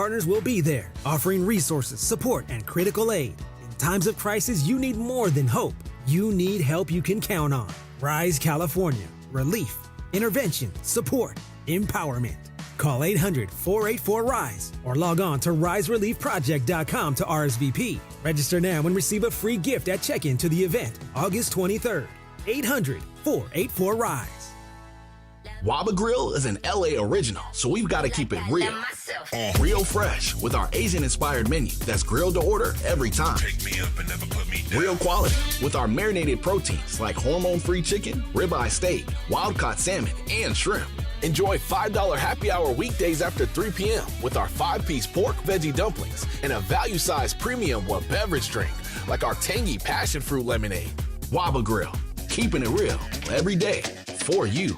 partners will be there, offering resources, support, and critical aid. In times of crisis, you need more than hope. You need help you can count on. Rise California. Relief, intervention, support, empowerment. Call 800-484-RISE or log on to risereliefproject.com to RSVP. Register now and receive a free gift at check-in to the event, August 23rd. 800-484-RISE. Waba Grill is an LA original, so we've got to keep it real. Real fresh with our Asian-inspired menu that's grilled to order every time. Take me up and never put me down. Real quality with our marinated proteins like hormone-free chicken, ribeye steak, wild-caught salmon, and shrimp. Enjoy $5 happy hour weekdays after 3 p.m. with our 5-piece pork veggie dumplings and a value-sized premium beverage drink like our tangy passion fruit lemonade. Waba Grill, keeping it real every day for you.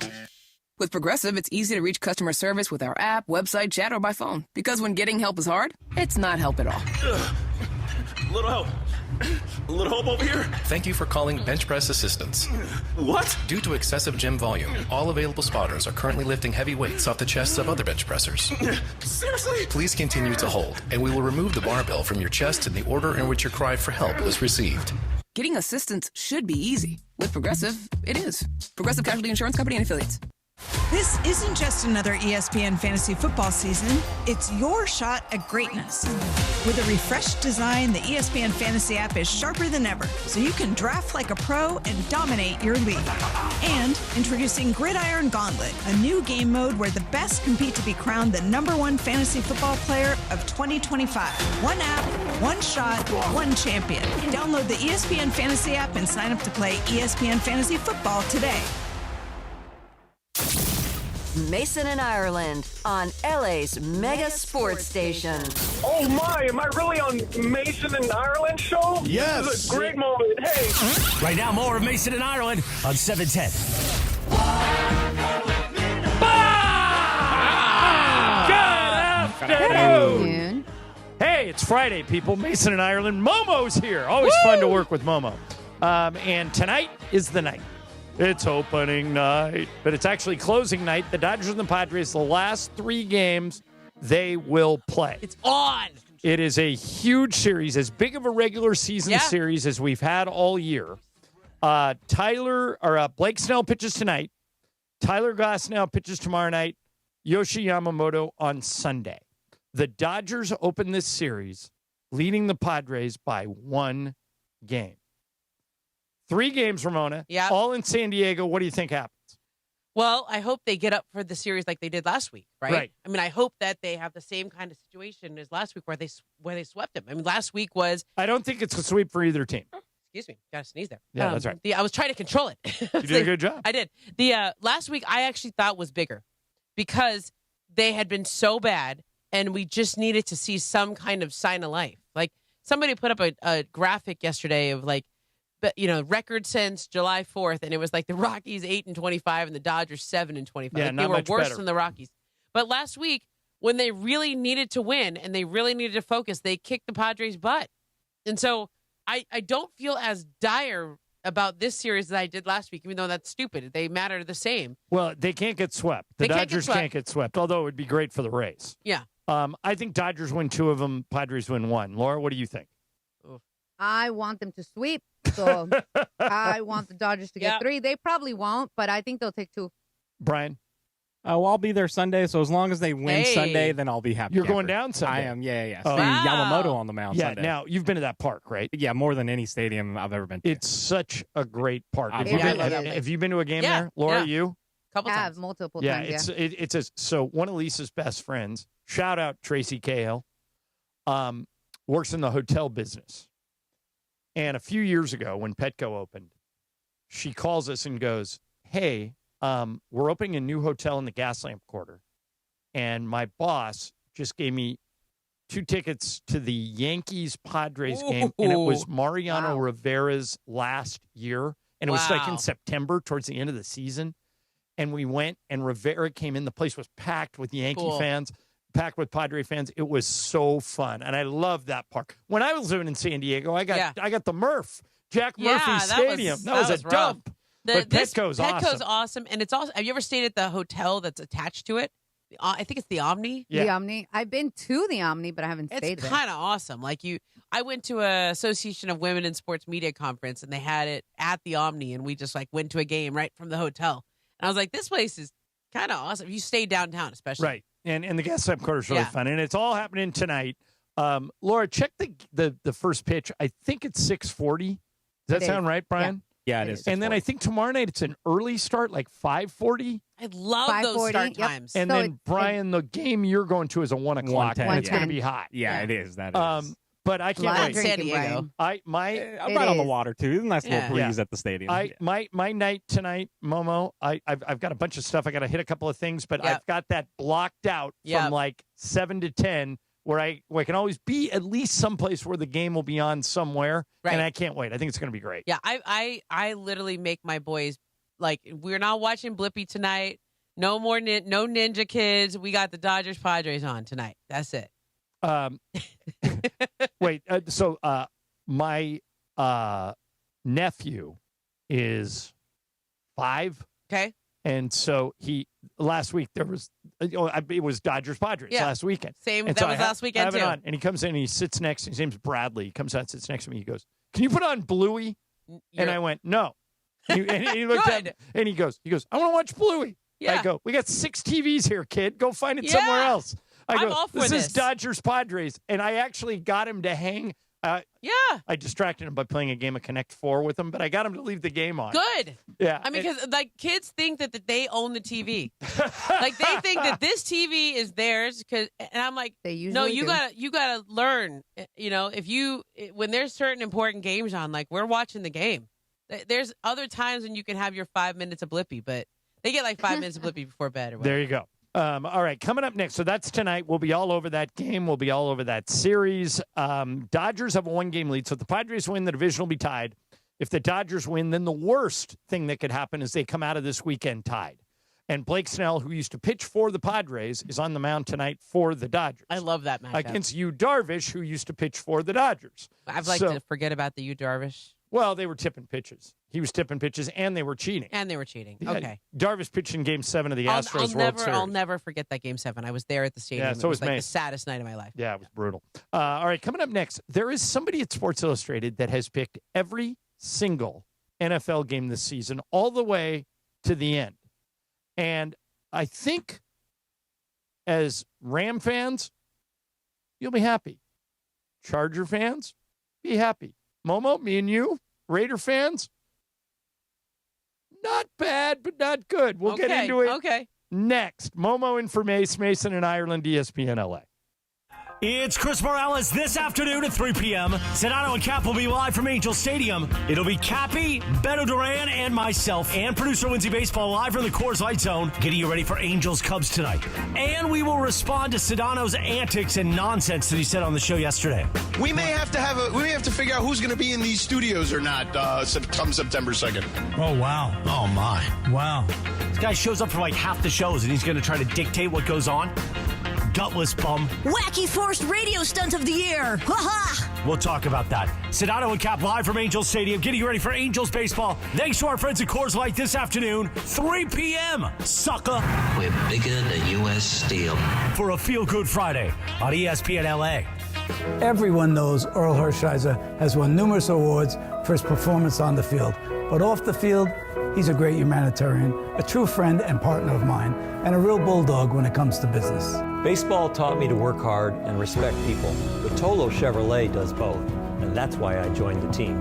With Progressive, it's easy to reach customer service with our app, website, chat, or by phone. Because when getting help is hard, it's not help at all. Little help. A little help over here. Thank you for calling Bench Press Assistance. What? Due to excessive gym volume, all available spotters are currently lifting heavy weights off the chests of other bench pressers. Seriously? Please continue to hold, and we will remove the barbell from your chest in the order in which your cry for help was received. Getting assistance should be easy. With Progressive, it is. Progressive Casualty Insurance Company and Affiliates. This isn't just another ESPN fantasy football season. It's your shot at greatness. With a refreshed design, the ESPN Fantasy app is sharper than ever, so you can draft like a pro and dominate your league. And introducing Gridiron Gauntlet, a new game mode where the best compete to be crowned the #1 fantasy football player of 2025. One app, one shot, one champion. Download the ESPN Fantasy app and sign up to play ESPN Fantasy Football today. Mason and Ireland on LA's mega sports station. Oh my, am I really on Mason and Ireland show? Yes. This is a great moment. Hey. Right now, more of Mason and Ireland on 710. Good afternoon. Hey, it's Friday, people. Mason and Ireland. Momo's here. Always fun to work with Momo. And tonight is the night. It's opening night, but it's actually closing night. The Dodgers and the Padres, the last 3 games they will play. It's on. It is a huge series, as big of a regular season series as we've had all year. Blake Snell pitches tonight. Tyler Glasnow pitches tomorrow night. Yoshi Yamamoto on Sunday. The Dodgers open this series leading the Padres by 1 game. 3 games, Ramona. Yeah. All in San Diego. What do you think happens? Well, I hope they get up for the series like they did last week, right? Right. I mean, I hope that they have the same kind of situation as last week where they swept them. I mean, last week was... I don't think it's a sweep for either team. Excuse me. Got to sneeze there. Yeah, that's right. I was trying to control it. You did a good job. I did. The last week I actually thought was bigger because they had been so bad and we just needed to see some kind of sign of life. Like somebody put up a graphic yesterday of like, but record since July 4th, and it was like the Rockies 8-25 and the Dodgers 7-25. Yeah, like not they were much worse better. than the Rockies. But last week, when they really needed to win and they really needed to focus, they kicked the Padres' butt. And so I don't feel as dire about this series as I did last week, even though that's stupid. They matter the same. Well, they can't get swept. The Dodgers can't get swept, although it would be great for the Rays. Yeah. I think Dodgers win 2 of them, Padres win 1. Laura, what do you think? I want them to sweep, so I want the Dodgers to get 3. They probably won't, but I think they'll take 2. Brian? Well, I'll be there Sunday, so as long as they win Sunday, then I'll be happy. You're going down Sunday? I am, yeah. Oh. See Wow. Yamamoto on the mound Sunday. Now, you've been to that park, right? Yeah, more than any stadium I've ever been to. It's such a great park. Have It you been to a game there? Laura, you? Couple times. times. Multiple Yeah, times, so one of Lisa's best friends, shout out Tracy Cahill, works in the hotel business. And a few years ago when Petco opened, she calls us and goes, hey, we're opening a new hotel in the Gaslamp Quarter. And my boss just gave me 2 tickets to the Yankees-Padres game. And it was Mariano Rivera's last year. And it was like in September towards the end of the season. And we went, and Rivera came in. The place was packed with Yankee fans, packed with Padre fans. It was so fun. And I love that park. When I was living in San Diego, I got the Murph, Jack Murphy Stadium. That was a dump. But Petco's awesome. Petco's awesome. And it's also, have you ever stayed at the hotel that's attached to it? I think it's the Omni. The Omni. I've been to the Omni, but I haven't stayed It's there. kind of awesome. Like I went to a Association of Women in Sports Media conference, and they had it at the Omni, and we just like went to a game right from the hotel. And I was like, this place is kind of awesome. If you stay downtown, especially. Right. And the gas up quarter is really fun. And it's all happening tonight. Laura, check the first pitch. I think it's 6:40. Does that sound right, Brian? Yeah, it is. And then I think tomorrow night it's an early start, like 5:40. I love those start times. And then, Brian, the game you're going to is a 1 o'clock, and it's going to be hot. Yeah, it is. That is. But I can't wait. San Diego. I'm right on the water, too. Nice little breeze at the stadium. My night tonight, Momo, I've got a bunch of stuff. I got to hit a couple of things, but I've got that blocked out from like 7 to 10 where I can always be at least someplace where the game will be on somewhere. Right. And I can't wait. I think it's going to be great. Yeah, I literally make my boys, like, we're not watching Blippi tonight. No more no Ninja Kids. We got the Dodgers-Padres on tonight. That's it. Wait, so my nephew is 5. Okay. And so last week it was Dodgers-Padres last weekend. Same, and that was last weekend too. And he comes in and he sits next, his name's Bradley. He comes out and sits next to me. He goes, "Can you put on Bluey?" And I went, "No." And he looked at and he goes, "I want to watch Bluey." Yeah. I go, "We got 6 TVs here, kid. Go find it somewhere else." I'm all for this is Dodgers-Padres. And I actually got him to hang. I distracted him by playing a game of Connect 4 with him, but I got him to leave the game on. Good. Yeah. I mean, because like kids think that they own the TV. Like they think that this TV is theirs. And I'm like, no, you gotta learn. You know, when there's certain important games on, like we're watching the game. There's other times when you can have your 5 minutes of Blippi, but they get like 5 minutes of Blippi before bed or whatever. There you go. All right, coming up next. So that's tonight. We'll be all over that game. We'll be all over that series. Dodgers have a 1-game lead. So if the Padres win, the division will be tied. If the Dodgers win, then the worst thing that could happen is they come out of this weekend tied. And Blake Snell, who used to pitch for the Padres, is on the mound tonight for the Dodgers. I love that matchup. Against Yu Darvish, who used to pitch for the Dodgers. I'd like to forget about the Yu Darvish. Well, they were tipping pitches. He was tipping pitches, and they were cheating. Yeah, okay. Darvish pitched in Game 7 of the Astros World Series. I'll never forget that Game 7. I was there at the stadium. Yeah, so it was like me. the saddest night of my life. Yeah, it was brutal. All right, coming up next, there is somebody at Sports Illustrated that has picked every single NFL game this season all the way to the end. And I think as Ram fans, you'll be happy. Charger fans, be happy. Momo, me and you, Raider fans, not bad, but not good. We'll get into it next. Momo in for Mason in Ireland, ESPN LA. It's Chris Morales this afternoon at 3 p.m. Sedano and Cap will be live from Angel Stadium. It'll be Cappy, Beto Duran, and myself, and producer Winzy Baseball live from the Coors Light Zone, getting you ready for Angels Cubs tonight. And we will respond to Sedano's antics and nonsense that he said on the show yesterday. We may have to figure out who's going to be in these studios or not come September 2nd. Oh, wow. Oh, my. Wow. This guy shows up for like half the shows, and he's going to try to dictate what goes on. Gutless bum. Wacky forced radio stunt of the year. Ha-ha! We'll talk about that. Sedano and Cap live from Angels Stadium, getting you ready for Angels baseball. Thanks to our friends at Coors Light this afternoon, 3 p.m. Sucker. We're bigger than U.S. Steel. For a feel-good Friday on ESPN LA. Everyone knows Earl Hershiser has won numerous awards for his performance on the field. But off the field, he's a great humanitarian, a true friend and partner of mine, and a real bulldog when it comes to business. Baseball taught me to work hard and respect people. Rotolo Chevrolet does both, and that's why I joined the team.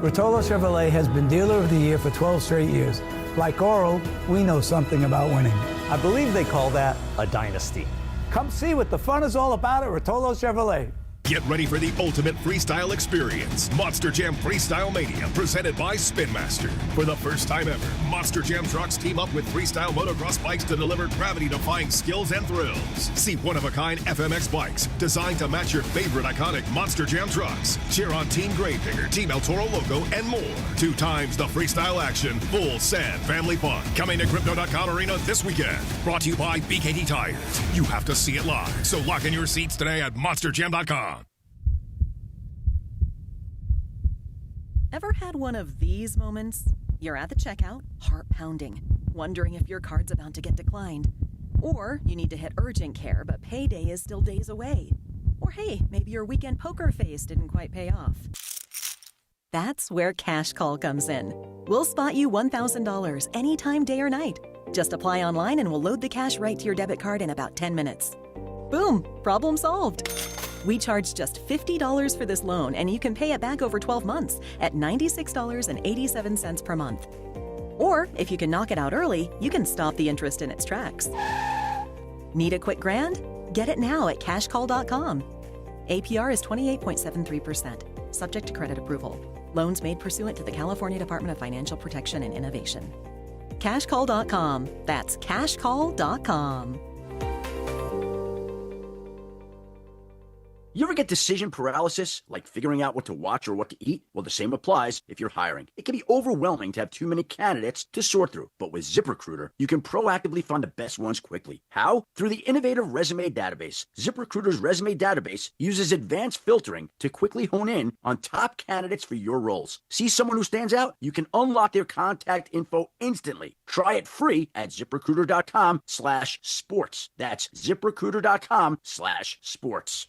Rotolo Chevrolet has been Dealer of the Year for 12 straight years. Like Earl, we know something about winning. I believe they call that a dynasty. Come see what the fun is all about at Rotolo Chevrolet. Get ready for the ultimate freestyle experience. Monster Jam Freestyle Mania, presented by Spin Master. For the first time ever, Monster Jam trucks team up with freestyle motocross bikes to deliver gravity-defying skills and thrills. See one-of-a-kind FMX bikes designed to match your favorite iconic Monster Jam trucks. Cheer on Team Gravedigger, Team El Toro Loco, and more. 2 times the freestyle action, full sand family fun. Coming to Crypto.com Arena this weekend. Brought to you by BKT Tires. You have to see it live, so lock in your seats today at MonsterJam.com. Ever had one of these moments? You're at the checkout, heart pounding, wondering if your card's about to get declined. Or you need to hit urgent care, but payday is still days away. Or hey, maybe your weekend poker face didn't quite pay off. That's where Cash Call comes in. We'll spot you $1,000 anytime, day or night. Just apply online and we'll load the cash right to your debit card in about 10 minutes. Boom, problem solved. We charge just $50 for this loan, and you can pay it back over 12 months at $96.87 per month. Or, if you can knock it out early, you can stop the interest in its tracks. Need a quick grand? Get it now at cashcall.com. APR is 28.73%, subject to credit approval. Loans made pursuant to the California Department of Financial Protection and Innovation. Cashcall.com. That's cashcall.com. You ever get decision paralysis, like figuring out what to watch or what to eat? Well, the same applies if you're hiring. It can be overwhelming to have too many candidates to sort through. But with ZipRecruiter, you can proactively find the best ones quickly. How? Through the innovative resume database. ZipRecruiter's resume database uses advanced filtering to quickly hone in on top candidates for your roles. See someone who stands out? You can unlock their contact info instantly. Try it free at ZipRecruiter.com/sports. That's ZipRecruiter.com/sports.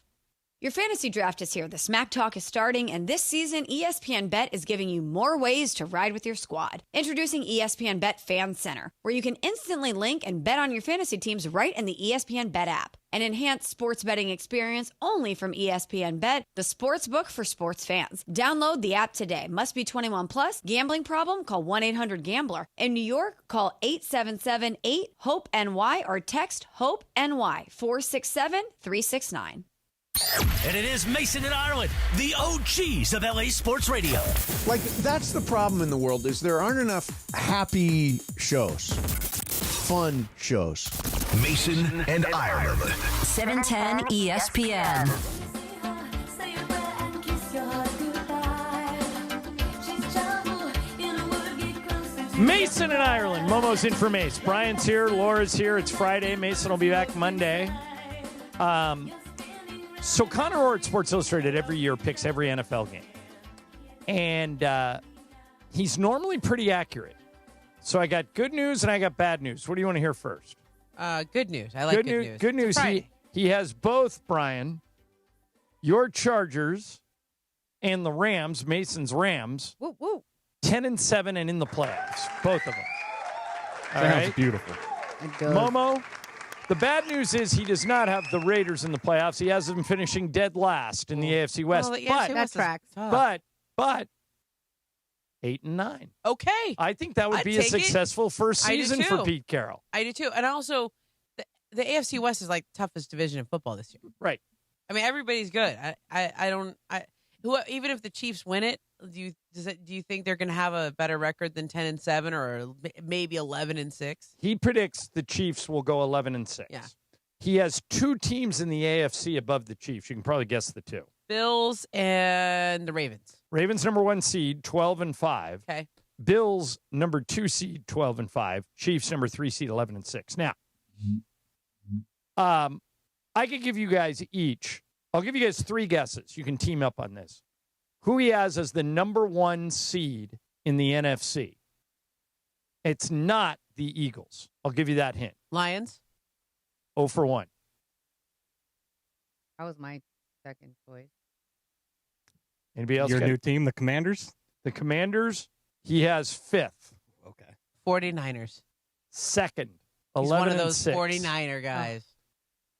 Your fantasy draft is here. The Smack Talk is starting, and this season, ESPN Bet is giving you more ways to ride with your squad. Introducing ESPN Bet Fan Center, where you can instantly link and bet on your fantasy teams right in the ESPN Bet app. An enhanced sports betting experience only from ESPN Bet, the sports book for sports fans. Download the app today. Must be 21 plus. Gambling problem? Call 1-800-GAMBLER. In New York, call 877-8-HOPE-NY or text HOPE-NY 467-369. And it is Mason and Ireland, the OGs of LA Sports Radio. Like, that's the problem in the world, is there aren't enough happy shows, fun shows. Mason and Ireland. 710 ESPN. Mason and Ireland, Momo's in for Mace. Brian's here, Laura's here. It's Friday. Mason will be back Monday. So Connor Orr at Sports Illustrated every year picks every NFL game. And he's normally pretty accurate. So I got good news and I got bad news. What do you want to hear first? Good news. I like good news. Good news. He has both, Brian, your Chargers and the Rams, Mason's Rams, 10-7 and in the playoffs. Both of them. All right. Beautiful. Momo. The bad news is he does not have the Raiders in the playoffs. He has them finishing dead last in the AFC West. Well, that tracks. But 8-9. Okay. I think that would be a successful first season for Pete Carroll. I do too. And also, the AFC West is like the toughest division in football this year. Right. I mean, everybody's good. Even if the Chiefs win it, do you think they're going to have a better record than 10-7 or maybe 11-6? He predicts the Chiefs will go 11-6. Yeah. He has two teams in the AFC above the Chiefs. You can probably guess the two. Bills and the Ravens. Ravens number 1 seed, 12-5. Okay. Bills number 2 seed, 12-5. Chiefs number 3 seed, 11-6. Now, I could give you guys each. I'll give you guys 3 guesses. You can team up on this. Who he has as the number 1 seed in the NFC. It's not the Eagles. I'll give you that hint. Lions? 0 for 1. That was my second choice. Anybody else? Your new team, the Commanders? The Commanders, he has 5th. Okay. 49ers. 2nd. 11-6. He's one of those 49er guys.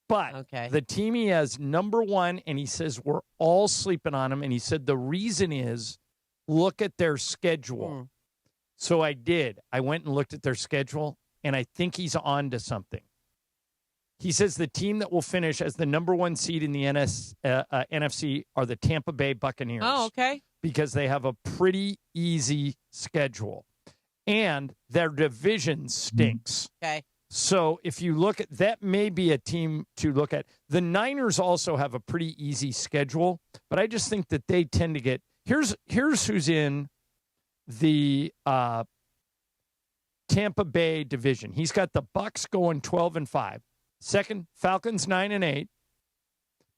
But the team he has number 1, and he says we're all sleeping on him, and he said the reason is look at their schedule. So I did. I went and looked at their schedule, and I think he's on to something. He says the team that will finish as the number 1 seed in the NFC are the Tampa Bay Buccaneers. Oh, okay. Because they have a pretty easy schedule. And their division stinks. Okay. So if you look at that, may be a team to look at. The Niners also have a pretty easy schedule, but I just think that they tend to get here's who's in the Tampa Bay division. He's got the Bucs going 12-5. Second, Falcons 9-8.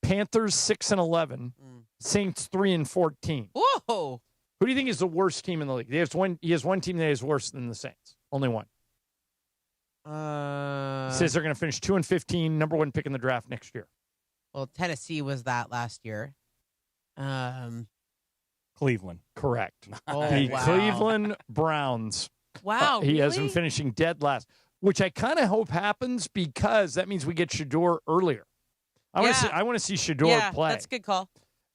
Panthers 6-11. Saints 3-14. Whoa! Who do you think is the worst team in the league? He has one team that is worse than the Saints. Only one. He says they're going to finish 2-15, number 1 pick in the draft next year. Well, Tennessee was that last year. Cleveland. Correct. Oh, the wow. Cleveland Browns. Wow, He has really? them finishing dead last, which I kind of hope happens because that means we get Shador earlier. I want to see Shador play. That's a good call.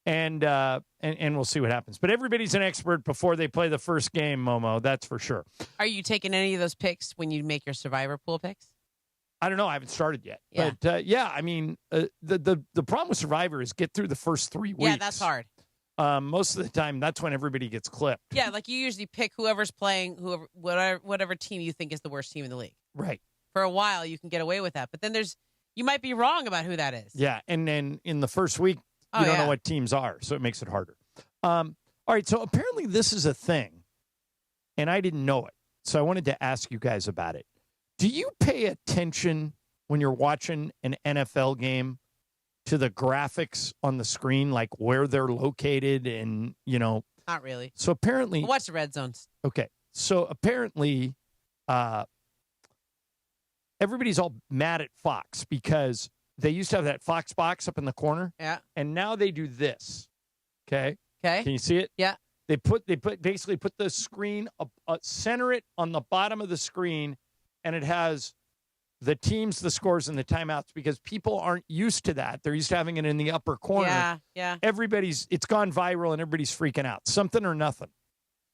And we'll see what happens. But everybody's an expert before they play the first game, Momo. That's for sure. Are you taking any of those picks when you make your survivor pool picks? I don't know. I haven't started yet. Yeah. But I mean, the problem with Survivor is get through the first 3 weeks. Yeah, that's hard. Most of the time, that's when everybody gets clipped. Yeah, like you usually pick whoever's playing, whatever team you think is the worst team in the league. Right. For a while, you can get away with that, but then you might be wrong about who that is. Yeah, and then in the first week, you don't know what teams are, so it makes it harder. All right, so apparently this is a thing, and I didn't know it, so I wanted to ask you guys about it. Do you pay attention when you're watching an NFL game to the graphics on the screen, like where they're located and, Not really. So apparently... I'll watch the red zones. Okay, so apparently everybody's all mad at Fox because they used to have that Fox box up in the corner. Yeah. And now they do this. Okay? Okay. Can you see it? Yeah. They basically put the screen, center it on the bottom of the screen, and it has the teams, the scores, and the timeouts because people aren't used to that. They're used to having it in the upper corner. Yeah. It's gone viral and everybody's freaking out. Something or nothing.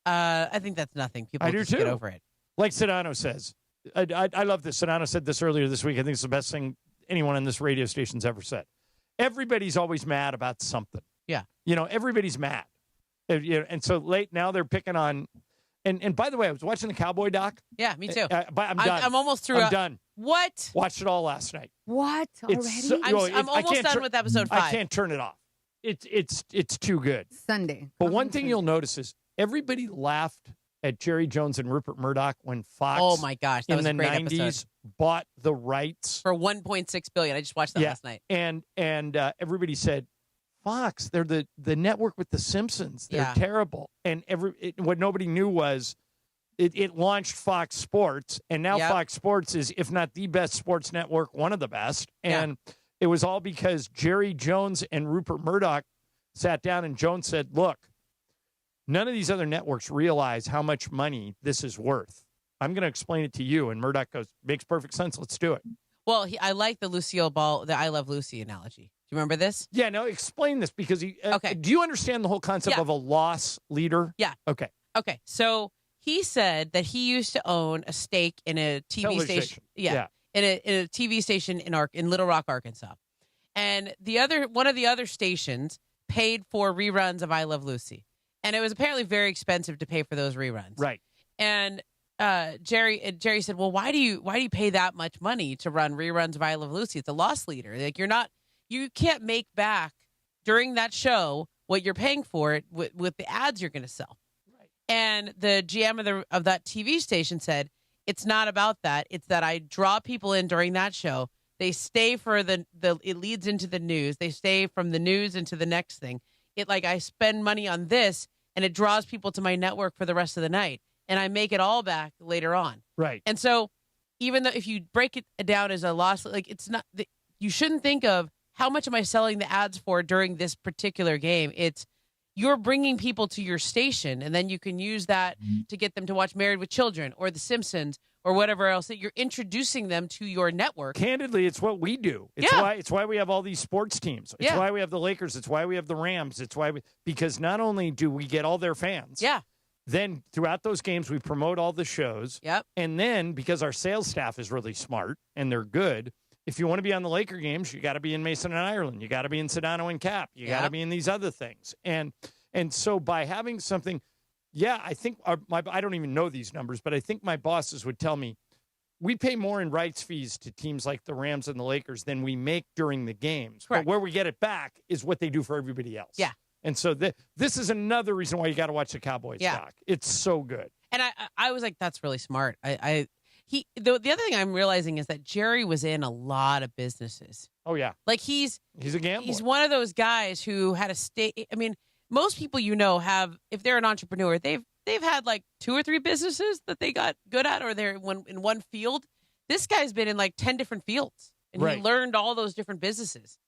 I think that's nothing. People I do just too. get over it. Like Sedano says. I love this. Sedano said this earlier this week. I think it's the best thing anyone on this radio station's ever said. Everybody's always mad about something. Yeah. Everybody's mad. And so late now they're picking on. And by the way, I was watching the Cowboy doc. Yeah, me too. I'm done. I'm almost through. I'm done. What? Watched it all last night. What? It's Already? I'm almost done with episode 5. I can't turn it off. It's too good. Sunday. But one thing you'll notice is everybody laughed at Jerry Jones and Rupert Murdoch when Fox Oh my gosh, that in was the a great 90s episode. bought the rights For $1.6 billion. I just watched that last night. And everybody said, Fox, they're the network with the Simpsons. They're terrible. And what nobody knew was it launched Fox Sports, and now Fox Sports is, if not the best sports network, one of the best. And it was all because Jerry Jones and Rupert Murdoch sat down, and Jones said, look, none of these other networks realize how much money this is worth. I'm going to explain it to you. And Murdoch goes, makes perfect sense. Let's do it. Well, I like the Lucille Ball, the I Love Lucy analogy. Do you remember this? Yeah, no, explain this because okay. Do you understand the whole concept of a loss leader? Yeah. Okay. So he said that he used to own a stake in a TV station. Yeah. In a TV station in Little Rock, Arkansas. And one of the other stations paid for reruns of I Love Lucy. And it was apparently very expensive to pay for those reruns. Right. And Jerry said, well, why do you pay that much money to run reruns of I Love Lucy? It's a loss leader. Like you can't make back during that show what you're paying for it with the ads you're going to sell. Right. And the GM of that TV station said, it's not about that. It's that I draw people in during that show. They stay for it leads into the news. They stay from the news into the next thing. I spend money on this and it draws people to my network for the rest of the night. And I make it all back later on. Right. And so even though if you break it down as a loss, it's not, you shouldn't think of how much am I selling the ads for during this particular game. It's you're bringing people to your station and then you can use that to get them to watch Married with Children or The Simpsons or whatever else that you're introducing them to your network. Candidly, it's what we do. It's why we have all these sports teams. It's why we have the Lakers. It's why we have the Rams. It's why because not only do we get all their fans. Yeah. Then throughout those games, we promote all the shows. Yep. And then because our sales staff is really smart and they're good, if you want to be on the Laker games, you got to be in Mason and Ireland. You got to be in Sedano and Cap. You got to be in these other things. And so by having something, I think I don't even know these numbers, but I think my bosses would tell me we pay more in rights fees to teams like the Rams and the Lakers than we make during the games. Correct. But where we get it back is what they do for everybody else. Yeah. And so this is another reason why you got to watch the Cowboys doc. It's so good. And I was like, that's really smart. The other thing I'm realizing is that Jerry was in a lot of businesses. Oh yeah. Like he's a gambler. He's one of those guys who had a stake. I mean, most people have, if they're an entrepreneur, they've had like 2 or 3 businesses that they got good at, or they're in one field. This guy's been in like 10 different fields, and he learned all those different businesses.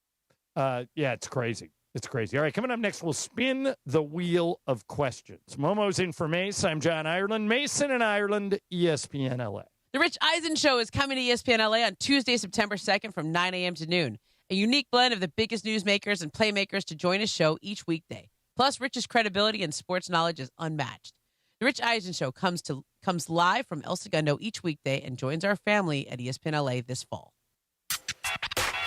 Yeah, it's crazy. It's crazy. All right, coming up next, we'll spin the wheel of questions. Momo's in for Mace. I'm John Ireland. Mason in Ireland, ESPN LA. The Rich Eisen Show is coming to ESPN LA on Tuesday, September 2nd from 9 a.m. to noon. A unique blend of the biggest newsmakers and playmakers to join his show each weekday. Plus, Rich's credibility and sports knowledge is unmatched. The Rich Eisen Show comes live from El Segundo each weekday and joins our family at ESPN LA this fall.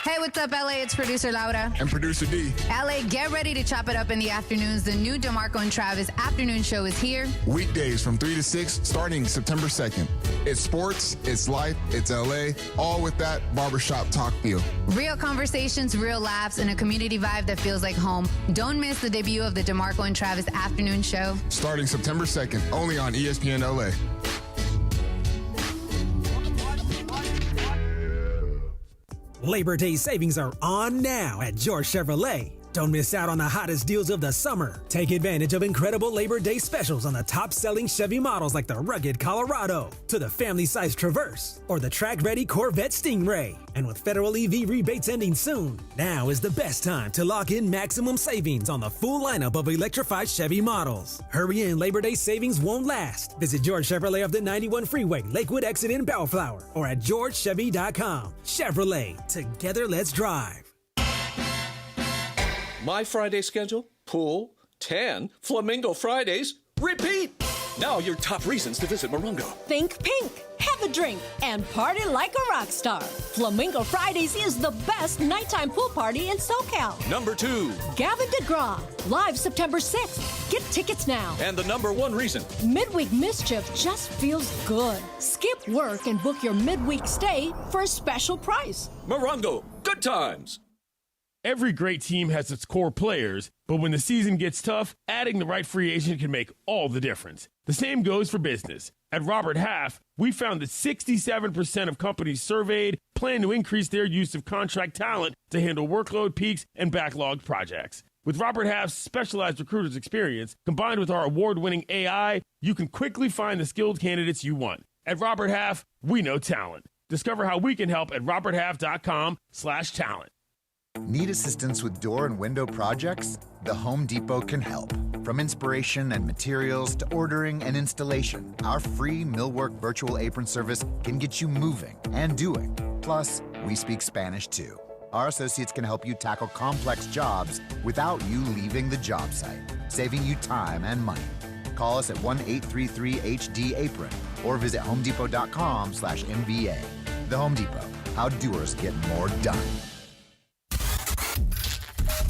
Hey, what's up, LA? It's producer Laura. And producer D. LA, get ready to chop it up in the afternoons. The new DeMarco and Travis afternoon show is here. Weekdays from 3 to 6, starting September 2nd. It's sports, it's life, it's LA, all with that barbershop talk feel. Real conversations, real laughs, and a community vibe that feels like home. Don't miss the debut of the DeMarco and Travis afternoon show. Starting September 2nd, only on ESPN LA. Labor Day savings are on now at George Chevrolet. Don't miss out on the hottest deals of the summer. Take advantage of incredible Labor Day specials on the top-selling Chevy models like the rugged Colorado, to the family-sized Traverse, or the track-ready Corvette Stingray. And with federal EV rebates ending soon, now is the best time to lock in maximum savings on the full lineup of electrified Chevy models. Hurry in, Labor Day savings won't last. Visit George Chevrolet of the 91 Freeway, Lakewood exit in Bellflower, or at georgechevy.com. Chevrolet, together let's drive. My Friday schedule, pool, tan, Flamingo Fridays, repeat. Now your top reasons to visit Morongo. Think pink, have a drink, and party like a rock star. Flamingo Fridays is the best nighttime pool party in SoCal. Number 2. Gavin DeGraw, live September 6th. Get tickets now. And the number 1 reason. Midweek mischief just feels good. Skip work and book your midweek stay for a special price. Morongo, good times. Every great team has its core players, but when the season gets tough, adding the right free agent can make all the difference. The same goes for business. At Robert Half, we found that 67% of companies surveyed plan to increase their use of contract talent to handle workload peaks and backlogged projects. With Robert Half's specialized recruiters' experience, combined with our award-winning AI, you can quickly find the skilled candidates you want. At Robert Half, we know talent. Discover how we can help at roberthalf.com/talent. Need assistance with door and window projects? The Home Depot can help. From inspiration and materials to ordering and installation, our free Millwork virtual apron service can get you moving and doing. Plus, we speak Spanish too. Our associates can help you tackle complex jobs without you leaving the job site, saving you time and money. Call us at 1-833-HD-APRON or visit homedepot.com/MBA. The Home Depot, how doers get more done.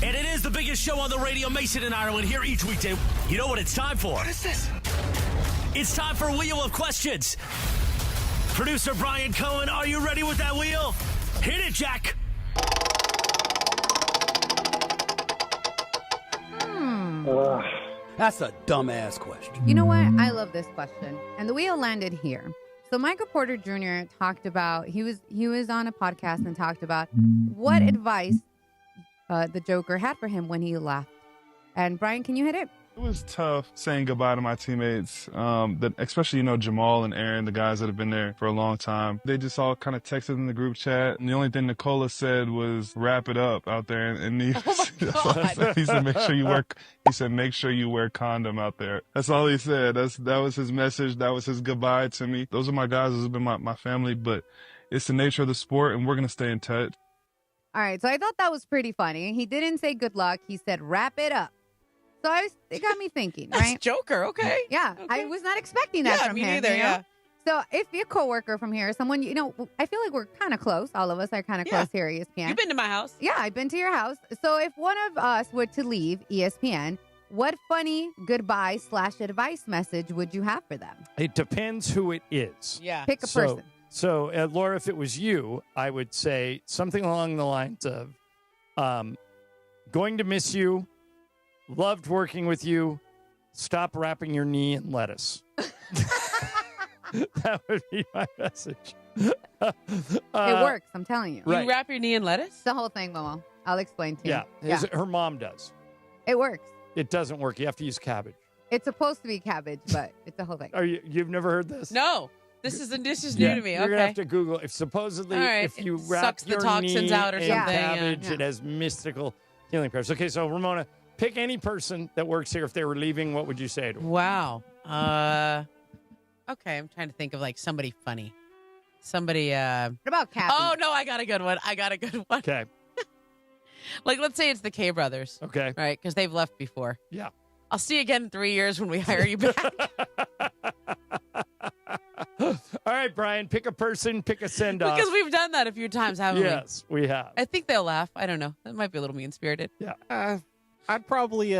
And it is the biggest show on the radio, Mason in Ireland, here each weekday. You know what it's time for? What is this? It's time for Wheel of Questions. Producer Brian Cohen, are you ready with that wheel? Hit it, Jack. That's a dumbass question. You know what? I love this question. And the wheel landed here. So Michael Porter Jr. talked about, he was on a podcast and talked about what advice the Joker had for him when he left. And Brian, can you hit it? It was tough saying goodbye to my teammates, that especially, Jamal and Aaron, the guys that have been there for a long time. They just all kind of texted in the group chat, and the only thing Nicola said was wrap it up out there. And he, he said, make sure you wear condom out there. That's all he said. That was his message. That was his goodbye to me. Those are my guys. Those have been my family, but it's the nature of the sport, and we're going to stay in touch. All right, so I thought that was pretty funny. He didn't say good luck. He said wrap it up. So it got me thinking, right? That's Joker, okay. Yeah, okay. I was not expecting that from him. Me neither, yeah. So if your coworker from here, someone, I feel like we're kind of close. All of us are kind of close here at ESPN. You've been to my house. Yeah, I've been to your house. So if one of us were to leave ESPN, what funny goodbye/advice message would you have for them? It depends who it is. Yeah. Pick a person. So, Laura, if it was you, I would say something along the lines of, going to miss you, loved working with you, stop wrapping your knee in lettuce. That would be my message. It works, I'm telling you. Right. You wrap your knee in lettuce? It's the whole thing, Momo. I'll explain to you. Yeah. Her mom does. It works. It doesn't work. You have to use cabbage. It's supposed to be cabbage, but it's the whole thing. You've never heard this? No. This is new to me. You're Okay. gonna have to Google if supposedly All right. if you It wrap sucks the your toxins knee out or in something, cabbage, yeah. it has mystical healing powers. Okay, so Ramona, pick any person that works here. If they were leaving, what would you say to them? Wow. Okay, I'm trying to think of like somebody funny. Somebody. What about Kathy? Oh no, I got a good one. Okay. Like, let's say it's the K brothers. Okay. Right, because they've left before. Yeah. I'll see you again in 3 years when we hire you back. All right, Brian, pick a person, pick a send-off. Because we've done that a few times, haven't we? Yes, we have. I think they'll laugh. I don't know. That might be a little mean-spirited. Yeah. I'd probably,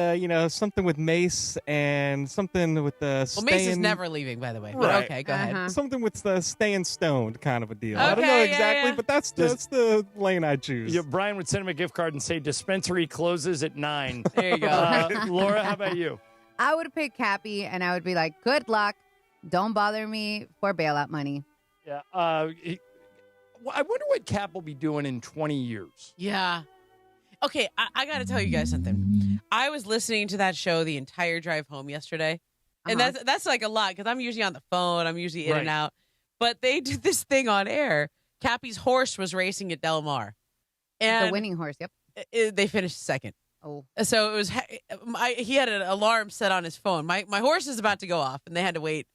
something with Mace and something with the Well, Mace is never leaving, by the way. But Right. okay, go ahead. Something with the staying stoned kind of a deal. I don't know Okay, yeah, exactly, yeah. but that's the lane I choose. Yeah, Brian would send him a gift card and say dispensary closes at 9. There you go. Laura, how about you? I would pick Cappy, and I would be like, good luck. Don't bother me for bailout money. Yeah. I wonder what Cap will be doing in 20 years. Yeah. Okay, I got to tell you guys something. I was listening to that show the entire drive home yesterday, and that's like a lot because I'm usually on the phone. I'm usually in and out. But they did this thing on air. Cappy's horse was racing at Del Mar. And the winning horse, yep. They finished second. Oh. So it was he had an alarm set on his phone. My horse is about to go off, and they had to wait.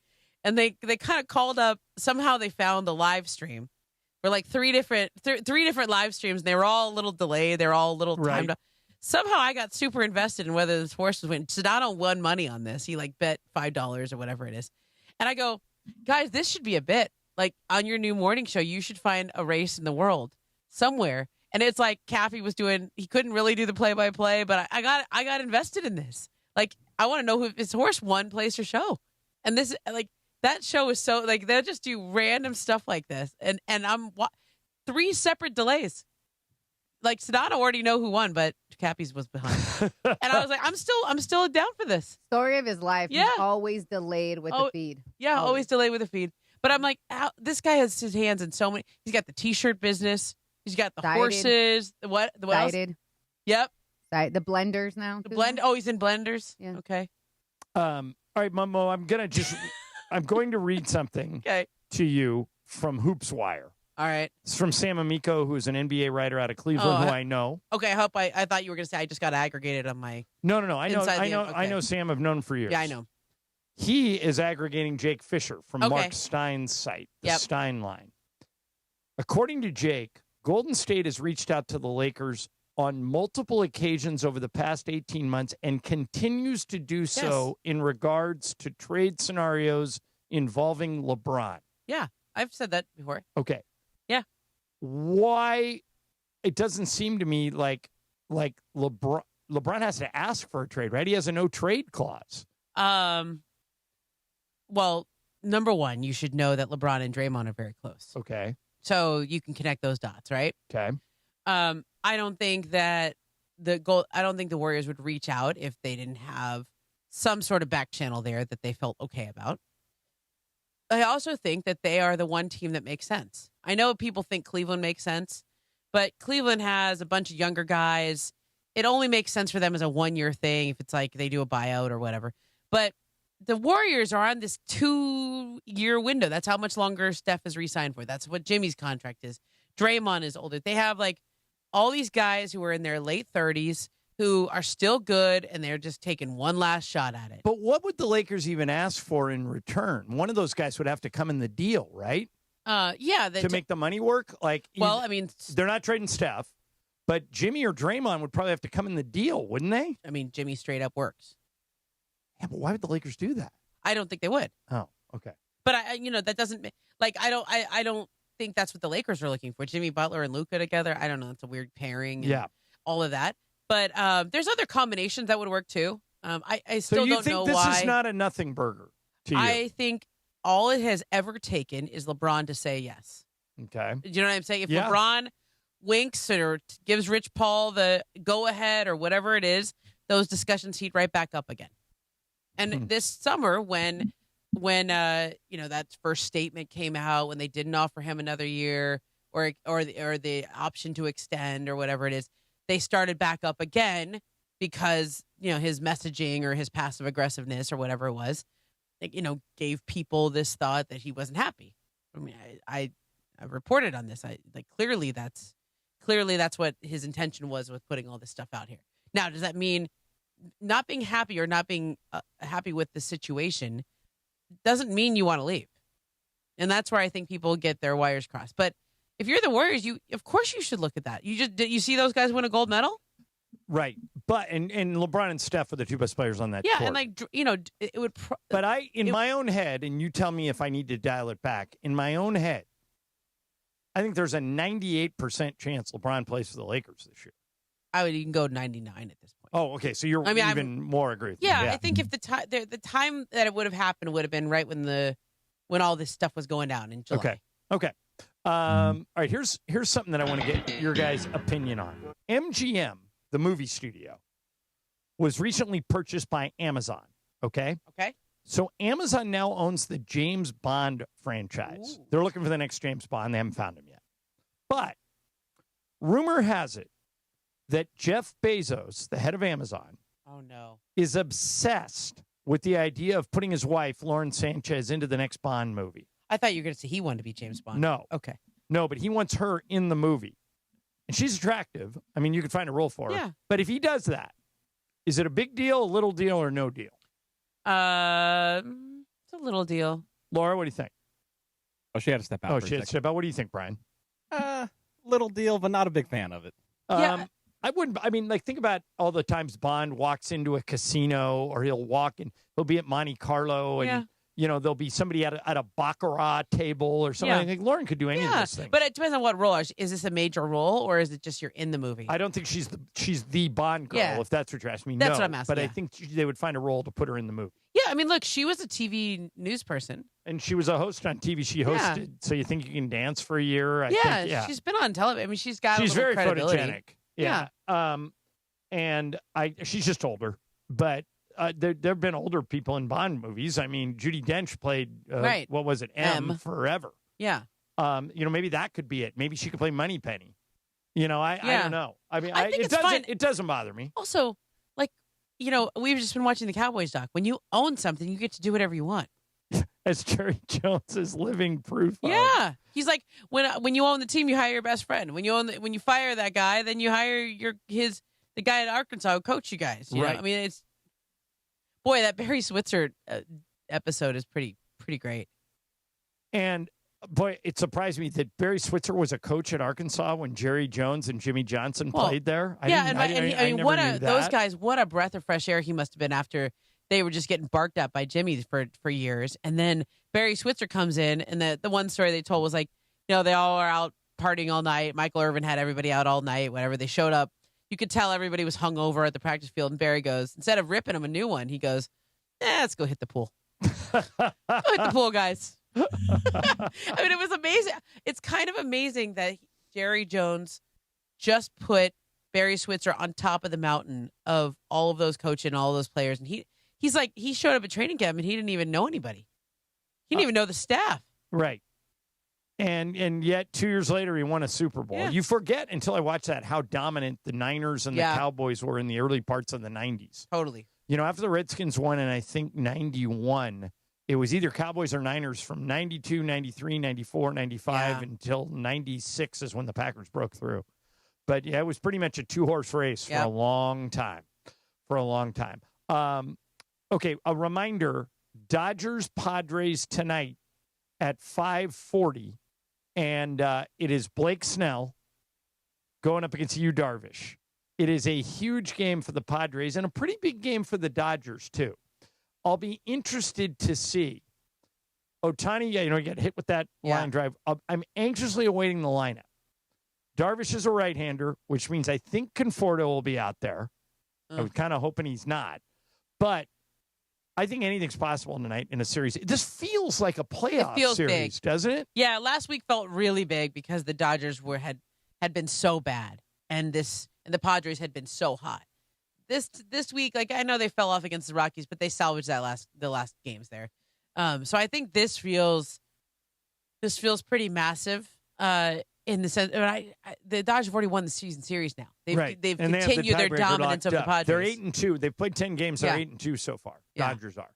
And they kind of called up. Somehow they found the live stream. For like three different live streams, and they were all a little delayed. They're all a little timed up. Somehow I got super invested in whether this horse was winning. Sedano won money on this. He like bet $5 or whatever it is. And I go, guys, this should be a bit. Like on your new morning show, you should find a race in the world somewhere. And it's like Cappy was doing. He couldn't really do the play-by-play, but I got invested in this. Like I want to know if his horse won, place, or show. And this like. That show is so like they'll just do random stuff like this, and I'm 3 separate delays. Like Sedano already know who won, but Cappy's was behind, and I was like, I'm still down for this. Story of his life. Yeah. He's always delayed with the feed. Yeah, always delayed with the feed. But I'm like, this guy has his hands in so many. He's got the T-shirt business. He's got the horses. What else? Yep. The blenders now. The blend. Oh, he's in blenders. Yeah. Okay. All right, Momo, I'm going to read something to you from Hoops Wire. All right. It's from Sam Amico, who's an NBA writer out of Cleveland, who I know. Okay, I thought you were going to say I just got aggregated on my. No. I know Sam. I've known him for years. Yeah, I know. He is aggregating Jake Fisher from Mark Stein's site, the Stein line. According to Jake, Golden State has reached out to the Lakers on multiple occasions over the past 18 months and continues to do so in regards to trade scenarios involving LeBron. Yeah, I've said that before. Okay. Yeah. Why? It doesn't seem to me like LeBron has to ask for a trade, right? He has a no trade clause. Well, number one, you should know that LeBron and Draymond are very close. Okay. So you can connect those dots, right? Okay. I don't think that the Warriors would reach out if they didn't have some sort of back channel there that they felt okay about. I also think that they are the one team that makes sense. I know people think Cleveland makes sense, but Cleveland has a bunch of younger guys. It only makes sense for them as a 1-year thing if it's like they do a buyout or whatever. But the Warriors are on this 2-year window. That's how much longer Steph is re-signed for. That's what Jimmy's contract is. Draymond is older. They have like all these guys who are in their late 30s who are still good, and they're just taking one last shot at it. But what would the Lakers even ask for in return? One of those guys would have to come in the deal, right? Yeah. To make the money work? They're not trading Steph, but Jimmy or Draymond would probably have to come in the deal, wouldn't they? I mean, Jimmy straight up works. Yeah, but why would the Lakers do that? I don't think they would. Oh, okay. But that doesn't like I don't think that's what the Lakers are looking for. Jimmy Butler and Luka together. I don't know. It's a weird pairing. And all of that. But there's other combinations that would work too. I still don't know why. So you think this is not a nothing burger to you? I think all it has ever taken is LeBron to say yes. Okay. Do you know what I'm saying? If LeBron winks or gives Rich Paul the go-ahead or whatever it is, those discussions heat right back up again. And this summer when that first statement came out, when they didn't offer him another year or the option to extend or whatever it is, they started back up again because, his messaging or his passive aggressiveness or whatever it was, gave people this thought that he wasn't happy. I mean, I reported on this. Clearly that's what his intention was with putting all this stuff out here. Now, does that mean not being happy or not being happy with the situation doesn't mean you want to leave? And that's where I think people get their wires crossed. But if you're the Warriors, of course you should look at that. You see those guys win a gold medal? Right. But and LeBron and Steph are the two best players on that court. And it would. But my own head, and you tell me if I need to dial it back. In my own head, I think there's a 98% chance LeBron plays for the Lakers this year. I would even go 99 at this point. Oh, okay. So you're even more agree with me. Yeah, I think if the time that it would have happened would have been right when all this stuff was going down in July. Okay. All right. Here's something that I want to get your guys' opinion on. MGM, the movie studio, was recently purchased by Amazon. Okay. So Amazon now owns the James Bond franchise. Ooh. They're looking for the next James Bond. They haven't found him yet. But rumor has it that Jeff Bezos, the head of Amazon, is obsessed with the idea of putting his wife, Lauren Sanchez, into the next Bond movie. I thought you were going to say he wanted to be James Bond. No. Okay. No, but he wants her in the movie. And she's attractive. I mean, you could find a role for her. Yeah. But if he does that, is it a big deal, a little deal, or no deal? It's a little deal. Laura, what do you think? Oh, she had to step out. Oh, she had to step out. What do you think, Brian? Little deal, but not a big fan of it. Yeah. I wouldn't. I mean, think about all the times Bond walks into a casino, or he'll walk and he'll be at Monte Carlo, and there'll be somebody at a baccarat table or something. I think Lauren could do any of those things. But it depends on what role. Is this a major role, or is it just you're in the movie? I don't think she's the Bond girl. If that's what you're asking me, that's what I'm asking. But I think they would find a role to put her in the movie. Yeah, I mean, look, she was a TV news person. And she was a host on TV. She hosted. So you think you can dance for a year? I think, she's been on television. I mean, she's very credibility. Photogenic. Yeah. And she's just older. But there have been older people in Bond movies. I mean, Judi Dench played, what was it, M forever. Yeah. Maybe that could be it. Maybe she could play Moneypenny. I don't know. I mean, it doesn't bother me. Also, we've just been watching the Cowboys doc. When you own something, you get to do whatever you want. As Jerry Jones is living proof of. Yeah. He's like, when you own the team, you hire your best friend. When you fire that guy, then you hire the guy at Arkansas who coach you guys. You know? I mean, that Barry Switzer episode is pretty great. And boy, it surprised me that Barry Switzer was a coach at Arkansas when Jerry Jones and Jimmy Johnson played there. Those guys, what a breath of fresh air he must have been after they were just getting barked at by Jimmy for years. And then Barry Switzer comes in, and the one story they told was they all are out partying all night. Michael Irvin had everybody out all night. Whenever they showed up, you could tell everybody was hungover at the practice field. And Barry goes, instead of ripping him a new one, he goes, let's go hit the pool. Go hit the pool, guys. I mean, it was amazing. It's kind of amazing that Jerry Jones just put Barry Switzer on top of the mountain of all of those coaches and all those players. And he showed up at training camp and he didn't even know anybody. He didn't even know the staff. Right. And yet 2 years later, he won a Super Bowl. Yeah. You forget until I watch that how dominant the Niners and the Cowboys were in the early parts of the 90s. Totally. After the Redskins won in, I think, 91, it was either Cowboys or Niners from 92, 93, 94, 95 until 96 is when the Packers broke through. But, it was pretty much a two-horse race for a long time. Okay, a reminder, Dodgers-Padres tonight at 5:40. And it is Blake Snell going up against Yu Darvish. It is a huge game for the Padres and a pretty big game for the Dodgers, too. I'll be interested to see. Ohtani, he got hit with that line drive. I'm anxiously awaiting the lineup. Darvish is a right-hander, which means I think Conforto will be out there. I was kind of hoping he's not. But I think anything's possible tonight in a series. This feels like a playoff series, doesn't it? Yeah, last week felt really big because the Dodgers had been so bad, and the Padres had been so hot. This week, I know they fell off against the Rockies, but they salvaged the last games there. So I think this feels pretty massive in the sense. The Dodgers have already won the season series now. They've continued their dominance of the Padres. They're 8-2. They've played 10 games. They're 8-2 so far. Dodgers are.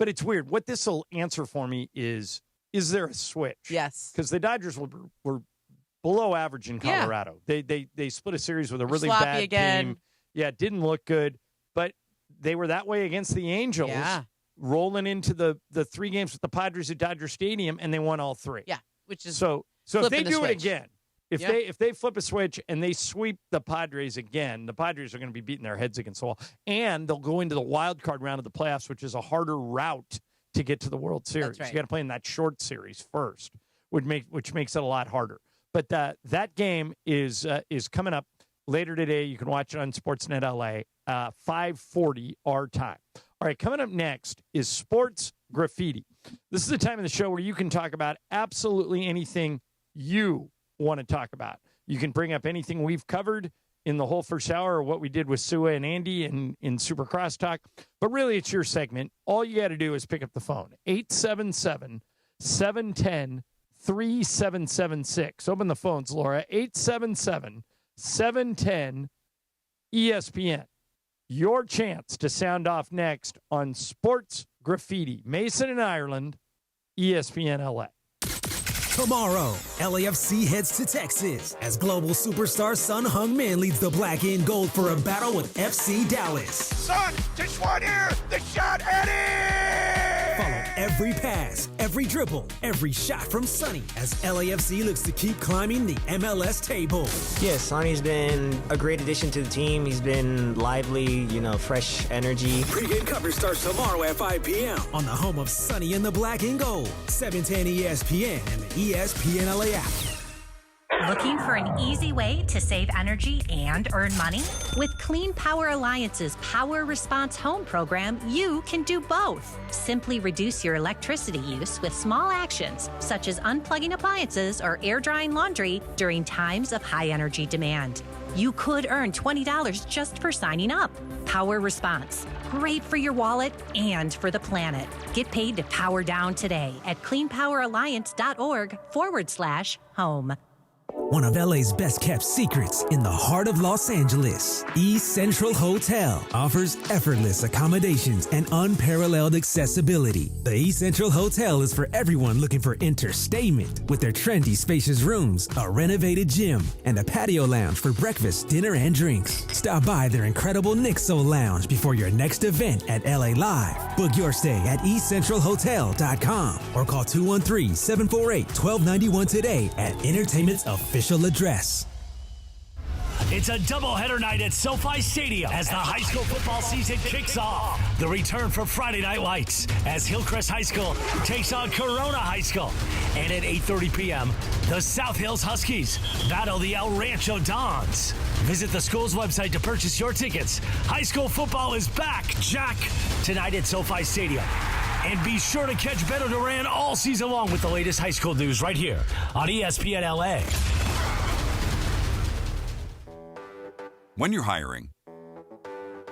But it's weird. What this will answer for me is is there a switch? Yes. Because the Dodgers were below average in Colorado. Yeah. They split a series with a really sloppy bad again. team. Yeah, it didn't look good. But they were that way against the Angels, rolling into the 3 games with the Padres at Dodger Stadium, and they won all 3. Yeah, which is so if they do it switch. again, if they flip a switch and they sweep the Padres again, the Padres are going to be beating their heads against the wall, and they'll go into the wild card round of the playoffs, which is a harder route to get to the World Series. That's right. You got to play in that short series first, which makes it a lot harder. But that game is coming up later today. You can watch it on Sportsnet LA, 5:40 our time. All right, coming up next is Sports Graffiti. This is the time of the show where you can talk about absolutely anything you want to talk about. You can bring up anything we've covered in the whole first hour or what we did with Sua and Andy in Super Crosstalk. But really, it's your segment. All you got to do is pick up the phone. 877-710-3776. Open the phones, Laura. 877-710-ESPN. Your chance to sound off next on Sports Graffiti. Mason and Ireland, ESPN LA. Tomorrow, LAFC heads to Texas as global superstar Sun Heung-min leads the black and gold for a battle with FC Dallas. Sun, just one here, the shot at it! Follow every pass, every dribble, every shot from Sonny as LAFC looks to keep climbing the MLS table. Yeah, Sonny's been a great addition to the team. He's been lively, fresh energy. Pre-game coverage starts tomorrow at 5 p.m. on the home of Sonny and the black and gold, 710 ESPN and the ESPN LA app. Looking for an easy way to save energy and earn money? With Clean Power Alliance's Power Response Home program, you can do both. Simply reduce your electricity use with small actions, such as unplugging appliances or air drying laundry during times of high energy demand. You could earn $20 just for signing up. Power Response. Great for your wallet and for the planet. Get paid to power down today at cleanpoweralliance.org/home. One of LA's best kept secrets in the heart of Los Angeles, East Central Hotel offers effortless accommodations and unparalleled accessibility. The East Central Hotel is for everyone looking for entertainment with their trendy spacious rooms, a renovated gym, and a patio lounge for breakfast, dinner, and drinks. Stop by their incredible Nixo Lounge before your next event at LA Live. Book your stay at eastcentralhotel.com or call 213-748-1291 today at Entertainment's official address. It's a doubleheader night at SoFi Stadium as the high school football season kicks off. The return for Friday Night Lights as Hillcrest High School takes on Corona High School. And at 8:30 p.m., the South Hills Huskies battle the El Rancho Dons. Visit the school's website to purchase your tickets. High school football is back, Jack, tonight at SoFi Stadium. And be sure to catch Beto Duran all season long with the latest high school news right here on ESPN LA. When you're hiring,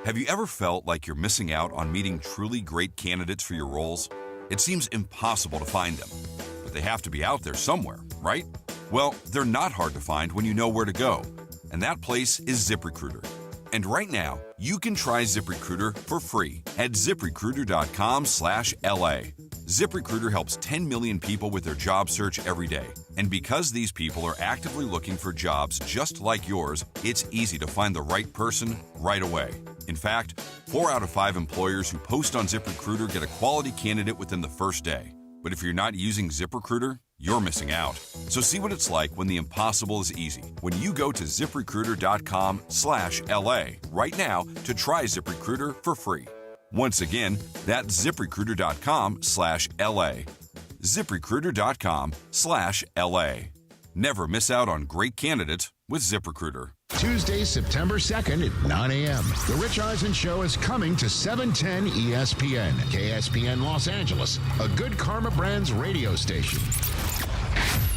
have you ever felt like you're missing out on meeting truly great candidates for your roles? It seems impossible to find them, but they have to be out there somewhere, right? Well, they're not hard to find when you know where to go, and that place is ZipRecruiter. And right now, you can try ZipRecruiter for free at ZipRecruiter.com/LA. ZipRecruiter helps 10 million people with their job search every day. And because these people are actively looking for jobs just like yours, it's easy to find the right person right away. In fact, 4 out of 5 employers who post on ZipRecruiter get a quality candidate within the first day. But if you're not using ZipRecruiter, you're missing out. So see what it's like when the impossible is easy. When you go to ZipRecruiter.com/LA right now to try ZipRecruiter for free. Once again, that's ZipRecruiter.com/LA. ZipRecruiter.com/LA. Never miss out on great candidates with ZipRecruiter. Tuesday, September 2nd at 9 a.m. The Rich Eisen Show is coming to 710 ESPN, KSPN Los Angeles, a Good Karma Brands radio station.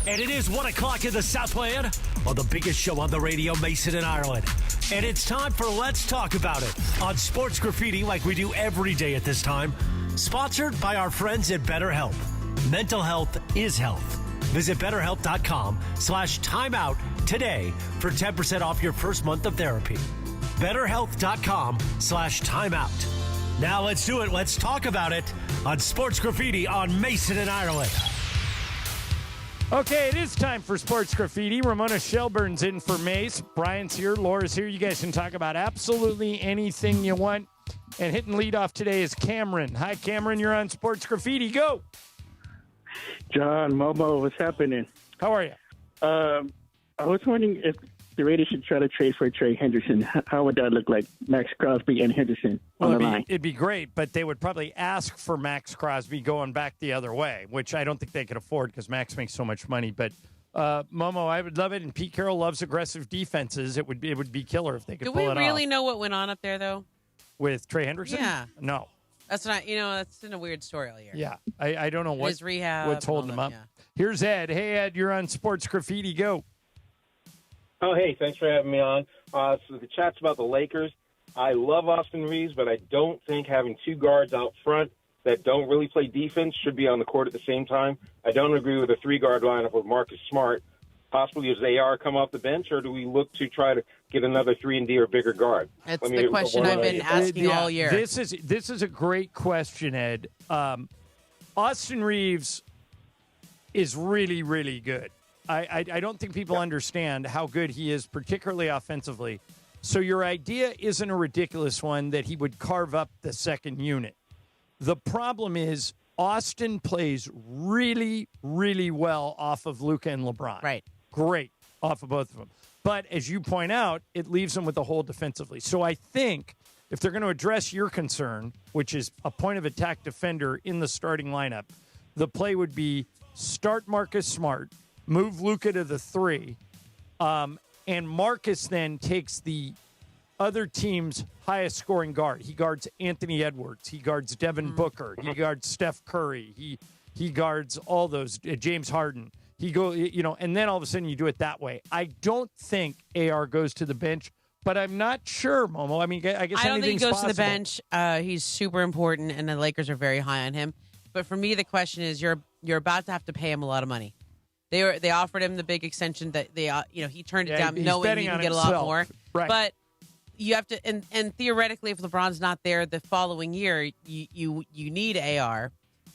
And it is 1 o'clock in the Southland on the biggest show on the radio, Mason and Ireland. And it's time for Let's Talk About It on Sports Graffiti like we do every day at this time. Sponsored by our friends at BetterHelp. Mental health is health. Visit BetterHelp.com/timeout today for 10% off your first month of therapy. BetterHelp.com/timeout. Now let's do it. Let's talk about it on Sports Graffiti on Mason and Ireland. Okay, it is time for Sports Graffiti. Ramona Shelburne's in for Mace. Brian's here. Laura's here. You guys can talk about absolutely anything you want. And hitting leadoff today is Cameron. Hi, Cameron. You're on Sports Graffiti. Go. John, Momo, what's happening? How are you? I was wondering if the Raiders should try to trade for Trey Henderson. How would that look like? Max Crosby and Henderson on the line. It'd be great, but they would probably ask for Max Crosby going back the other way, which I don't think they could afford because Max makes so much money. But Momo, I would love it, and Pete Carroll loves aggressive defenses. It would be killer if they could Do pull it we off. really know what went on up there, though? With Trey Henderson? Yeah. No. That's not, that's been a weird story all year. Yeah. I don't know His rehab, what's holding him all up. that, yeah. Here's Ed. Hey, Ed, you're on Sports Graffiti. Go. Oh, hey, thanks for having me on. So the chat's about the Lakers. I love Austin Reeves, but I don't think having two guards out front that don't really play defense should be on the court at the same time. I don't agree with a three-guard lineup with Marcus Smart. Possibly does AR come off the bench, or do we look to try to get another 3-and-D or bigger guard? That's the question I've been asking all year. This is a great question, Ed. Austin Reeves is really, really good. I don't think people understand how good he is, particularly offensively. So your idea isn't a ridiculous one that he would carve up the second unit. The problem is Austin plays really, really well off of Luka and LeBron. Right. Great off of both of them. But as you point out, it leaves them with a hole defensively. So I think if they're going to address your concern, which is a point-of-attack defender in the starting lineup, the play would be start Marcus Smart, move Luka to the 3, and Marcus then takes the other team's highest scoring guard. He guards Anthony Edwards. He guards Devin Booker. He guards Steph Curry. He guards all those, James Harden. And then all of a sudden you do it that way. I don't think AR goes to the bench, but I'm not sure, Momo. I mean, I guess I don't think he goes possible. to the bench. He's super important, and the Lakers are very high on him. But for me, the question is, you're about to have to pay him a lot of money. They offered him the big extension that he turned it down, knowing he can get a lot more. Right. But you have to, and theoretically, if LeBron's not there the following year, you need AR.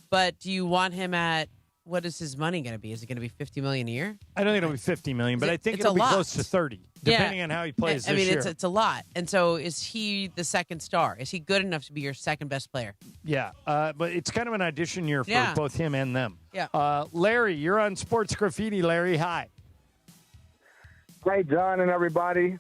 But do you want him at? What is his money going to be? Is it going to be $50 million a year? I don't think it'll be $50 million, but I think it's it'll a be lot. close to 30, depending on how he plays this year. It's a lot. And so is he the second star? Is he good enough to be your second best player? Yeah, but it's kind of an audition year for both him and them. Yeah. Larry, you're on Sports Graffiti. Larry, hi. Hey, John and everybody.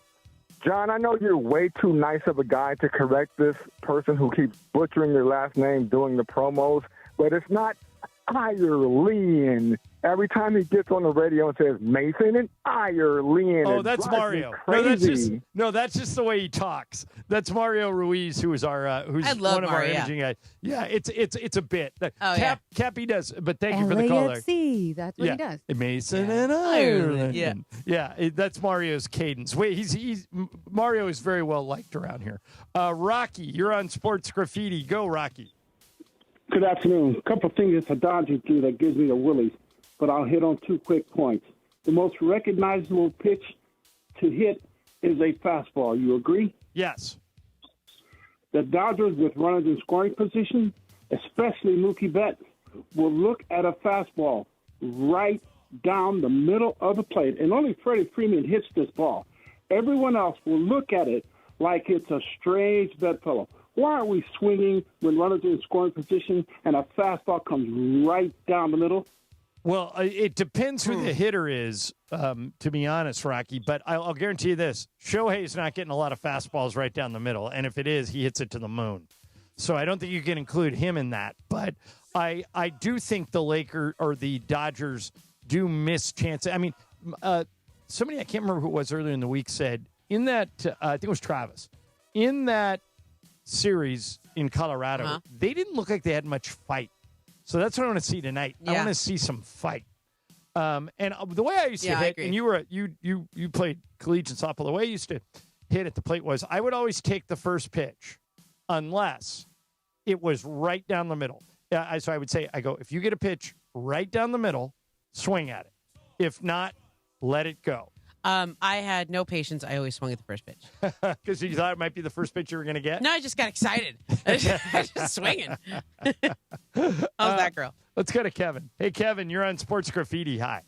John, I know you're way too nice of a guy to correct this person who keeps butchering your last name doing the promos, but it's not Ireland. Every time he gets on the radio and says Mason and Ireland. Oh, that's Mario. That's just the way he talks. That's Mario Ruiz, who's one of our imaging guys. Yeah, it's a bit. Cappy does, but thank you for the call. LAFC, that's what he does. Mason and Ireland. That's Mario's cadence. Wait, Mario is very well liked around here. Rocky, you're on Sports Graffiti. Go, Rocky. Good afternoon. A couple of things that Dodgers do that gives me the willies, but I'll hit on 2 quick points. The most recognizable pitch to hit is a fastball. You agree? Yes. The Dodgers, with runners in scoring position, especially Mookie Betts, will look at a fastball right down the middle of the plate, and only Freddie Freeman hits this ball. Everyone else will look at it like it's a strange bedfellow. Why are we swinging when runners are in scoring position and a fastball comes right down the middle? Well, it depends who the hitter is, to be honest, Rocky. But I'll guarantee you this. Shohei's not getting a lot of fastballs right down the middle. And if it is, he hits it to the moon. So I don't think you can include him in that. But I do think the Lakers or the Dodgers do miss chances. I mean, somebody, I can't remember who it was earlier in the week, said in that, I think it was Travis, in that series in Colorado, they didn't look like they had much fight. So that's what I want to see tonight. I want to see some fight. And the way I used to hit, and you played collegiate softball, the way I used to hit at the plate was I would always take the first pitch unless it was right down the middle. So I would say, if you get a pitch right down the middle, swing at it. If not, let it go. I had no patience. I always swung at the first pitch. Because you thought it might be the first pitch you were going to get? No, I just got excited. I was just swinging. I was that girl. Let's go to Kevin. Hey, Kevin, you're on Sports Graffiti. Hi.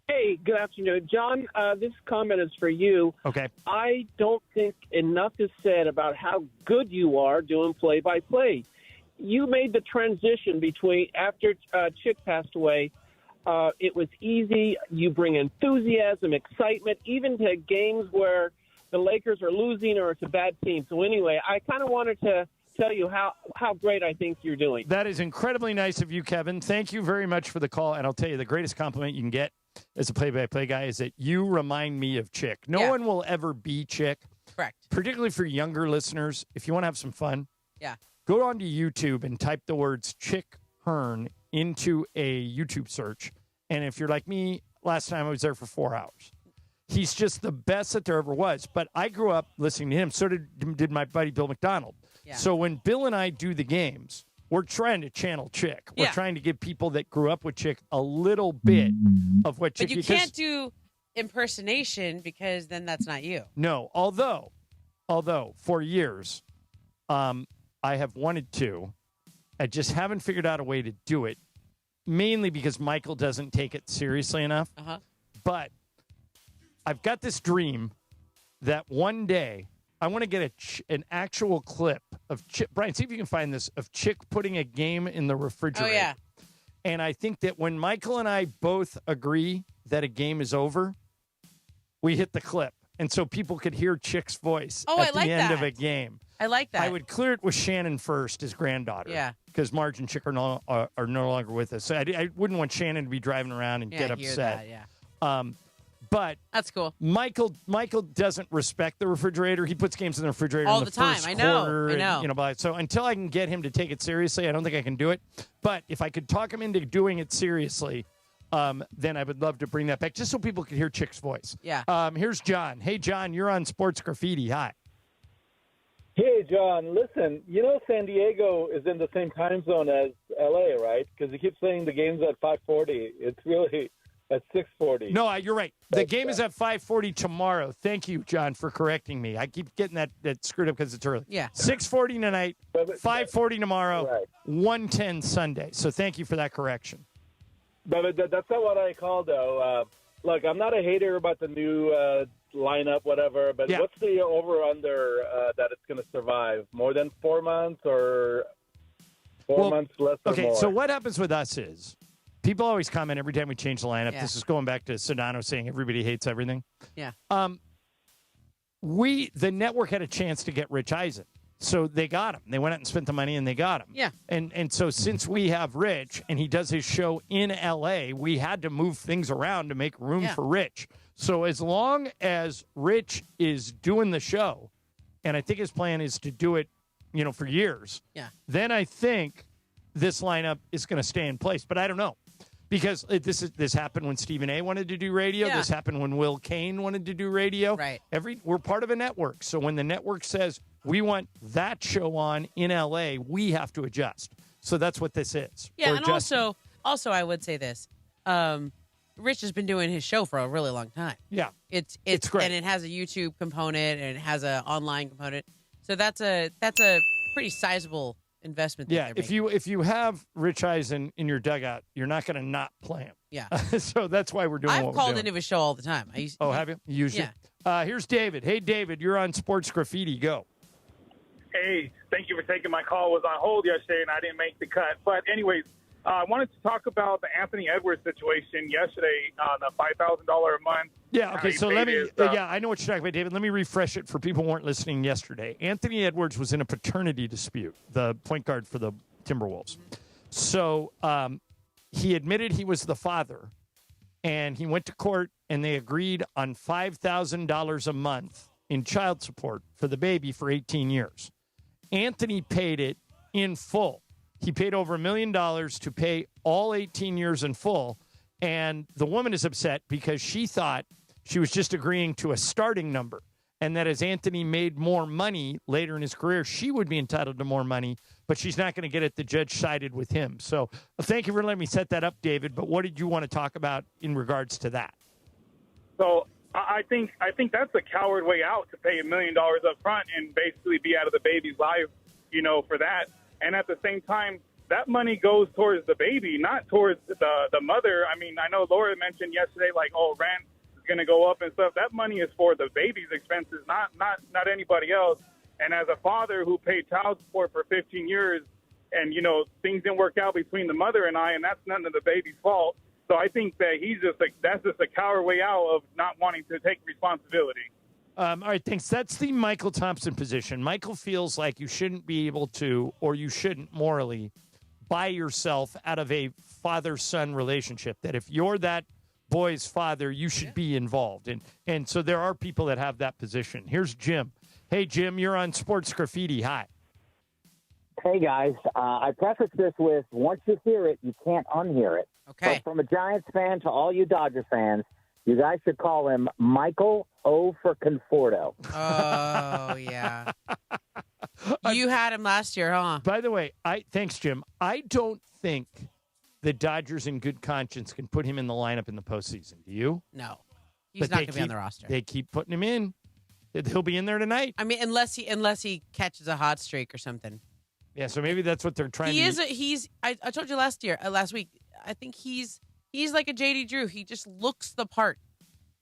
Hey, good afternoon. John, this comment is for you. Okay. I don't think enough is said about how good you are doing play-by-play. You made the transition between after Chick passed away. It was easy. You bring enthusiasm, excitement, even to games where the Lakers are losing or it's a bad team. So anyway, I kind of wanted to tell you how great I think you're doing. That is incredibly nice of you, Kevin. Thank you very much for the call. And I'll tell you, the greatest compliment you can get as a play-by-play guy is that you remind me of Chick. No one will ever be Chick. Correct. Particularly for younger listeners, if you want to have some fun, go onto YouTube and type the words Chick Hearn into a YouTube search. And if you're like me, last time I was there for 4 hours. He's just the best that there ever was. But I grew up listening to him. So did my buddy Bill McDonald. Yeah. So when Bill and I do the games, we're trying to channel Chick. We're trying to give people that grew up with Chick a little bit of what Chick. But you can't do impersonation because then that's not you. No, although for years, I have wanted to. I just haven't figured out a way to do it, mainly because Michael doesn't take it seriously enough. But I've got this dream that one day I want to get an actual clip of Chick. Brian, see if you can find this, of Chick putting a game in the refrigerator. Oh, yeah. And I think that when Michael and I both agree that a game is over, we hit the clip. And so people could hear Chick's voice at the end of a game. I like that. I would clear it with Shannon first, his granddaughter. Yeah. Because Marge and Chick are no longer with us. So I wouldn't want Shannon to be driving around and get upset. But that's cool. Michael doesn't respect the refrigerator. He puts games in the refrigerator all in the the time. first I know. quarter. I know. And, so until I can get him to take it seriously, I don't think I can do it. But if I could talk him into doing it seriously, then I would love to bring that back, just so people could hear Chick's voice. Yeah. Here's John. Hey, John, you're on Sports Graffiti. Hi. Hey, John, listen, San Diego is in the same time zone as L.A., right? Because you keep saying the game's at 5:40. It's really at 6:40. No, you're right. The game is at 5:40 tomorrow. Thank you, John, for correcting me. I keep getting that screwed up because it's early. Yeah. 6:40 tonight, 5:40 tomorrow, Right. 1:10 Sunday. So thank you for that correction. But that's not what I call, though. Look, I'm not a hater about the new lineup, whatever, but what's the over-under that it's going to survive? More than 4 months or 4 months less or more? Okay, so what happens with us is people always comment every time we change the lineup. Yeah. This is going back to Sedano saying everybody hates everything. Yeah. The network had a chance to get Rich Eisen. So they got him. They went out and spent the money, and they got him. Yeah. And so since we have Rich, and he does his show in L.A., we had to move things around to make room for Rich. So as long as Rich is doing the show, and I think his plan is to do it, for years, then I think this lineup is going to stay in place. But I don't know. Because this happened when Stephen A. wanted to do radio. Yeah. This happened when Will Kane wanted to do radio. Right. We're part of a network. So when the network says we want that show on in L.A., we have to adjust. So that's what this is. Yeah, Or and adjusting. also I would say this. Rich has been doing his show for a really long time. Yeah. It's great. And it has a YouTube component and it has an online component. So that's a pretty sizable investment. Yeah, if you have Rich Eisen in your dugout, you're not going to not play him. Yeah. So that's why we're doing what I've we're called doing. into his show all the time. Have you? Usually. Yeah. Here's David. Hey, David, you're on Sports Graffiti. Go. Hey, thank you for taking my call. I was on hold yesterday, and I didn't make the cut. But anyways, I wanted to talk about the Anthony Edwards situation yesterday on the $5,000 a month. Yeah, okay, so let me, yeah, I know what you're talking about, David. Let me refresh it for people who weren't listening yesterday. Anthony Edwards was in a paternity dispute, the point guard for the Timberwolves. So he admitted he was the father, and he went to court, and they agreed on $5,000 a month in child support for the baby for 18 years. Anthony paid it in full. He paid over $1 million to pay all 18 years in full, and the woman is upset because she thought she was just agreeing to a starting number, and that as Anthony made more money later in his career, she would be entitled to more money, but she's not going to get it. The judge sided with him. So thank you for letting me set that up, David, but what did you want to talk about in regards to that? So I think that's a coward way out, to pay $1 million up front and basically be out of the baby's life, for that. And at the same time, that money goes towards the baby, not towards the mother. I mean, I know Laura mentioned yesterday, like, rent is going to go up and stuff. That money is for the baby's expenses, not anybody else. And as a father who paid child support for 15 years and, things didn't work out between the mother and I, and that's none of the baby's fault. So I think that that's just a coward way out of not wanting to take responsibility. All right, thanks. That's the Michael Thompson position. Michael feels like you shouldn't be able to, or you shouldn't morally, buy yourself out of a father-son relationship, that if you're that boy's father, you should be involved. And so there are people that have that position. Here's Jim. Hey, Jim, you're on Sports Graffiti. Hi. Hey, guys. I preface this with, once you hear it, you can't unhear it. Okay. But from a Giants fan to all you Dodgers fans, you guys should call him Michael O for Conforto. Oh, yeah. You had him last year, huh? By the way, thanks, Jim. I don't think the Dodgers in good conscience can put him in the lineup in the postseason. Do you? No. He's not going to be on the roster. They keep putting him in. He'll be in there tonight. I mean, unless he catches a hot streak or something. Yeah, so maybe that's what they're trying to do. I told you last week, I think he's like a J.D. Drew. He just looks the part.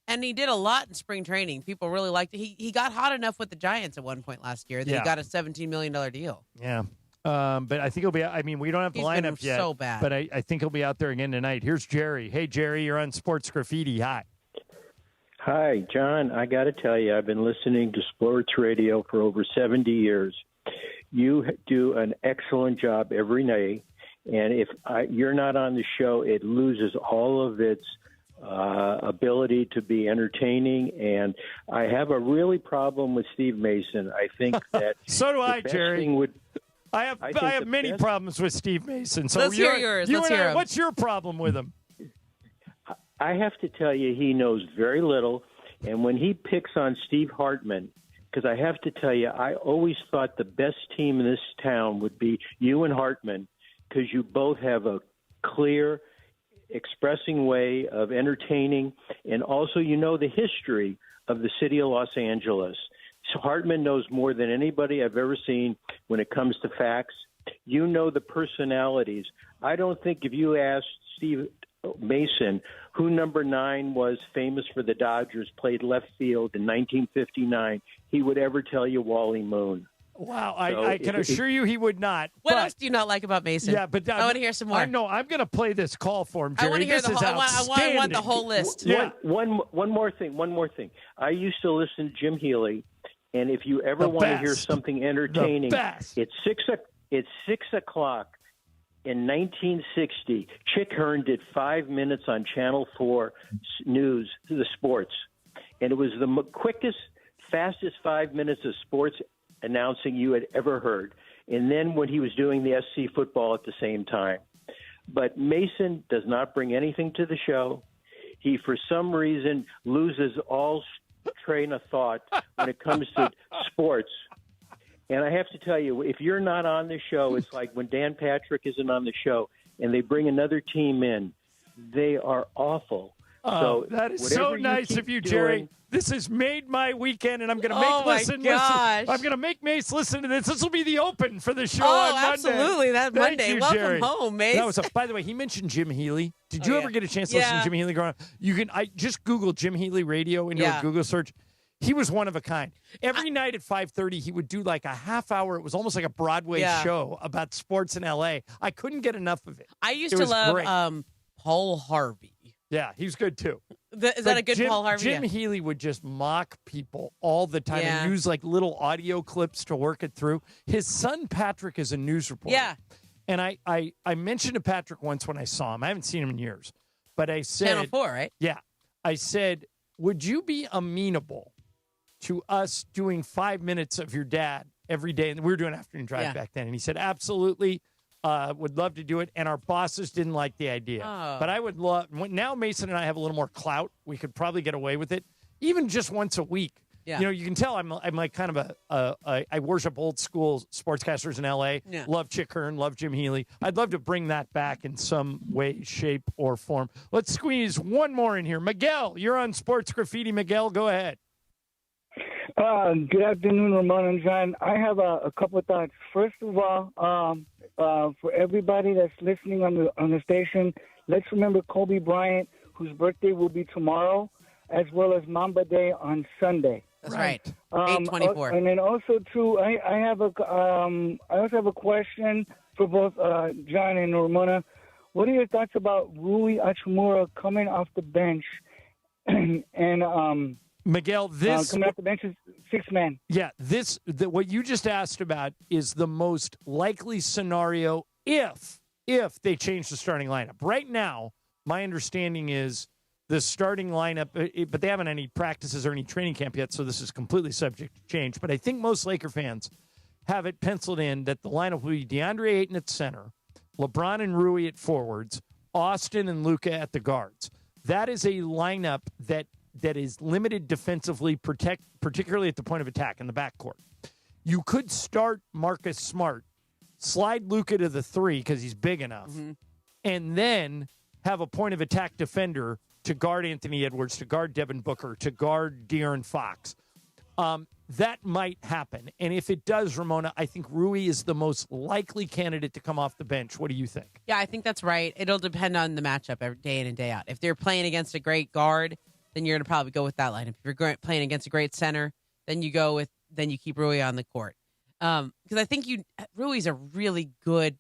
And he did a lot in spring training. People really liked it. He got hot enough with the Giants at one point last year that he got a $17 million deal. Yeah. But I think he'll be. I mean, we don't have the lineup yet. So bad. But I think he'll be out there again tonight. Here's Jerry. Hey, Jerry, you're on Sports Graffiti. Hi. Hi, John. I got to tell you, I've been listening to sports radio for over 70 years. You do an excellent job every night. And if you're not on the show, it loses all of its ability to be entertaining. And I have a really problem with Steve Mason. I think that so do I, Jerry. I have many problems with Steve Mason. So let's hear yours. Let's hear him. What's your problem with him? I have to tell you, he knows very little. And when he picks on Steve Hartman, because I have to tell you, I always thought the best team in this town would be you and Hartman, because you both have a clear, expressing way of entertaining, and also the history of the city of Los Angeles. So Hartman knows more than anybody I've ever seen when it comes to facts. You know the personalities. I don't think if you asked Steve Mason who number 9 was famous for the Dodgers, played left field in 1959, he would ever tell you Wally Moon. Wow, I can assure you he would not. What else do you not like about Mason? Yeah, but I want to hear some more. I'm going to play this call for him, Jerry. I want to hear I want the whole list. Yeah. One more thing. I used to listen to Jim Healy, and if you ever want to hear something entertaining, it's 6 o'clock in 1960. Chick Hearn did 5 minutes on Channel 4 News, the sports, and it was the quickest, fastest 5 minutes of sports announcing you had ever heard. And then when he was doing the SC football at the same time. But Mason does not bring anything to the show. He, for some reason, loses all train of thought when it comes to sports. And I have to tell you, if you're not on the show, it's like when Dan Patrick isn't on the show and they bring another team in, they are awful. So that is so nice of you, Jerry. This has made my weekend, and I'm going to make listen. I'm going to make Mace listen to this. This will be the open for the show on Monday. Absolutely. That Thank Monday. you, Welcome Jerry. home, Mace. By the way, he mentioned Jim Healy. Did you ever get a chance to listen to Jim Healy growing up? I just Googled Jim Healy radio into a Google search. He was one of a kind. Every night at 5:30, he would do like a half hour. It was almost like a Broadway show about sports in L.A. I couldn't get enough of it. I used to love Paul Harvey. Yeah, he was good too. Is that a good Paul Harvey? Jim Healy would just mock people all the time and use like little audio clips to work it through. His son Patrick is a news reporter. Yeah. And I mentioned to Patrick once when I saw him. I haven't seen him in years. But I said Channel 4, right? Yeah. I said, would you be amenable to us doing 5 minutes of your dad every day? And we were doing afternoon drive back then. And he said, absolutely. Would love to do it, and our bosses didn't like the idea. Oh. But I would love, now Mason and I have a little more clout. We could probably get away with it, even just once a week. Yeah. You can tell I'm like kind of I worship old school sportscasters in L.A. Yeah. Love Chick Hearn, love Jim Healy. I'd love to bring that back in some way, shape, or form. Let's squeeze one more in here. Miguel, you're on Sports Graffiti. Miguel, go ahead. Good afternoon, Ramona and John. I have a couple of thoughts. First of all, for everybody that's listening on the station, let's remember Kobe Bryant, whose birthday will be tomorrow, as well as Mamba Day on Sunday. That's right. 8/24. And then also too, I also have a question for both John and Ramona. What are your thoughts about Rui Hachimura coming off the bench and Miguel, this coming off the bench is six man? Yeah, what you just asked about is the most likely scenario if they change the starting lineup. Right now, my understanding is the starting lineup, but they haven't any practices or any training camp yet, so this is completely subject to change. But I think most Laker fans have it penciled in that the lineup will be DeAndre Ayton at center, LeBron and Rui at forwards, Austin and Luka at the guards. That is a lineup that is limited defensively, particularly at the point of attack in the backcourt. You could start Marcus Smart, slide Luka to the 3 because he's big enough, and then have a point of attack defender to guard Anthony Edwards, to guard Devin Booker, to guard De'Aaron Fox. That might happen. And if it does, Ramona, I think Rui is the most likely candidate to come off the bench. What do you think? Yeah, I think that's right. It'll depend on the matchup every day in and day out. If they're playing against a great guard, then you're going to probably go with that line. If you're playing against a great center, then you keep Rui on the court. Because I think Rui's a really good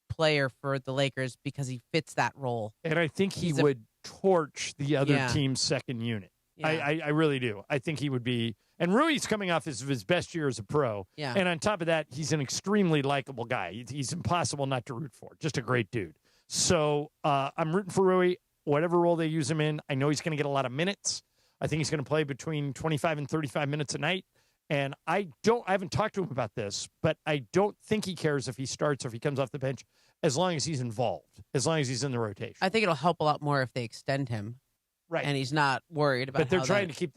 player for the Lakers because he fits that role. And I think he would torch the other team's second unit. Yeah. I really do. I think he would be. And Rui's coming off his best year as a pro. Yeah. And on top of that, he's an extremely likable guy. He's impossible not to root for. Just a great dude. So I'm rooting for Rui, whatever role they use him in. I know he's going to get a lot of minutes. I think he's going to play between 25 and 35 minutes a night. And I haven't talked to him about this, but I don't think he cares if he starts or if he comes off the bench as long as he's involved, as long as he's in the rotation. I think it'll help a lot more if they extend him. Right. And he's not worried about. But they're trying to keep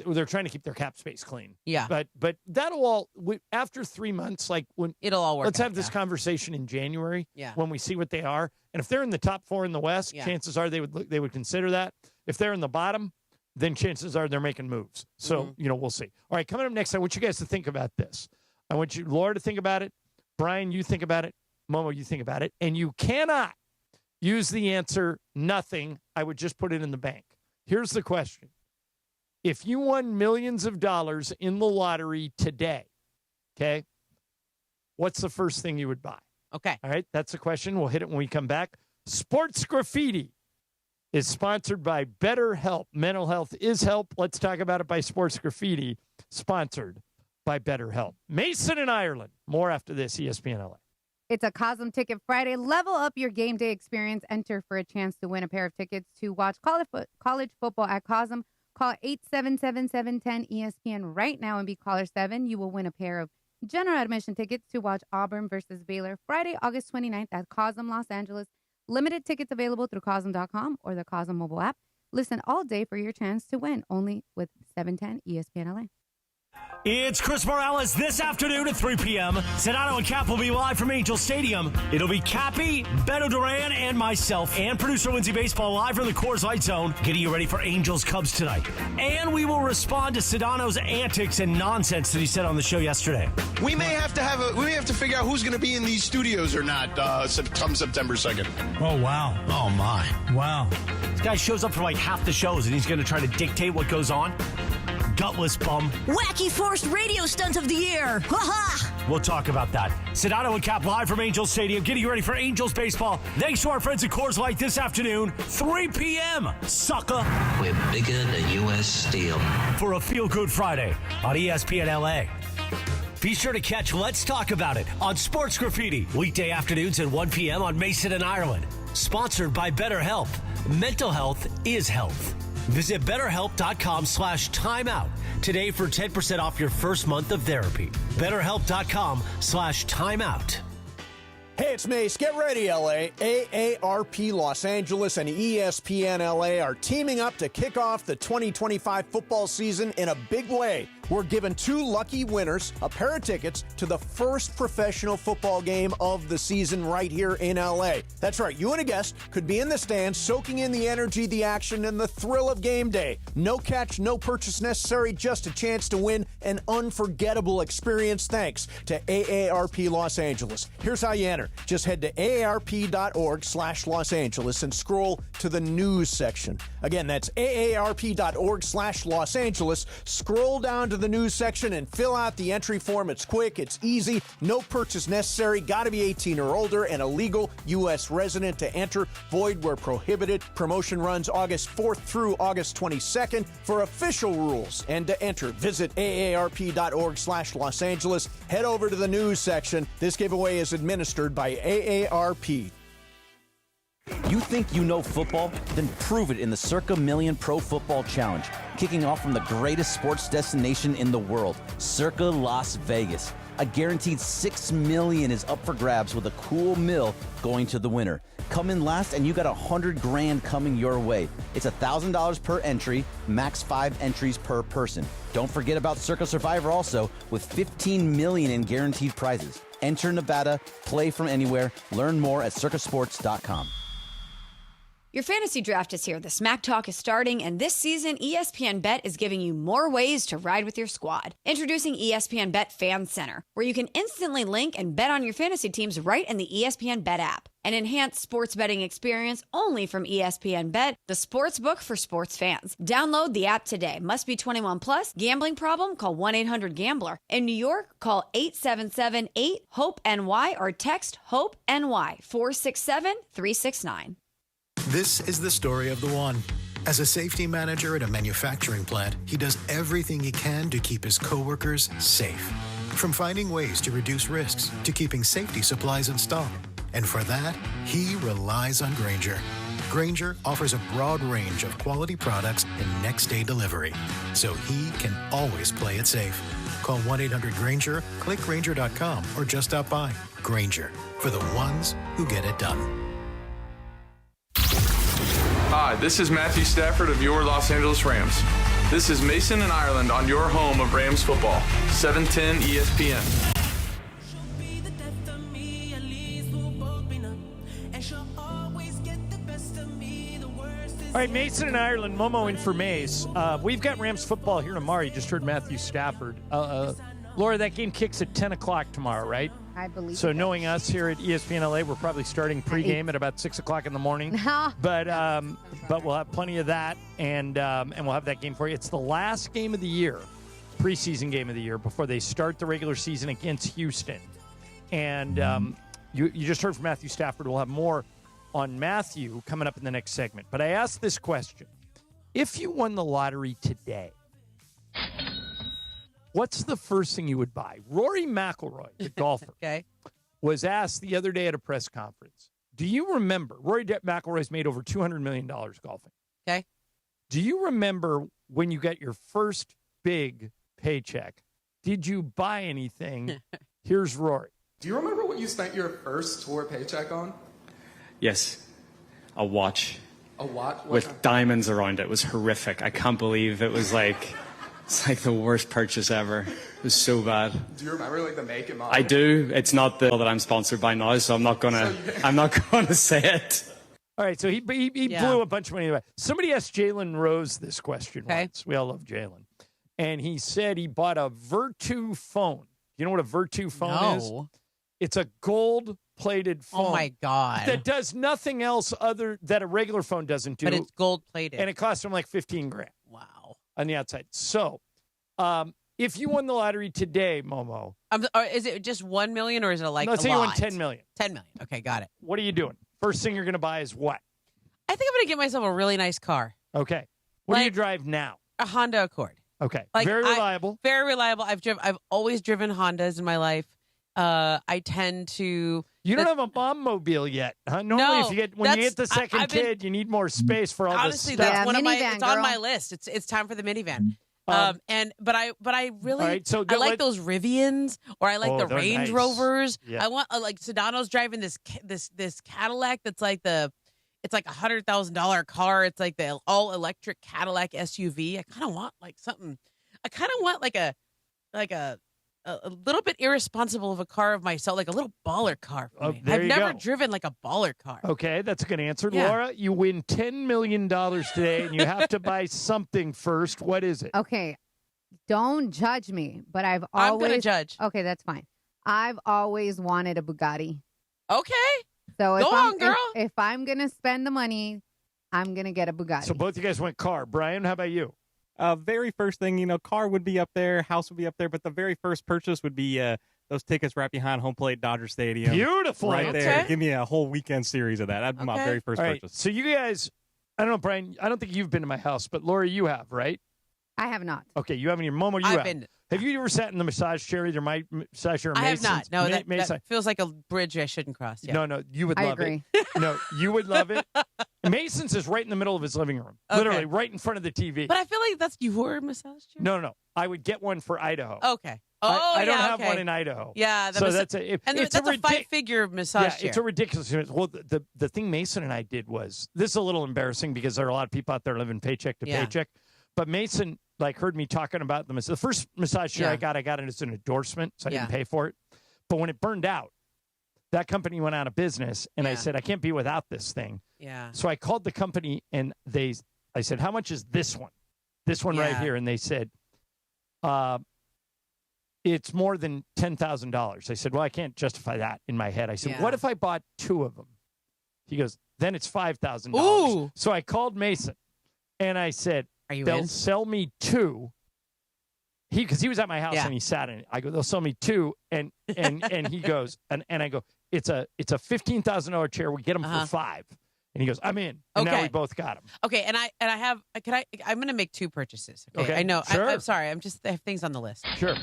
their cap space clean. Yeah. But that'll all after 3 months, like when it'll all work. Let's have this conversation in January. Yeah. When we see what they are, and if they're in the top 4 in the West, chances are they would consider that. If they're in the bottom, then chances are they're making moves. So we'll see. All right, coming up next, I want you guys to think about this. I want you, Laura, to think about it. Brian, you think about it. Momo, you think about it. And you cannot use the answer nothing. I would just put it in the bank. Here's the question. If you won millions of dollars in the lottery today, okay, what's the first thing you would buy? Okay. All right, that's the question. We'll hit it when we come back. Sports Graffiti is sponsored by BetterHelp. Mental health is help. Let's talk about it by Sports Graffiti, sponsored by BetterHelp. Mason in Ireland. More after this, ESPN LA. It's a Cosm Ticket Friday. Level up your game day experience. Enter for a chance to win a pair of tickets to watch college football at Cosm. Call 877-710-ESPN right now and be caller 7. You will win a pair of general admission tickets to watch Auburn versus Baylor Friday, August 29th at Cosm, Los Angeles. Limited tickets available through Cosm.com or the Cosm mobile app. Listen all day for your chance to win, only with 710 ESPN LA. It's Chris Morales this afternoon at 3 p.m. Sedano and Cap will be live from Angel Stadium. It'll be Cappy, Beto Duran, and myself, and producer Lindsay Baseball live from the Coors Light Zone, getting you ready for Angels Cubs tonight. And we will respond to Sedano's antics and nonsense that he said on the show yesterday. We may have to figure out who's going to be in these studios or not come September 2nd. Oh, wow. Oh, my. Wow. This guy shows up for like half the shows, and he's going to try to dictate what goes on. Gutless bum. Wacky forced radio stunt of the year. Ha-ha! We'll talk about that. Sedano and Cap live from Angels Stadium, getting you ready for Angels baseball. Thanks to our friends at Coors Light this afternoon, 3 p.m. Sucker. We're bigger than U.S. Steel. For a feel-good Friday on ESPN LA. Be sure to catch Let's Talk About It on Sports Graffiti, weekday afternoons at 1 p.m. on Mason and Ireland. Sponsored by BetterHelp. Mental health is health. Visit BetterHelp.com/timeout today for 10% off your first month of therapy. BetterHelp.com/timeout. Hey, it's Mace. Get ready, LA. AARP Los Angeles and ESPN LA are teaming up to kick off the 2025 football season in a big way. we're giving 2 lucky winners a pair of tickets to the first professional football game of the season right here in L.A. That's right, you and a guest could be in the stands soaking in the energy, the action, and the thrill of game day. No catch, no purchase necessary, just a chance to win an unforgettable experience thanks to AARP Los Angeles. Here's how you enter. Just head to aarp.org/Los Angeles and scroll to the news section. Again, that's aarp.org/Los Angeles. Scroll down to the news section and fill out the entry form. It's quick, it's easy, no purchase necessary, got to be 18 or older, and a legal U.S. resident to enter. Void where prohibited. Promotion runs August 4th through August 22nd. For official rules and to enter, visit aarp.org/Los Angeles. Head over to the news section. This giveaway is administered by AARP. You think you know football? Then prove it in the Circa Million Pro Football Challenge, kicking off from the greatest sports destination in the world, Circa Las Vegas. A guaranteed $6 million is up for grabs with a cool mill going to the winner. Come in last and you got $100,000 coming your way. It's $1,000 per entry, max 5 entries per person. Don't forget about Circa Survivor also, with $15 million in guaranteed prizes. Enter Nevada, play from anywhere. Learn more at circasports.com. Your fantasy draft is here. The Smack Talk is starting, and this season, ESPN Bet is giving you more ways to ride with your squad. Introducing ESPN Bet Fan Center, where you can instantly link and bet on your fantasy teams right in the ESPN Bet app. An enhanced sports betting experience only from ESPN Bet, the sports book for sports fans. Download the app today. Must be 21 plus. Gambling problem? Call 1-800-GAMBLER. In New York, call 877-8-HOPE-NY or text HOPE-NY 467-369. This is the story of the one. As a safety manager at a manufacturing plant, he does everything he can to keep his coworkers safe. From finding ways to reduce risks to keeping safety supplies in stock. And for that, he relies on Grainger. Grainger offers a broad range of quality products and next-day delivery, so he can always play it safe. Call 1-800-GRAINGER, click Grainger.com, or just stop by. Grainger, for the ones who get it done. Hi, this is Matthew Stafford of your Los Angeles Rams. This is Mason and Ireland on your home of Rams football, 710 ESPN. All right, Mason and Ireland, Momo in for Mace. We've got Rams football here tomorrow. You just heard Matthew Stafford. Laura, that game kicks at 10 o'clock tomorrow, right? I believe so. Knowing us here at ESPN LA, we're probably starting pregame at about 6 o'clock in the morning. But we'll have plenty of that, and we'll have that game for you. It's the last game of the year, preseason game of the year, before they start the regular season against Houston. And you just heard from Matthew Stafford. We'll have more on Matthew coming up in the next segment. But I asked this question: if you won the lottery today, what's the first thing you would buy? Rory McIlroy, the golfer, was asked the other day at a press conference. Do you remember? Rory McIlroy's made over $200 million golfing. Okay. Do you remember when you got your first big paycheck? Did you buy anything? Here's Rory. Do you remember what you spent your first tour paycheck on? Yes. A watch. A watch? With diamonds around it. It was horrific. I can't believe it was like... It's like the worst purchase ever. It was so bad. Do you remember like the make and model? I do. It's not the that I'm sponsored by now, so I'm not gonna say it. All right, so he blew a bunch of money away. Somebody asked Jalen Rose this question once. We all love Jalen, and he said he bought a Virtu phone. You know what a Virtu phone is? It's a gold-plated phone. Oh my God! That does nothing else other that a regular phone doesn't do. But it's gold-plated, and it costs him like $15,000. Wow. On the outside. So, if you won the lottery today, Momo. Is it just 1 million or is it like let's say you won 10 million. 10 million. Okay, got it. What are you doing? First thing you're going to buy is what? I think I'm going to get myself a really nice car. Okay. What do you drive now? A Honda Accord. Okay. Very reliable. Very reliable. I've always driven Hondas in my life. I tend to. You don't have a bomb mobile yet. Normally, No, when you get the second kid, you need more space for all honestly, this stuff. that's one of my. minivan, It's on girl. my list. It's time for the minivan. But I really all right, so I like those Rivians or I like the they're Range nice. Rovers. Yeah. I want like Sedano's driving this Cadillac that's like it's like $100,000 car. It's like the all electric Cadillac SUV. I kind of want like something. I kind of want like a little bit irresponsible of a car of myself, like a little baller car for me. I've never driven like a baller car. Okay, that's a good answer. Yeah. Laura, you win $10 million today, and you have to buy something first. What is it? Okay, don't judge me, but I'm going to judge. Okay, that's fine. I've always wanted a Bugatti. Okay. So Go on, girl. If I'm going to spend the money, I'm going to get a Bugatti. So both you guys went car. Brian, how about you? Very first thing, car would be up there, house would be up there, but the very first purchase would be those tickets right behind home plate Dodger Stadium. Beautiful. Right there. Give me a whole weekend series of that. That'd be my very first purchase. So you guys, I don't know, Brian, I don't think you've been to my house, but Laura, you have, right? I have not. Okay, you haven't. Your Momo, you I've have. been. Have you ever sat in the massage chair, either my massage chair or I have Mason's? not. No, that feels like a bridge I shouldn't cross. Yeah. No, you would I love agree. it. No, you would love it. Mason's is right in the middle of his living room, literally right in front of the TV. But I feel like that's your massage chair. No. I would get one for Idaho. Okay. Oh, I don't have okay. one in Idaho. Yeah, so that's a that's a 5-figure massage chair. It's a ridiculous. Well, the thing Mason and I did was, this is a little embarrassing because there are a lot of people out there living paycheck to paycheck. But Mason heard me talking about the first massage chair I got it as an endorsement, so I didn't pay for it. But when it burned out, that company went out of business, and I said, I can't be without this thing. Yeah. So I called the company, and I said, how much is this one? This one right here. And they said, it's more than $10,000. I said, well, I can't justify that in my head. I said, what if I bought 2 of them? He goes, then it's $5,000. So I called Mason, and I said, they'll sell me 2. Because he was at my house and he sat in it. I go, they'll sell me 2, and he goes, and I go, it's a $15,000 chair. We get them for 5, and he goes, I'm in. And now we both got them. Okay, and I'm going to make 2 purchases. Okay, Okay, I know. sure. I'm sorry. I have things on the list. Sure.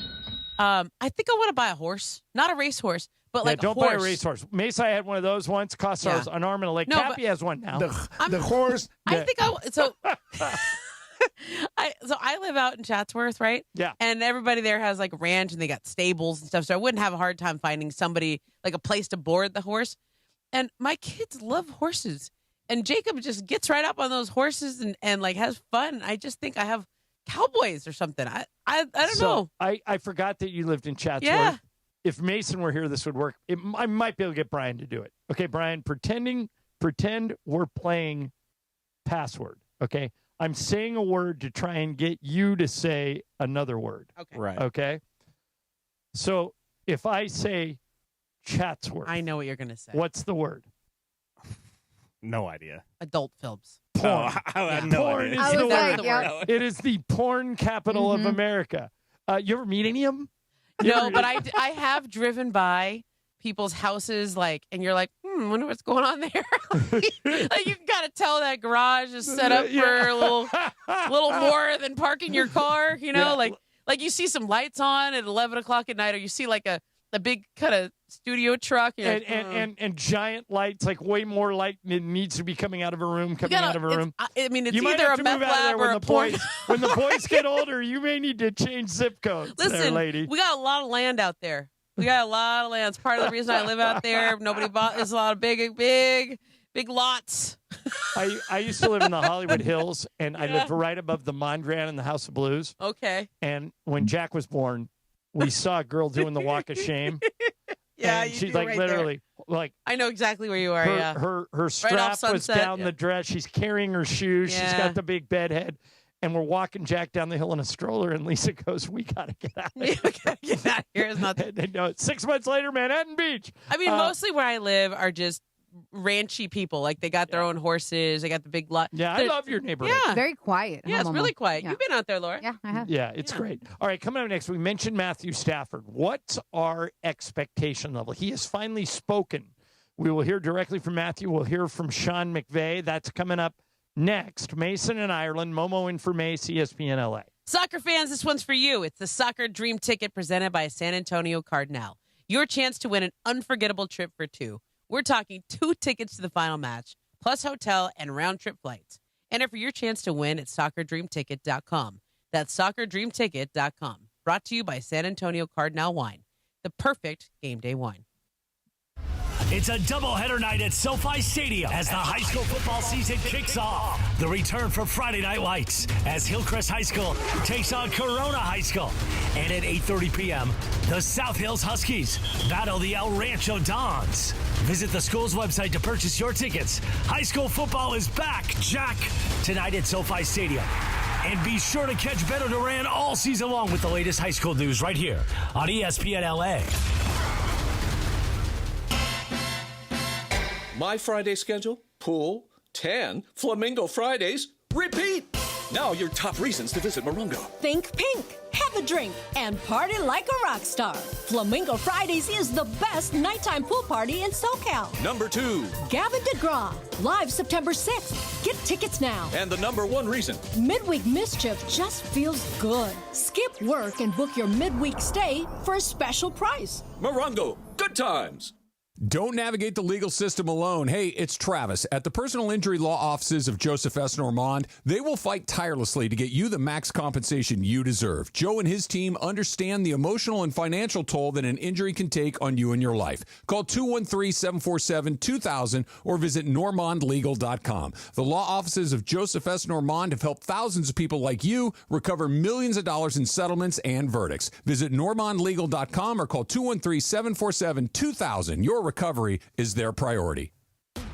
I think I want to buy a horse, not a racehorse, but like don't a horse. buy a racehorse. Mesa had one of those once. Cost us an arm and a leg. No, Cappy has one now. The horse. I think so I live out in Chatsworth, right? Yeah. And everybody there has like ranch and they got stables and stuff. So I wouldn't have a hard time finding somebody, like a place to board the horse. And my kids love horses. And Jacob just gets right up on those horses and like has fun. I just think I have cowboys or something. I don't know. I forgot that you lived in Chatsworth. Yeah. If Mason were here, this would work. I might be able to get Brian to do it. Okay, Brian, pretend we're playing password. Okay. I'm saying a word to try and get you to say another word. Okay. Right. Okay. So if I say Chatsworth, I know what you're going to say. What's the word? No idea. Adult films. Porn. I had no Porn idea. is the like, word. yeah. It is the porn capital of America. You ever meet any of them? No, but I have driven by people's houses, like, and you're like, wonder what's going on there. Like you can kind of tell that garage is set up for a little more than parking your car. You know, like you see some lights on at 11 o'clock at night, or you see like a big kind of studio truck, and giant lights, like way more light than needs to be coming out of a room. I mean, it's you might either have a to meth move out of lab there or a porn. when the boys get older, you may need to change zip codes. Listen, there, lady. we got a lot of land out there. We got a lot of land. It's part of the reason I live out there. Nobody bought. There's a lot of big lots. I used to live in the Hollywood Hills, and I lived right above the Mondrian and the House of Blues. Okay. And when Jack was born, we saw a girl doing the walk of shame. Yeah, and you she's do like right literally there. like I know exactly where you are. Her strap was down the dress. She's carrying her shoes. Yeah. She's got the big bed head. And we're walking Jack down the hill in a stroller, and Lisa goes, "We gotta get out of here. We gotta get out of here." It's not. They know it. 6 months later, Manhattan Beach. I mean, mostly where I live are just ranchy people. Like they got their own horses. They got the big lot. Yeah, I love your neighborhood. Yeah, very quiet. Yeah, it's really quiet. Yeah. You've been out there, Laura. Yeah, I have. Yeah, it's great. All right, coming up next, we mentioned Matthew Stafford. What's our expectation level? He has finally spoken. We will hear directly from Matthew. We'll hear from Sean McVay. That's coming up next. Mason in Ireland, Momo in for Mace, ESPN LA. Soccer fans, this one's for you. It's the Soccer Dream Ticket presented by San Antonio Cardinal. Your chance to win an unforgettable trip for 2. We're talking 2 tickets to the final match, plus hotel and round-trip flights. Enter for your chance to win at soccerdreamticket.com. That's soccerdreamticket.com. Brought to you by San Antonio Cardinal Wine, the perfect game day wine. It's a doubleheader night at SoFi Stadium as the high school football season kicks off. The return for Friday Night Lights as Hillcrest High School takes on Corona High School. And at 8:30 p.m., the South Hills Huskies battle the El Rancho Dons. Visit the school's website to purchase your tickets. High school football is back, Jack, tonight at SoFi Stadium. And be sure to catch Beto Duran all season long with the latest high school news right here on ESPN LA. My Friday schedule? Pool, tan, Flamingo Fridays, repeat! Now your top reasons to visit Morongo. Think pink, have a drink, and party like a rock star. Flamingo Fridays is the best nighttime pool party in SoCal. Number 2. Gavin DeGraw, live September 6th. Get tickets now. And the number 1 reason. Midweek mischief just feels good. Skip work and book your midweek stay for a special price. Morongo, good times. Don't navigate the legal system alone. Hey, it's Travis. At the personal injury law offices of Joseph S. Normand, they will fight tirelessly to get you the max compensation you deserve. Joe and his team understand the emotional and financial toll that an injury can take on you and your life. Call 213-747-2000 or visit normandlegal.com. The law offices of Joseph S. Normand have helped thousands of people like you recover millions of dollars in settlements and verdicts. Visit normandlegal.com or call 213-747-2000. Your recovery is their priority.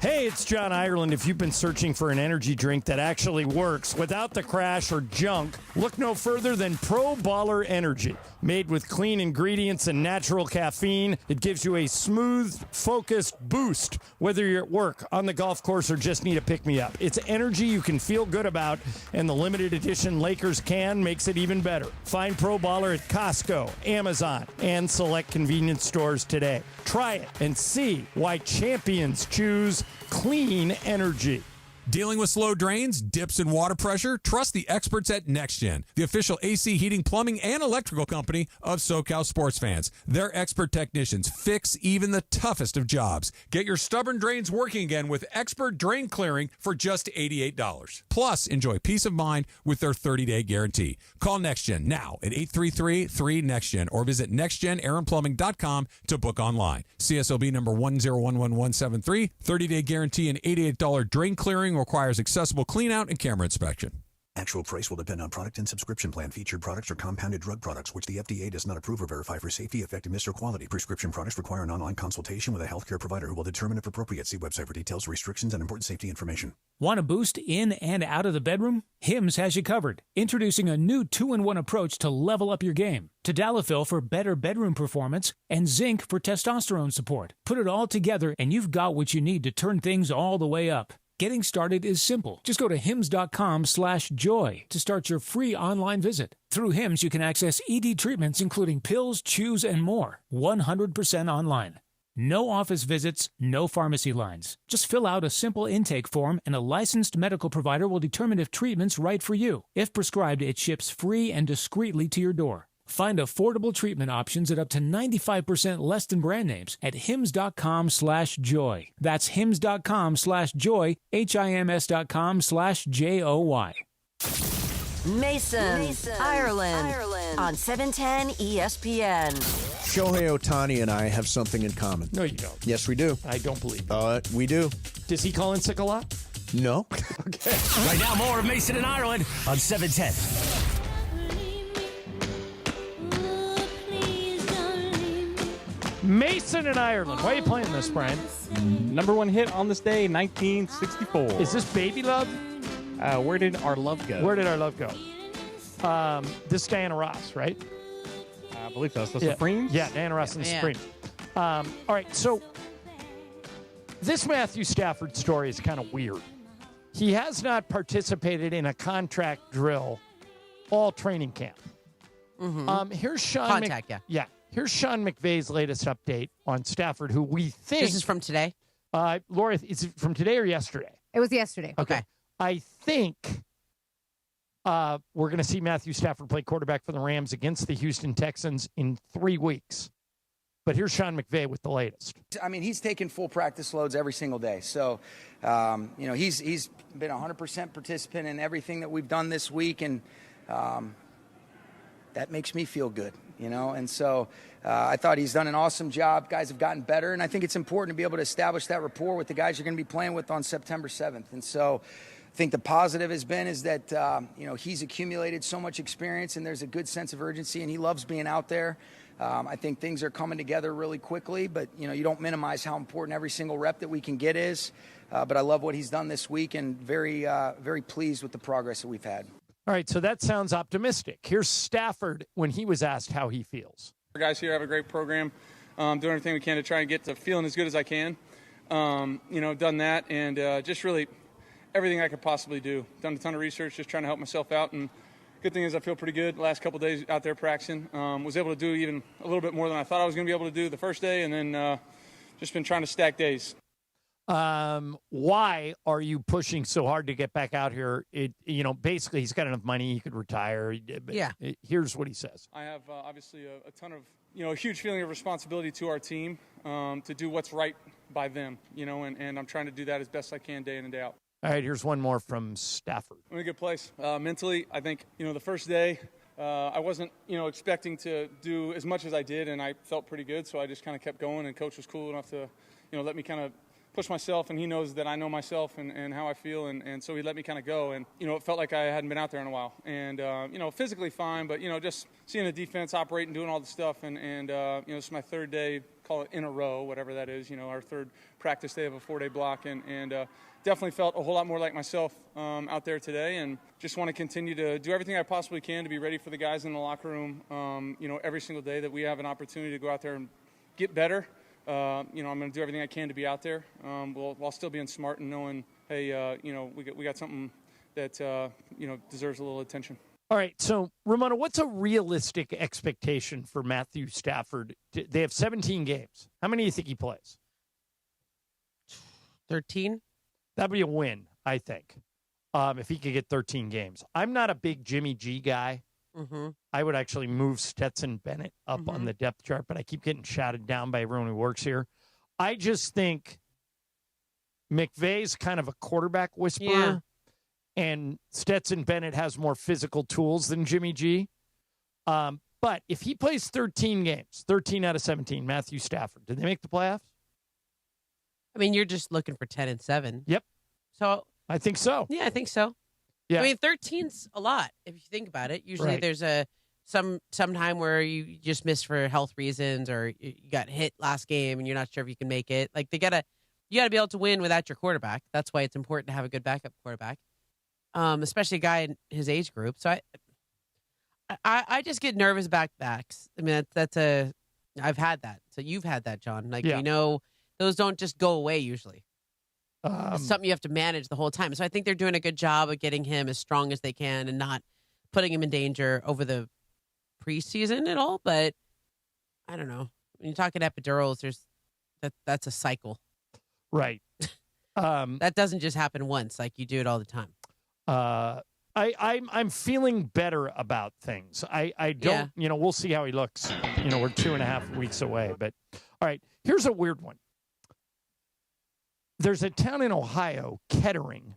Hey, it's John Ireland. If you've been searching for an energy drink that actually works without the crash or junk, look no further than Pro Baller Energy. Made with clean ingredients and natural caffeine, it gives you a smooth, focused boost, whether you're at work, on the golf course, or just need a pick-me-up. It's energy you can feel good about, and the limited edition Lakers can makes it even better. Find Pro Baller at Costco, Amazon, and select convenience stores today. Try it and see why champions choose clean energy. Dealing with slow drains, dips in water pressure? Trust the experts at NextGen, the official AC, heating, plumbing, and electrical company of SoCal sports fans. Their expert technicians fix even the toughest of jobs. Get your stubborn drains working again with expert drain clearing for just $88. Plus, enjoy peace of mind with their 30-day guarantee. Call NextGen now at 833-3-NEXTGen or visit nextgenairandplumbing.com to book online. CSLB number 1011173, 30-day guarantee and $88 drain clearing requires accessible clean-out and camera inspection. Actual price will depend on product and subscription plan. Featured products are compounded drug products, which the FDA does not approve or verify for safety, effectiveness, or quality. Prescription products require an online consultation with a healthcare provider who will determine if appropriate. See website for details, restrictions, and important safety information. Want a boost in and out of the bedroom? Hims has you covered. Introducing a new 2-in-1 approach to level up your game. Tadalafil for better bedroom performance and zinc for testosterone support. Put it all together and you've got what you need to turn things all the way up. Getting started is simple. Just go to hims.com/joy to start your free online visit. Through Hims, you can access ED treatments including pills, chews, and more. 100% online. No office visits, no pharmacy lines. Just fill out a simple intake form and a licensed medical provider will determine if treatment's right for you. If prescribed, it ships free and discreetly to your door. Find affordable treatment options at up to 95% less than brand names at hims.com/joy. That's hims.com/joy, HIMS.com/JOY. Mason, Ireland, on 710 ESPN. Shohei Ohtani and I have something in common. No, you don't. Yes, we do. I don't believe we do. Does he call in sick a lot? No. Okay. Right now, more of Mason and Ireland on 710. Mason in Ireland. Why are you playing this, Brian? Number 1 hit on this day, 1964. Is this Baby Love? Where Did Our Love Go? Where Did Our Love Go? This is Diana Ross, right? I believe so. The Supremes? Yeah, Diana Ross and the Supremes. All right, so this Matthew Stafford story is kind of weird. He has not participated in a contract drill all training camp. Mm-hmm. Here's Sean. Contact, yeah. Here's Sean McVay's latest update on Stafford, who we think... This is from today? Laura, is it from today or yesterday? It was yesterday. Okay. I think we're going to see Matthew Stafford play quarterback for the Rams against the Houston Texans in 3 weeks. But here's Sean McVay with the latest. I mean, he's taken full practice loads every single day. So, he's been 100% participant in everything that we've done this week, and that makes me feel good. And so I thought he's done an awesome job. Guys have gotten better, and I think it's important to be able to establish that rapport with the guys you're going to be playing with on September 7th. And so I think the positive has been is that, he's accumulated so much experience, and there's a good sense of urgency, and he loves being out there. I think things are coming together really quickly, but, you don't minimize how important every single rep that we can get is. But I love what he's done this week, and very, very pleased with the progress that we've had. All right, so that sounds optimistic. Here's Stafford when he was asked how he feels. Our guys here have a great program, doing everything we can to try and get to feeling as good as I can. Done that, and just really everything I could possibly do. Done a ton of research, just trying to help myself out, and good thing is I feel pretty good the last couple of days out there practicing. Was able to do even a little bit more than I thought I was going to be able to do the first day, and then just been trying to stack days. Why are you pushing so hard to get back out here? Basically he's got enough money, he could retire. Yeah. Here's what he says. I have obviously a ton of, a huge feeling of responsibility to our team to do what's right by them, and I'm trying to do that as best I can day in and day out. All right, here's one more from Stafford. I'm in a good place. Mentally, I think, the first day, I wasn't, expecting to do as much as I did, and I felt pretty good, so I just kind of kept going, and Coach was cool enough to, let me kind of push myself, and he knows that I know myself and how I feel, and so he let me kind of go, and, it felt like I hadn't been out there in a while, and, physically fine, but, just seeing the defense operate and doing all the stuff, and this is my third day, call it in a row, whatever that is, our third practice day of a 4-day block, and definitely felt a whole lot more like myself out there today, and just want to continue to do everything I possibly can to be ready for the guys in the locker room, every single day that we have an opportunity to go out there and get better. I'm going to do everything I can to be out there while still being smart and knowing, hey, we got something that, deserves a little attention. All right, so, Ramona, what's a realistic expectation for Matthew Stafford? They have 17 games. How many do you think he plays? 13. That'd be a win, I think, if he could get 13 games. I'm not a big Jimmy G guy. Mm-hmm. I would actually move Stetson Bennett up on the depth chart, but I keep getting shouted down by everyone who works here. I just think McVay's kind of a quarterback whisperer, and Stetson Bennett has more physical tools than Jimmy G. But if he plays 13 games, 13 out of 17, Matthew Stafford, did they make the playoffs? I mean, you're just looking for 10-7. Yep. So I think so. Yeah, I think so. Yeah. I mean, 13's a lot if you think about it. Usually there's some time where you just missed for health reasons, or you got hit last game and you're not sure if you can make it. Like you gotta be able to win without your quarterback. That's why it's important to have a good backup quarterback, especially a guy in his age group. So I just get nervous back-to-backs. I mean, I've had that. So you've had that, John. Like those don't just go away usually. It's something you have to manage the whole time. So I think they're doing a good job of getting him as strong as they can and not putting him in danger over the preseason at all. But I don't know. When you're talking epidurals, that's a cycle. Right. That doesn't just happen once. Like you do it all the time. I'm feeling better about things. I don't, we'll see how he looks. We're 2.5 weeks away. But all right, here's a weird one. There's a town in Ohio, Kettering,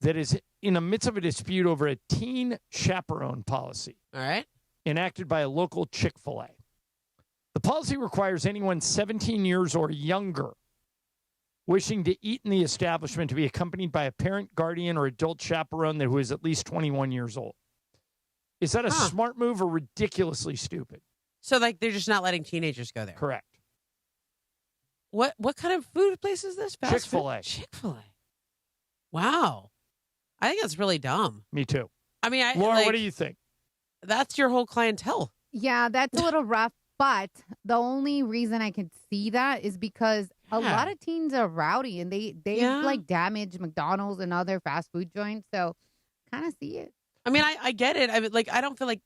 that is in the midst of a dispute over a teen chaperone policy. All right. Enacted by a local Chick-fil-A. The policy requires anyone 17 years or younger wishing to eat in the establishment to be accompanied by a parent, guardian, or adult chaperone who is at least 21 years old. Is that a smart move or ridiculously stupid? So, like, they're just not letting teenagers go there? Correct. What kind of food place is this? Chick-fil-A. Chick-fil-A. Wow. I think that's really dumb. Me too. I mean, Laura, what do you think? That's your whole clientele. Yeah, that's a little rough. But the only reason I can see that is because a lot of teens are rowdy and they like damage McDonald's and other fast food joints. So kind of see it. I mean, I get it. I mean, like, I don't feel like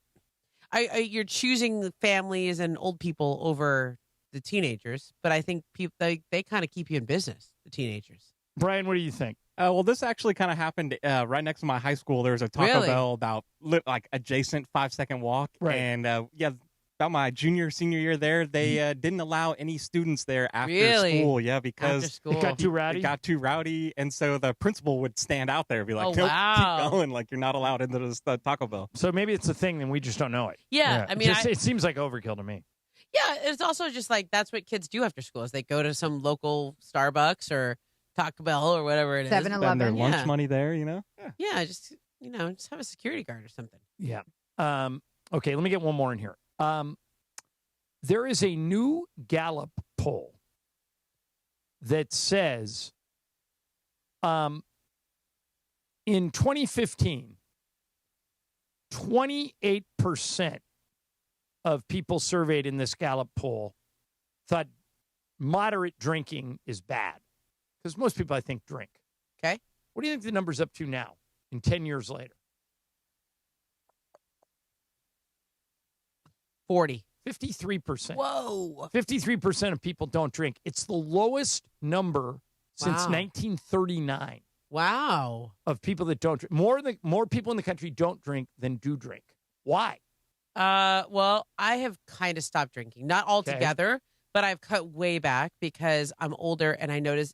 you're choosing families and old people over the teenagers, but I think people they kind of keep you in business, the teenagers. Brian, what do you think? Well, this actually kind of happened right next to my high school. There was a Taco Bell about like adjacent 5-second walk. Right. And about my senior year there, they didn't allow any students there after school. Yeah, because it got too rowdy. It got too rowdy, and so the principal would stand out there and be like, "Nope, keep going, like you're not allowed into the Taco Bell." So maybe it's a thing and we just don't know it. Yeah. I mean, it seems like overkill to me. Yeah, it's also just like that's what kids do after school is they go to some local Starbucks or Taco Bell or whatever it is. 7-Eleven. Spend their lunch money there, you know? Yeah, just have a security guard or something. Yeah. Okay, let me get one more in here. There is a new Gallup poll that says in 2015, 28% of people surveyed in this Gallup poll thought moderate drinking is bad. Because most people, I think, drink. Okay. What do you think the number's up to now, in 10 years later? 40. 53%. Whoa. 53% of people don't drink. It's the lowest number since 1939. Wow. Of people that don't drink. More people in the country don't drink than do drink. Why? Well, I have kind of stopped drinking. Not altogether, but I've cut way back because I'm older and I notice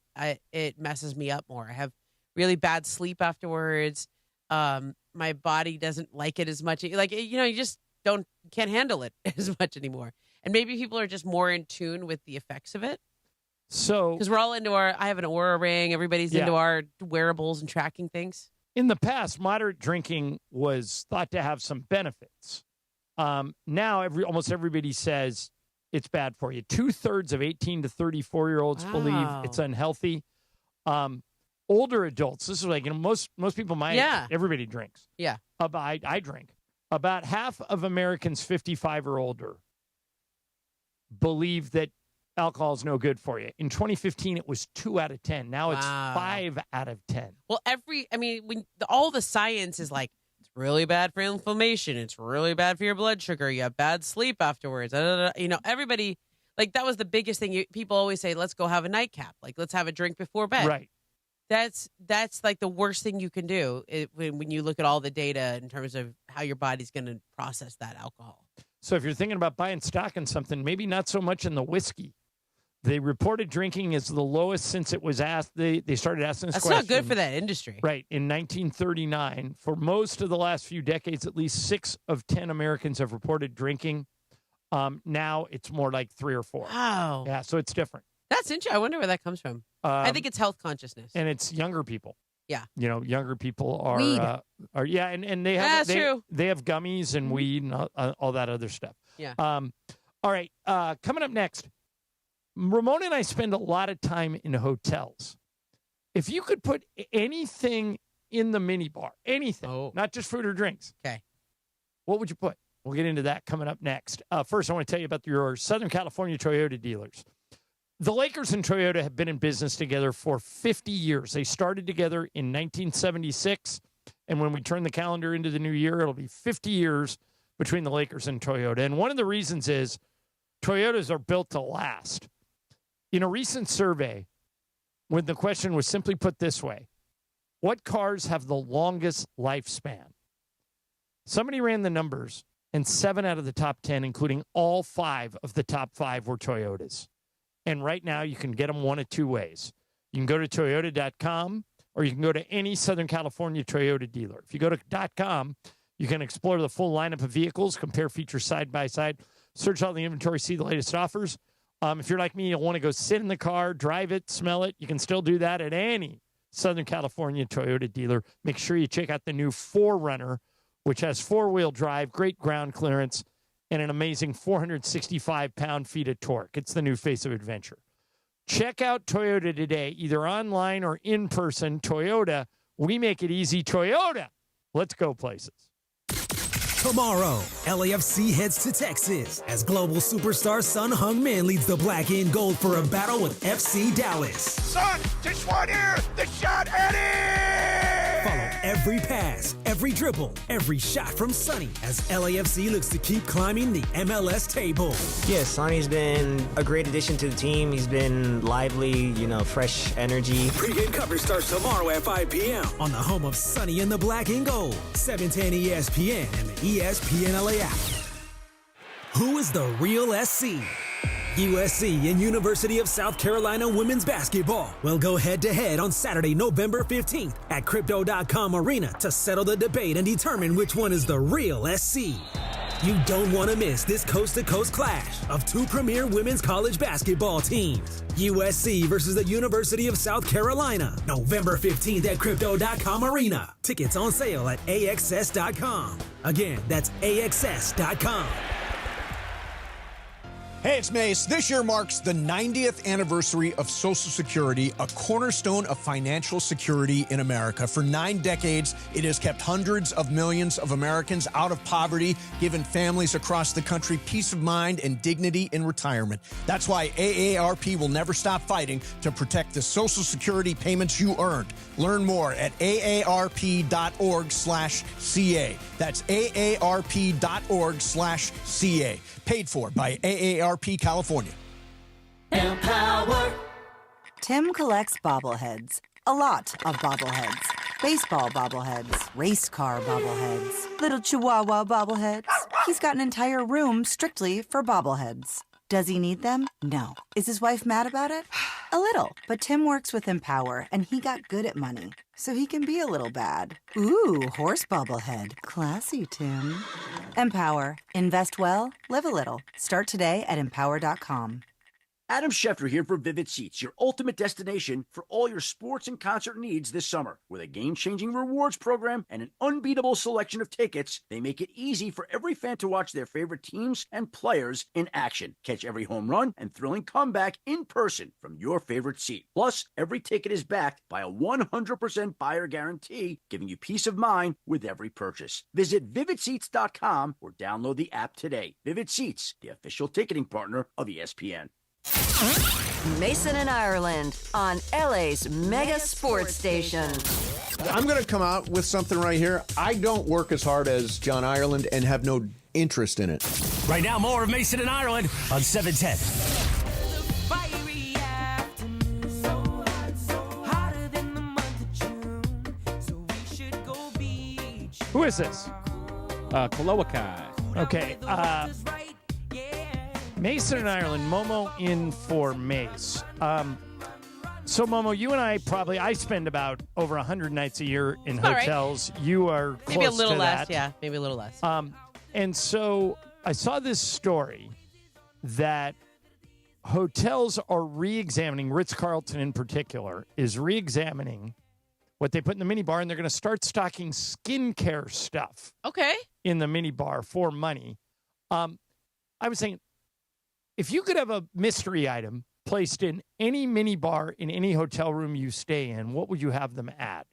it messes me up more. I have really bad sleep afterwards. My body doesn't like it as much. Like, you just can't handle it as much anymore. And maybe people are just more in tune with the effects of it. So, because we're all into I have an Oura ring. Everybody's into our wearables and tracking things. In the past, moderate drinking was thought to have some benefits. Now, almost everybody says it's bad for you. 2/3 of 18 to 34-year-olds believe it's unhealthy. Older adults, this is like most people my age, everybody drinks. Yeah, I drink. About half of Americans 55 or older believe that alcohol is no good for you. In 2015, it was 2 out of 10. Now it's 5 out of 10. Well, when all the science is like, it's really bad for inflammation. It's really bad for your blood sugar. You have bad sleep afterwards. Everybody, like that was the biggest thing. People always say, let's go have a nightcap. Like, let's have a drink before bed. Right. That's like the worst thing you can do when you look at all the data in terms of how your body's going to process that alcohol. So if you're thinking about buying stock in something, maybe not so much in the whiskey. The reported drinking is the lowest since it was asked. They started asking this question. That's not good for that industry. Right. In 1939, for most of the last few decades, at least 6 of 10 Americans have reported drinking. Now it's more like 3 or 4. Wow. Yeah, so it's different. That's interesting. I wonder where that comes from. I think it's health consciousness. And it's younger people. Yeah. Younger people are weed. And they have true. They have gummies and weed and all that other stuff. Yeah. All right. Coming up next, Ramona and I spend a lot of time in hotels. If you could put anything in the minibar, anything, not just food or drinks. Okay. What would you put? We'll get into that coming up next. First, I want to tell you about your Southern California Toyota dealers. The Lakers and Toyota have been in business together for 50 years. They started together in 1976, and when we turn the calendar into the new year, it'll be 50 years between the Lakers and Toyota. And one of the reasons is Toyotas are built to last. In a recent survey, when the question was simply put this way, what cars have the longest lifespan? Somebody ran the numbers, and 7 out of the top 10, including all 5 of the top 5, were Toyotas. And right now, you can get them one of 2 ways. You can go to Toyota.com, or you can go to any Southern California Toyota dealer. If you go to .com, you can explore the full lineup of vehicles, compare features side by side, search all the inventory, see the latest offers. If you're like me, you'll want to go sit in the car, drive it, smell it. You can still do that at any Southern California Toyota dealer. Make sure you check out the new 4Runner, which has 4-wheel drive, great ground clearance, and an amazing 465 pound-feet of torque. It's the new face of adventure. Check out Toyota today, either online or in person. Toyota, we make it easy. Toyota, let's go places. Tomorrow, LAFC heads to Texas as global superstar Sun Heung-min leads the black and gold for a battle with FC Dallas. Son, just one here, the shot at it! Follow every pass, every dribble, every shot from Sonny as LAFC looks to keep climbing the MLS table. Yeah, Sonny's been a great addition to the team. He's been lively, fresh energy. Pre-game coverage starts tomorrow at 5 p.m. on the home of Sonny and the Black and Gold, 710 ESPN and the ESPN LA app. Who is the real SC? USC and University of South Carolina women's basketball will go head-to-head on Saturday, November 15th at Crypto.com Arena to settle the debate and determine which one is the real SC. You don't want to miss this coast-to-coast clash of two premier women's college basketball teams. USC versus the University of South Carolina. November 15th at Crypto.com Arena. Tickets on sale at AXS.com. Again, that's AXS.com. Hey, it's Mace. This year marks the 90th anniversary of Social Security, a cornerstone of financial security in America. For 9 decades, it has kept hundreds of millions of Americans out of poverty, given families across the country peace of mind and dignity in retirement. That's why AARP will never stop fighting to protect the Social Security payments you earned. Learn more at aarp.org/CA. That's aarp.org/CA. Paid for by AARP California. Empower. Tim collects bobbleheads. A lot of bobbleheads. Baseball bobbleheads. Race car bobbleheads. Little chihuahua bobbleheads. He's got an entire room strictly for bobbleheads. Does he need them? No. Is his wife mad about it? A little. But Tim works with Empower, and he got good at money, so he can be a little bad. Ooh, horse bobblehead. Classy, Tim. Empower. Invest well, live a little. Start today at empower.com. Adam Schefter here for Vivid Seats, your ultimate destination for all your sports and concert needs this summer. With a game-changing rewards program and an unbeatable selection of tickets, they make it easy for every fan to watch their favorite teams and players in action. Catch every home run and thrilling comeback in person from your favorite seat. Plus, every ticket is backed by a 100% buyer guarantee, giving you peace of mind with every purchase. Visit VividSeats.com or download the app today. Vivid Seats, the official ticketing partner of ESPN. Mason and Ireland on LA's mega sports station. I'm going to come out with something right here. I don't work as hard as John Ireland and have no interest in it. Right now, more of Mason and Ireland on 710. Who is this? Kolowakai. Okay. Mason and Ireland, Momo in for Mace. So, Momo, you and I spend about over 100 nights a year in hotels. Right. You are close maybe a little to less, that. yeah, maybe a little less. And so I saw this story that hotels are re-examining, Ritz-Carlton in particular, is re-examining what they put in the minibar, and they're going to start stocking skincare stuff in the minibar for money. I was saying, if you could have a mystery item placed in any minibar in any hotel room you stay in, what would you have them add?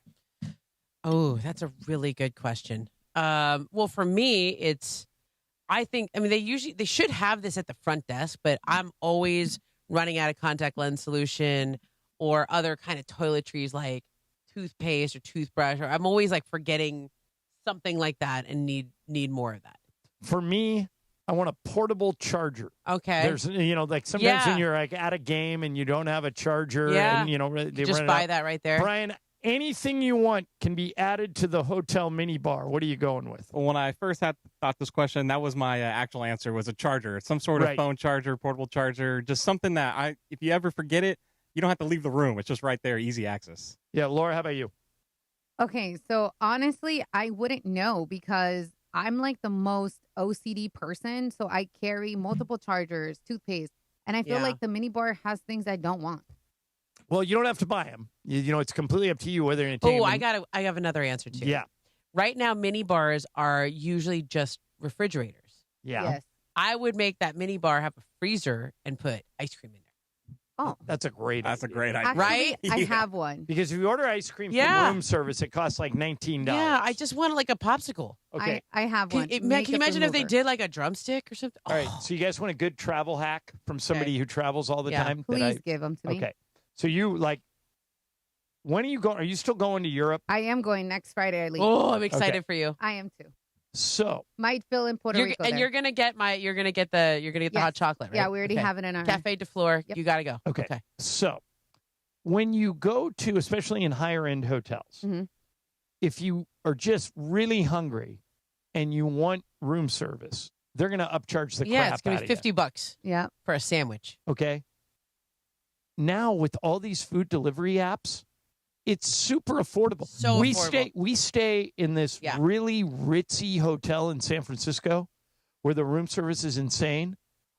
Oh, that's a really good question. Well, for me, they should have this at the front desk, but I'm always running out of contact lens solution or other kind of toiletries like toothpaste or toothbrush, or I'm always like forgetting something like that and need more of that. For me, I want a portable charger. Okay. There's, like sometimes when you're like at a game and you don't have a charger, and they just buy that right there. Brian, anything you want can be added to the hotel minibar. What are you going with? Well, when I first thought this question, that was my actual answer, was a charger. Some sort of phone charger, portable charger, just something that if you ever forget it, you don't have to leave the room. It's just right there, easy access. Yeah, Laura, how about you? Okay, so honestly, I wouldn't know because I'm like the most OCD person, so I carry multiple chargers, toothpaste, and I feel like the minibar has things I don't want. Well, you don't have to buy them. It's completely up to you whether you're going to take them. I have another answer too. Yeah. Right now, mini bars are usually just refrigerators. Yeah. Yes. I would make that mini bar have a freezer and put ice cream in there. Oh, that's a great idea. Actually, right? I have one. Because if you order ice cream from room service, it costs like $19. Yeah, I just want like a popsicle. Okay. I have one. Can you imagine if they did like a drumstick or something? All right. So you guys want a good travel hack from somebody who travels all the time? Please give them to me. Okay. So you when are you going? Are you still going to Europe? I am going next Friday. I leave. Oh, I'm excited for you. I am too. So might fill in Puerto Rico. And there. you're gonna get the hot chocolate, right? Yeah, we already have it in our Cafe de Fleur. Yep. You got to go. Okay. So when you go to, especially in higher end hotels, if you are just really hungry and you want room service, they're going to upcharge the crap out of you. It's going to be $50. Yeah, for a sandwich. Okay. Now with all these food delivery apps, it's super affordable. So affordable. We stay in this really ritzy hotel in San Francisco where the room service is insane.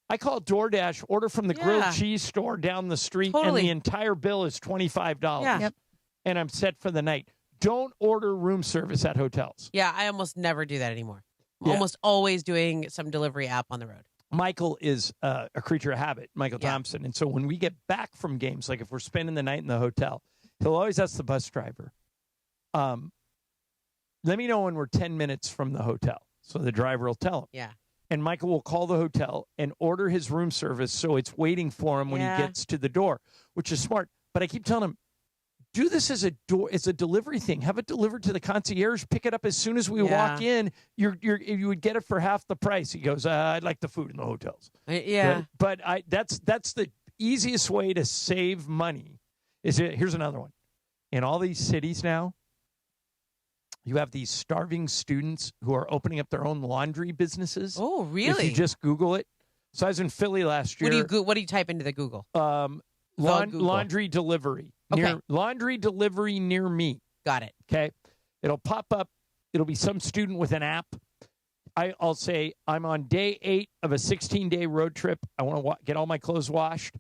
I call DoorDash, order from the grilled cheese store down the street, and the entire bill is $25. Yeah. Yep. And I'm set for the night. Don't order room service at hotels. Yeah, I almost never do that anymore. I'm Yeah. almost always doing some delivery app on the road. Michael is a creature of habit, Michael Thompson. And so when we get back from games, like if we're spending the night in the hotel, he'll always ask the bus driver, let me know when we're 10 minutes from the hotel. So the driver will tell him. Yeah. And Michael will call the hotel and order his room service so it's waiting for him when he gets to the door, which is smart. But I keep telling him, do this as a delivery thing. Have it delivered to the concierge. Pick it up as soon as we walk in. You would get it for half the price. He goes, I'd like the food in the hotels. Yeah. But that's the easiest way to save money. Here's another one. In all these cities now, you have these starving students who are opening up their own laundry businesses. Oh, really? If you just Google it. So I was in Philly last year. What do you type into the Google? Laundry delivery. Okay. Laundry delivery near me. Got it. Okay. It'll pop up. It'll be some student with an app. I'll say, I'm on day 8 of a 16-day road trip. I want to get all my clothes washed.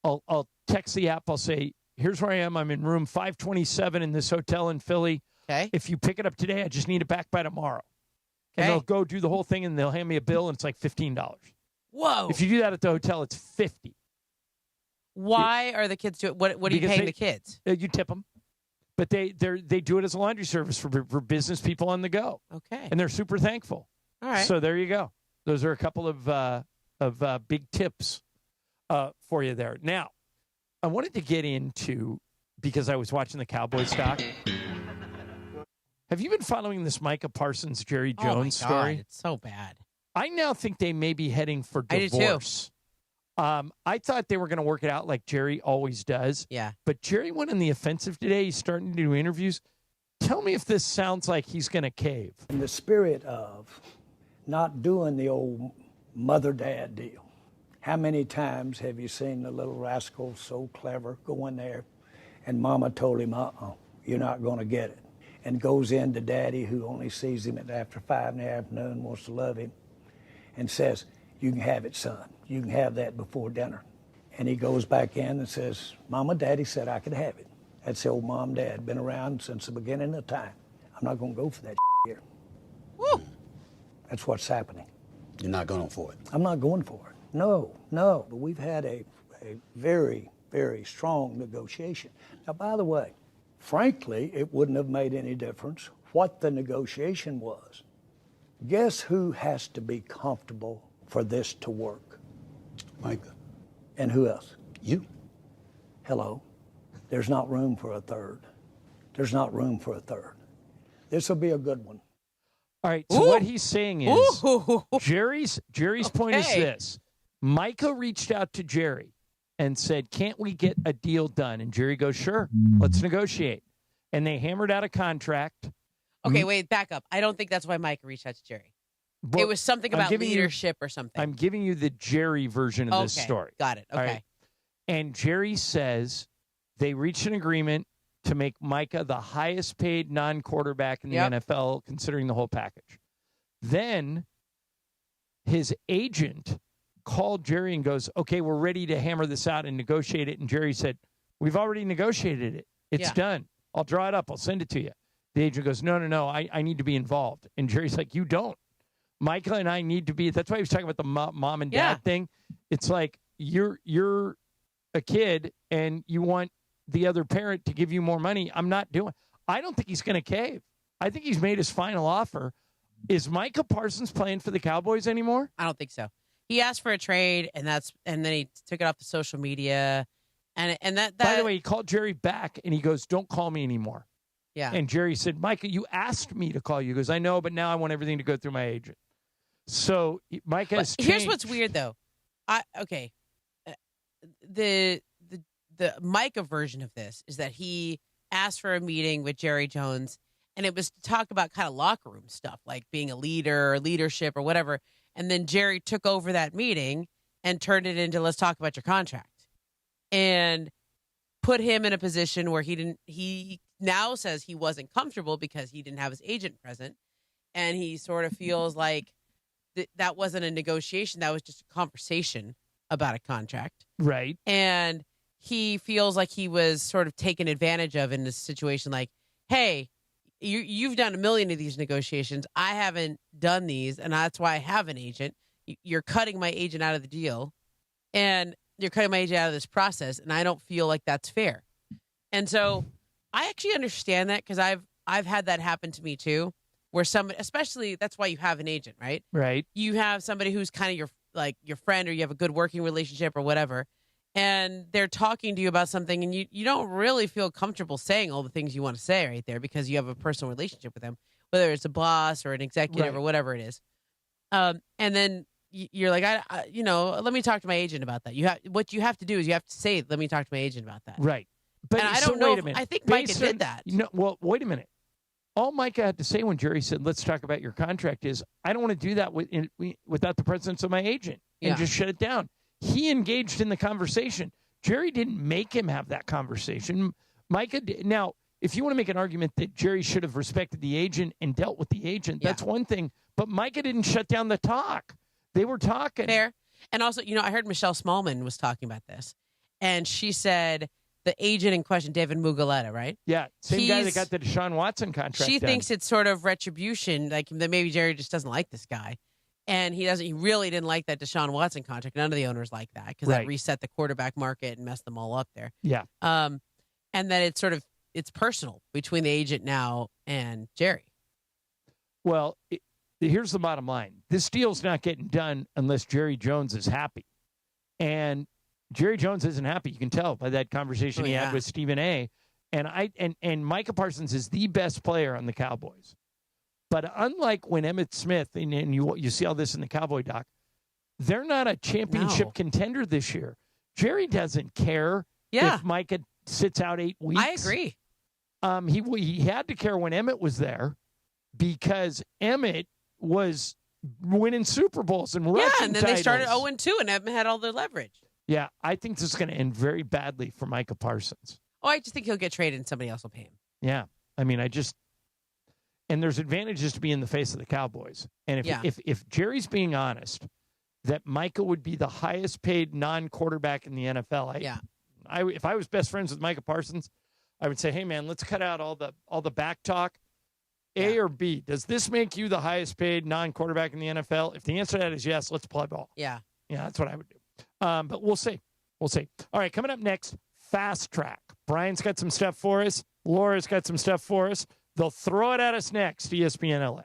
I'll text the app. I'll say, here's where I am. I'm in room 527 in this hotel in Philly. Okay. If you pick it up today, I just need it back by tomorrow. Okay. And they'll go do the whole thing, and they'll hand me a bill, and it's like $15. Whoa. If you do that at the hotel, it's $50. Why are the kids doing? What are you paying the kids? You tip them, but they do it as a laundry service for business people on the go. Okay, and they're super thankful. All right. So there you go. Those are a couple of big tips for you there. Now, I wanted to get into, because I was watching the Cowboys doc. Have you been following this Micah Parsons, Jerry Jones story? It's so bad. I now think they may be heading for divorce. I do too. I thought they were going to work it out like Jerry always does. Yeah. But Jerry went on the offensive today. He's starting to do interviews. Tell me if this sounds like he's going to cave. In the spirit of not doing the old mother-dad deal, how many times have you seen the little rascal so clever go in there and mama told him, you're not going to get it, and goes in to daddy, who only sees him after 5 in the afternoon, wants to love him, and says, you can have it, son. You can have that before dinner. And he goes back in and says, Mama, Daddy said I could have it. That's the old mom, dad. Been around since the beginning of time. I'm not going to go for that here. Woo. That's what's happening. You're not going for it? I'm not going for it. No. But we've had a very, very strong negotiation. Now, by the way, frankly, it wouldn't have made any difference what the negotiation was. Guess who has to be comfortable for this to work? Micah. And who else? You. Hello. There's not room for a third. There's not room for a third. This will be a good one. All right, so what he's saying is, Jerry's point is this. Micah reached out to Jerry and said, can't we get a deal done? And Jerry goes, sure, let's negotiate. And they hammered out a contract. Okay, wait, back up. I don't think that's why Micah reached out to Jerry. Well, it was something about leadership or something. I'm giving you the Jerry version of this story. Got it. Okay. All right? And Jerry says they reached an agreement to make Micah the highest paid non-quarterback in the NFL, considering the whole package. Then his agent called Jerry and goes, okay, we're ready to hammer this out and negotiate it. And Jerry said, we've already negotiated it. It's done. I'll draw it up. I'll send it to you. The agent goes, no, I need to be involved. And Jerry's like, you don't. Micah and I need to be. That's why he was talking about the mom and dad thing. It's like you're a kid and you want the other parent to give you more money. I'm not doing. I don't think he's going to cave. I think he's made his final offer. Is Micah Parsons playing for the Cowboys anymore? I don't think so. He asked for a trade, and then he took it off the social media, and that. By the way, he called Jerry back and he goes, "Don't call me anymore." Yeah. And Jerry said, "Micah, you asked me to call you." He goes, "I know, but now I want everything to go through my agent." So Micah has changed. Here's what's weird, though. The Micah version of this is that he asked for a meeting with Jerry Jones, and it was to talk about kind of locker room stuff, like being a leader or leadership or whatever. And then Jerry took over that meeting and turned it into, let's talk about your contract, and put him in a position where he now says he wasn't comfortable because he didn't have his agent present. And he sort of feels like that wasn't a negotiation. That was just a conversation about a contract. Right. And he feels like he was sort of taken advantage of in this situation. Like, hey, you've done a million of these negotiations. I haven't done these, and that's why I have an agent. You're cutting my agent out of the deal, and you're cutting my agent out of this process, and I don't feel like that's fair. And so I actually understand that because I've had that happen to me too, where somebody, especially that's why you have an agent, right? Right. You have somebody who's kind of your friend, or you have a good working relationship or whatever, and they're talking to you about something, and you don't really feel comfortable saying all the things you want to say right there because you have a personal relationship with them, whether it's a boss or an executive or whatever it is. And then you're like, let me talk to my agent about that. What you have to do is you have to say, let me talk to my agent about that. Right. But and I don't know. I think Micah did that. Well, wait a minute. All Micah had to say when Jerry said, let's talk about your contract is, I don't want to do that without the presence of my agent and just shut it down. He engaged in the conversation. Jerry didn't make him have that conversation. Micah did. Now, if you want to make an argument that Jerry should have respected the agent and dealt with the agent, that's one thing. But Micah didn't shut down the talk. They were talking. Fair. And also, I heard Michelle Smallman was talking about this. And she said the agent in question, David Mugoletta, right? Yeah. Same guy that got the Deshaun Watson contract. She thinks it's sort of retribution, like that maybe Jerry just doesn't like this guy. And he really didn't like that Deshaun Watson contract. None of the owners like that because that reset the quarterback market and messed them all up there. Yeah. And then it's personal between the agent now and Jerry. Well, here's the bottom line. This deal's not getting done unless Jerry Jones is happy. And Jerry Jones isn't happy. You can tell by that conversation he had with Stephen A. And Micah Parsons is the best player on the Cowboys. But unlike when Emmitt Smith, and you see all this in the Cowboy doc, they're not a championship contender this year. Jerry doesn't care if Micah sits out 8 weeks. I agree. He had to care when Emmitt was there because Emmitt was winning Super Bowls and rushing and then titles. they started 0-2, and Emmitt had all their leverage. Yeah, I think this is going to end very badly for Micah Parsons. Oh, I just think he'll get traded and somebody else will pay him. Yeah, I mean, and there's advantages to be in the face of the Cowboys. And if Jerry's being honest, that Micah would be the highest paid non-quarterback in the NFL. If I was best friends with Micah Parsons, I would say, hey man, let's cut out all the back talk. A or B, does this make you the highest paid non-quarterback in the NFL? If the answer to that is yes, let's play ball. Yeah, that's what I would do. But we'll see. All right, coming up next, Fast Track. Brian's got some stuff for us. Laura's got some stuff for us. They'll throw it at us next, ESPN LA.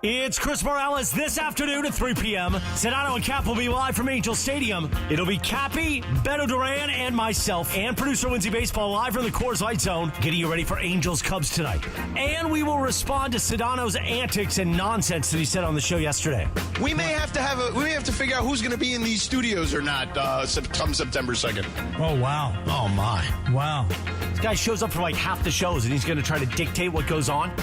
It's Chris Morales this afternoon at 3 p.m. Sedano and Cap will be live from Angel Stadium. It'll be Cappy, Beto Duran, and myself, and producer Winzy Baseball live from the Coors Light Zone, getting you ready for Angels-Cubs tonight. And we will respond to Sedano's antics and nonsense that he said on the show yesterday. We may have to figure out who's going to be in these studios or not come September 2nd. Oh, wow. Oh, my. Wow. This guy shows up for like half the shows, and he's going to try to dictate what goes on.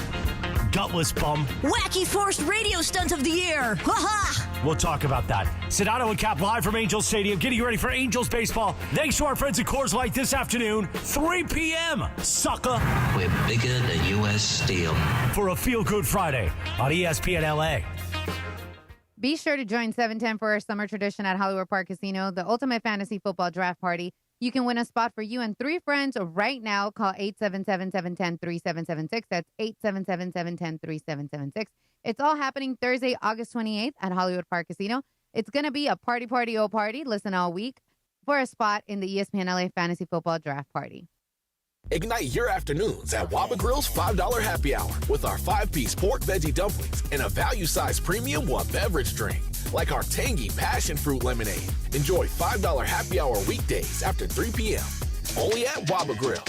Gutless bum. Wacky forced radio stunt of the year. Ha-ha! We'll talk about that. Sedano and Cap live from Angels Stadium, getting you ready for Angels baseball. Thanks to our friends at Coors Light this afternoon, 3 p.m. Sucker. We're bigger than U.S. Steel. For a feel-good Friday on ESPN LA. Be sure to join 710 for our summer tradition at Hollywood Park Casino, the ultimate fantasy football draft party. You can win a spot for you and 3 friends right now. Call 877-710-3776. That's 877-710-3776. It's all happening Thursday, August 28th at Hollywood Park Casino. It's going to be a party, party. Listen all week for a spot in the ESPN LA Fantasy Football Draft Party. Ignite your afternoons at Waba Grill's $5 happy hour with our 5-piece pork veggie dumplings and a value-sized premium one beverage drink, like our tangy passion fruit lemonade. Enjoy $5 happy hour weekdays after 3 p.m. Only at Waba Grill.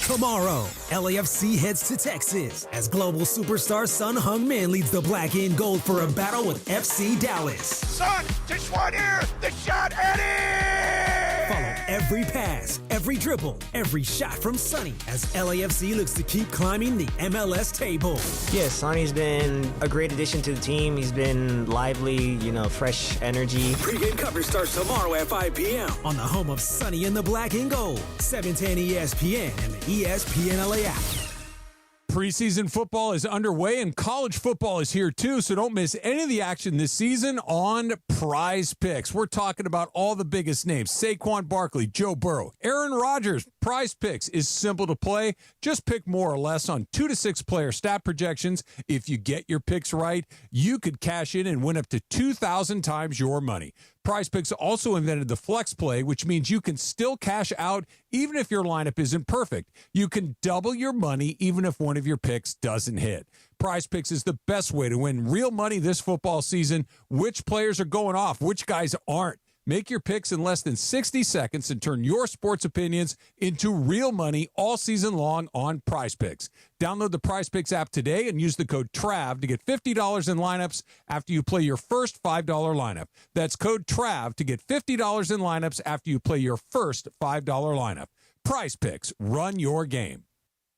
Tomorrow, LAFC heads to Texas as global superstar Sun Heung-min leads the black and gold for a battle with FC Dallas. Son, just one here, the shot, Eddie! Follow every pass, every dribble, every shot from Sonny as LAFC looks to keep climbing the MLS table. Yeah, Sonny's been a great addition to the team. He's been lively, fresh energy. Pre-game coverage starts tomorrow at 5 p.m. on the home of Sonny in the black and gold, 710 ESPN and the ESPN LA app. Preseason football is underway and college football is here too, so don't miss any of the action this season on Prize Picks. We're talking about all the biggest names: Saquon Barkley, Joe Burrow, Aaron Rodgers. Prize Picks is simple to play. Just pick more or less on 2 to 6 player stat projections. If you get your picks right, you could cash in and win up to 2,000 times your money. Prize Picks also invented the flex play, which means you can still cash out even if your lineup isn't perfect. You can double your money even if one of your picks doesn't hit. Prize Picks is the best way to win real money this football season. Which players are going off? Which guys aren't? Make your picks in less than 60 seconds and turn your sports opinions into real money all season long on Prize Picks. Download the Prize Picks app today and use the code TRAV to get $50 in lineups after you play your first $5 lineup. That's code TRAV to get $50 in lineups after you play your first $5 lineup. Prize Picks, run your game.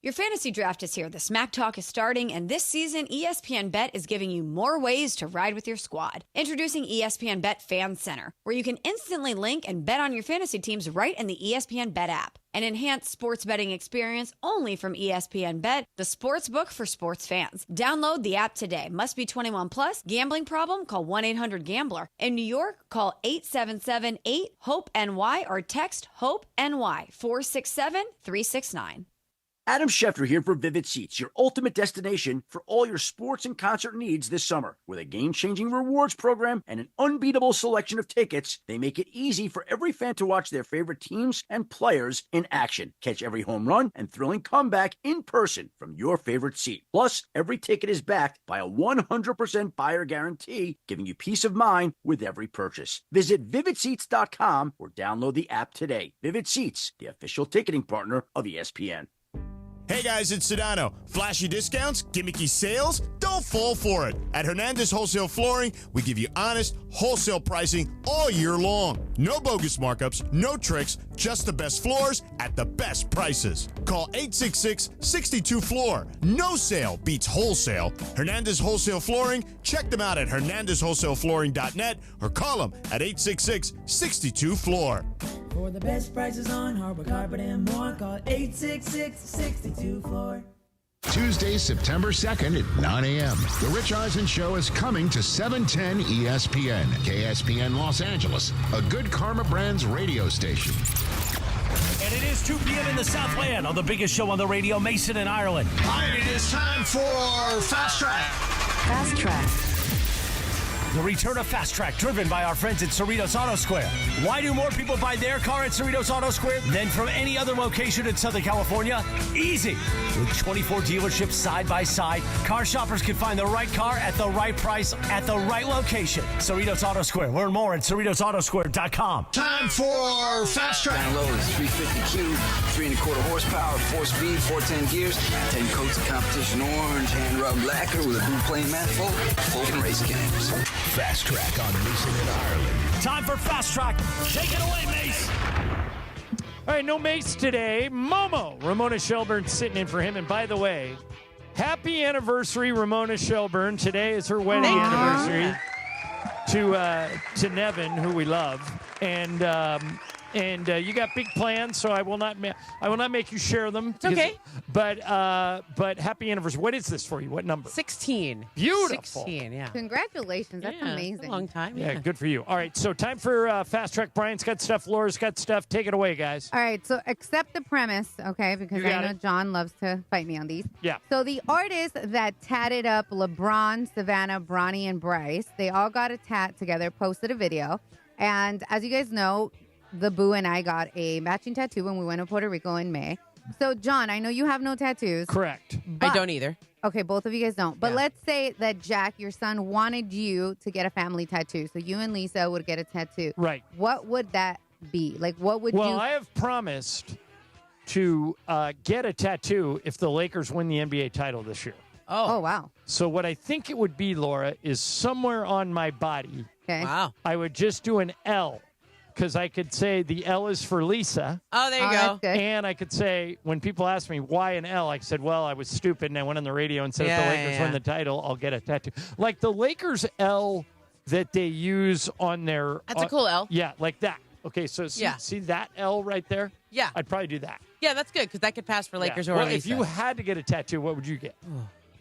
Your fantasy draft is here. The Smack Talk is starting, and this season, ESPN Bet is giving you more ways to ride with your squad. Introducing ESPN Bet Fan Center, where you can instantly link and bet on your fantasy teams right in the ESPN Bet app. An enhanced sports betting experience only from ESPN Bet, the sports book for sports fans. Download the app today. Must be 21 plus. Gambling problem? Call 1-800-GAMBLER. In New York, call 877-8-HOPE-NY or text HOPE-NY 467-369. Adam Schefter here for Vivid Seats, your ultimate destination for all your sports and concert needs this summer. With a game-changing rewards program and an unbeatable selection of tickets, they make it easy for every fan to watch their favorite teams and players in action. Catch every home run and thrilling comeback in person from your favorite seat. Plus, every ticket is backed by a 100% buyer guarantee, giving you peace of mind with every purchase. Visit VividSeats.com or download the app today. Vivid Seats, the official ticketing partner of ESPN. Hey guys, it's Sedano. Flashy discounts, gimmicky sales? Don't fall for it. At Hernandez Wholesale Flooring, we give you honest, wholesale pricing all year long. No bogus markups, no tricks, just the best floors at the best prices. Call 866-62-FLOOR. No sale beats wholesale. Hernandez Wholesale Flooring, check them out at hernandezwholesaleflooring.net or call them at 866-62-FLOOR. For the best prices on hardwood, carpet, and more, call 866-62-FLOOR. Tuesday, September 2nd at 9 a.m. The Rich Eisen Show is coming to 710 ESPN, KSPN Los Angeles, a Good Karma Brands radio station. And it is 2 p.m. in the Southland on the biggest show on the radio, Mason in Ireland. Hi, it is time for Fast Track. Fast Track. The return of Fast Track, driven by our friends at Cerritos Auto Square. Why do more people buy their car at Cerritos Auto Square than from any other location in Southern California? Easy. With 24 dealerships side by side, car shoppers can find the right car at the right price at the right location. Cerritos Auto Square. Learn more at CerritosAutoSquare.com. Time for Fast Track. Down low is 350Q, 3.25 horsepower, 4-speed, 410 gears, 10 coats of competition orange, hand-rubbed lacquer with a blue plain manifold, full race cams. Fast Track on Mason in Ireland. Time for Fast Track. Take it away, Mace. All right, no Mace today. Momo, Ramona Shelburne sitting in for him. And by the way, happy anniversary, Ramona Shelburne. Today is her wedding anniversary to Nevin, who we love. And you got big plans, so I will not make you share them. It's okay. But happy anniversary. What is this for you? What number? 16. Beautiful. 16, yeah. Congratulations. That's amazing. It's a long time. Yeah, good for you. All right, so time for Fast Track. Brian's got stuff. Laura's got stuff. Take it away, guys. All right, so accept the premise, okay, because I know John loves to fight me on these. Yeah. So the artists that tatted up LeBron, Savannah, Bronny, and Bryce, they all got a tat together, posted a video. And as you guys know, the Boo and I got a matching tattoo when we went to Puerto Rico in May. So, John, I know you have no tattoos. Correct. I don't either. Okay, both of you guys don't. But let's say that Jack, your son, wanted you to get a family tattoo. So you and Lisa would get a tattoo. Right. What would that be? Like, what would you... Well, I have promised to get a tattoo if the Lakers win the NBA title this year. Oh, wow. So what I think it would be, Laura, is somewhere on my body. Okay. Wow. I would just do an L. Because I could say the L is for Lisa. Oh, there you go. That's good. And I could say, when people ask me why an L, I said, well, I was stupid and I went on the radio and said, if the Lakers win the title, I'll get a tattoo. Like the Lakers L that they use on their... That's a cool L. Yeah, like that. Okay, so see that L right there? Yeah. I'd probably do that. Yeah, that's good because that could pass for Lakers or Well, Lisa. if you had to get a tattoo, what would you get?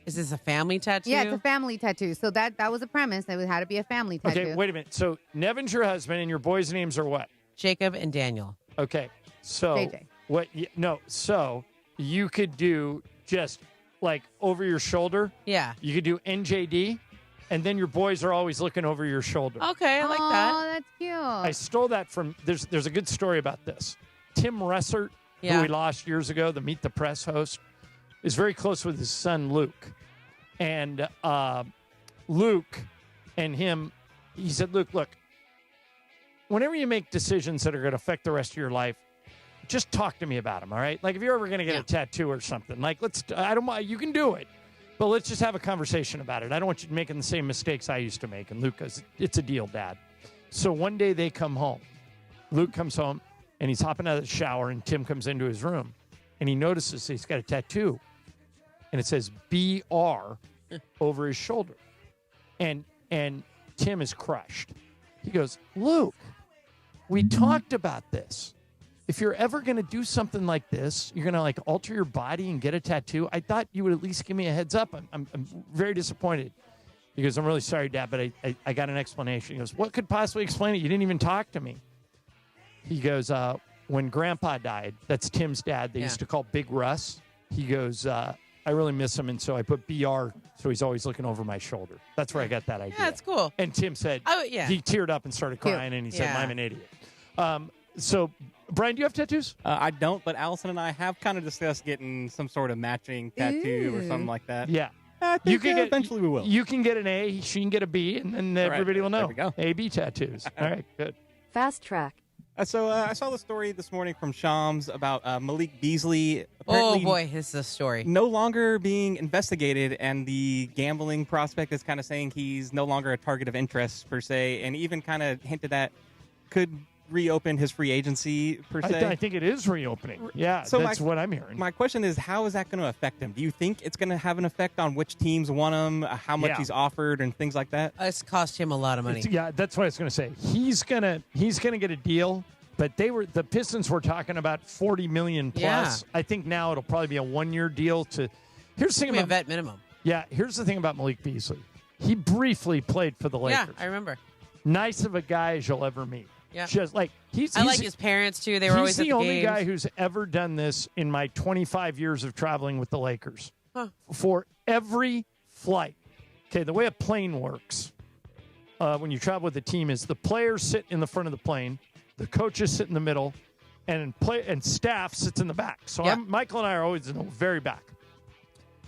Is this a family tattoo? Yeah, it's a family tattoo. So that was a premise. It had to be a family tattoo. Okay, wait a minute. So Nevin's your husband, and your boys' names are what? Jacob and Daniel. Okay, so JJ. So you could do just like over your shoulder. Yeah. You could do NJD, and then your boys are always looking over your shoulder. Okay, I like that. Oh, that's cute. I stole that from. There's a good story about this. Tim Russert, who we lost years ago, the Meet the Press host, is very close with his son Luke, and Luke and him. He said, "Luke, look. Whenever you make decisions that are going to affect the rest of your life, just talk to me about them, all right? Like if you're ever going to get a tattoo or something, like I don't mind, you can do it, but let's just have a conversation about it. I don't want you making the same mistakes I used to make." And Luke goes, "It's a deal, Dad." So one day they come home. Luke comes home and he's hopping out of the shower, and Tim comes into his room and he notices he's got a tattoo and it says BR over his shoulder. And Tim is crushed. He goes, "Luke, we talked about this. If you're ever going to do something like this, you're going to like alter your body and get a tattoo. I thought you would at least give me a heads up. I'm very disappointed." He goes, "I'm really sorry, Dad, but I got an explanation." He goes, "What could possibly explain it? You didn't even talk to me." He goes, "When Grandpa died," that's Tim's dad, they used to call Big Russ. He goes, "I really miss him, and so I put BR, so he's always looking over my shoulder." That's where I got that idea. Yeah, that's cool. And Tim said, he teared up and started crying, and he said, "I'm an idiot." So, Brian, do you have tattoos? I don't, but Allison and I have kind of discussed getting some sort of matching tattoo or something like that. Yeah. I think eventually we will. You can get an A, she can get a B, and then everybody will know. There we go. A-B tattoos. All right, good. Fast track. So I saw the story this morning from Shams about Malik Beasley. Oh, boy, this is a story. No longer being investigated, and the gambling prospect is kind of saying he's no longer a target of interest, per se, and even kind of hinted that could reopen his free agency, per se. I think it is reopening. Yeah, so that's what I'm hearing. My question is, how is that going to affect him? Do you think it's going to have an effect on which teams want him, how much he's offered, and things like that? It's cost him a lot of money. That's what I was going to say. He's gonna get a deal, but the Pistons were talking about $40 million plus. Yeah. I think now it'll probably be a 1-year deal. Here's the thing about a vet minimum. Yeah, here's the thing about Malik Beasley. He briefly played for the Lakers. Yeah, I remember. Nice of a guy as you'll ever meet. Yeah. Just like I like his parents too. They were always at the He's the only games. guy who's ever done this in my 25 years of traveling with the Lakers. Huh. For every flight. Okay, the way a plane works when you travel with a team is the players sit in the front of the plane, the coaches sit in the middle, and staff sits in the back. So Michael and I are always in the very back.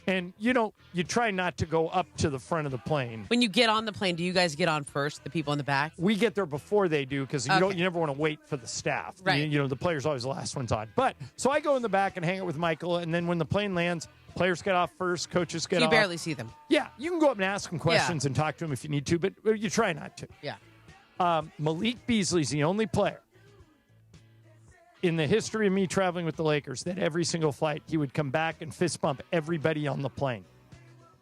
And, you try not to go up to the front of the plane. When you get on the plane, do you guys get on first, the people in the back? We get there before they do because you never want to wait for the staff. Right. The player's always the last ones on. But so I go in the back and hang out with Michael, and then when the plane lands, players get off first, coaches get off. You barely see them. Yeah, you can go up and ask them questions and talk to them if you need to, but you try not to. Yeah. Malik Beasley's the only player in the history of me traveling with the Lakers that every single flight he would come back and fist bump everybody on the plane.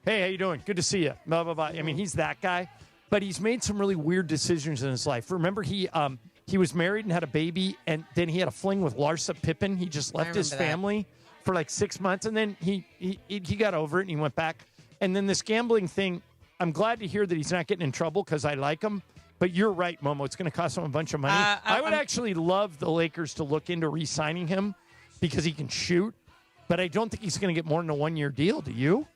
"Hey, how you doing? Good to see you." Blah, blah, blah. I mean, he's that guy. But he's made some really weird decisions in his life. Remember, he was married and had a baby, and then he had a fling with Larsa Pippen. He just left his family for like 6 months, and then he got over it, and he went back. And then this gambling thing, I'm glad to hear that he's not getting in trouble because I like him. But you're right, Momo. It's going to cost him a bunch of money. I would actually love the Lakers to look into re-signing him because he can shoot. But I don't think he's going to get more than a 1-year deal. Do you?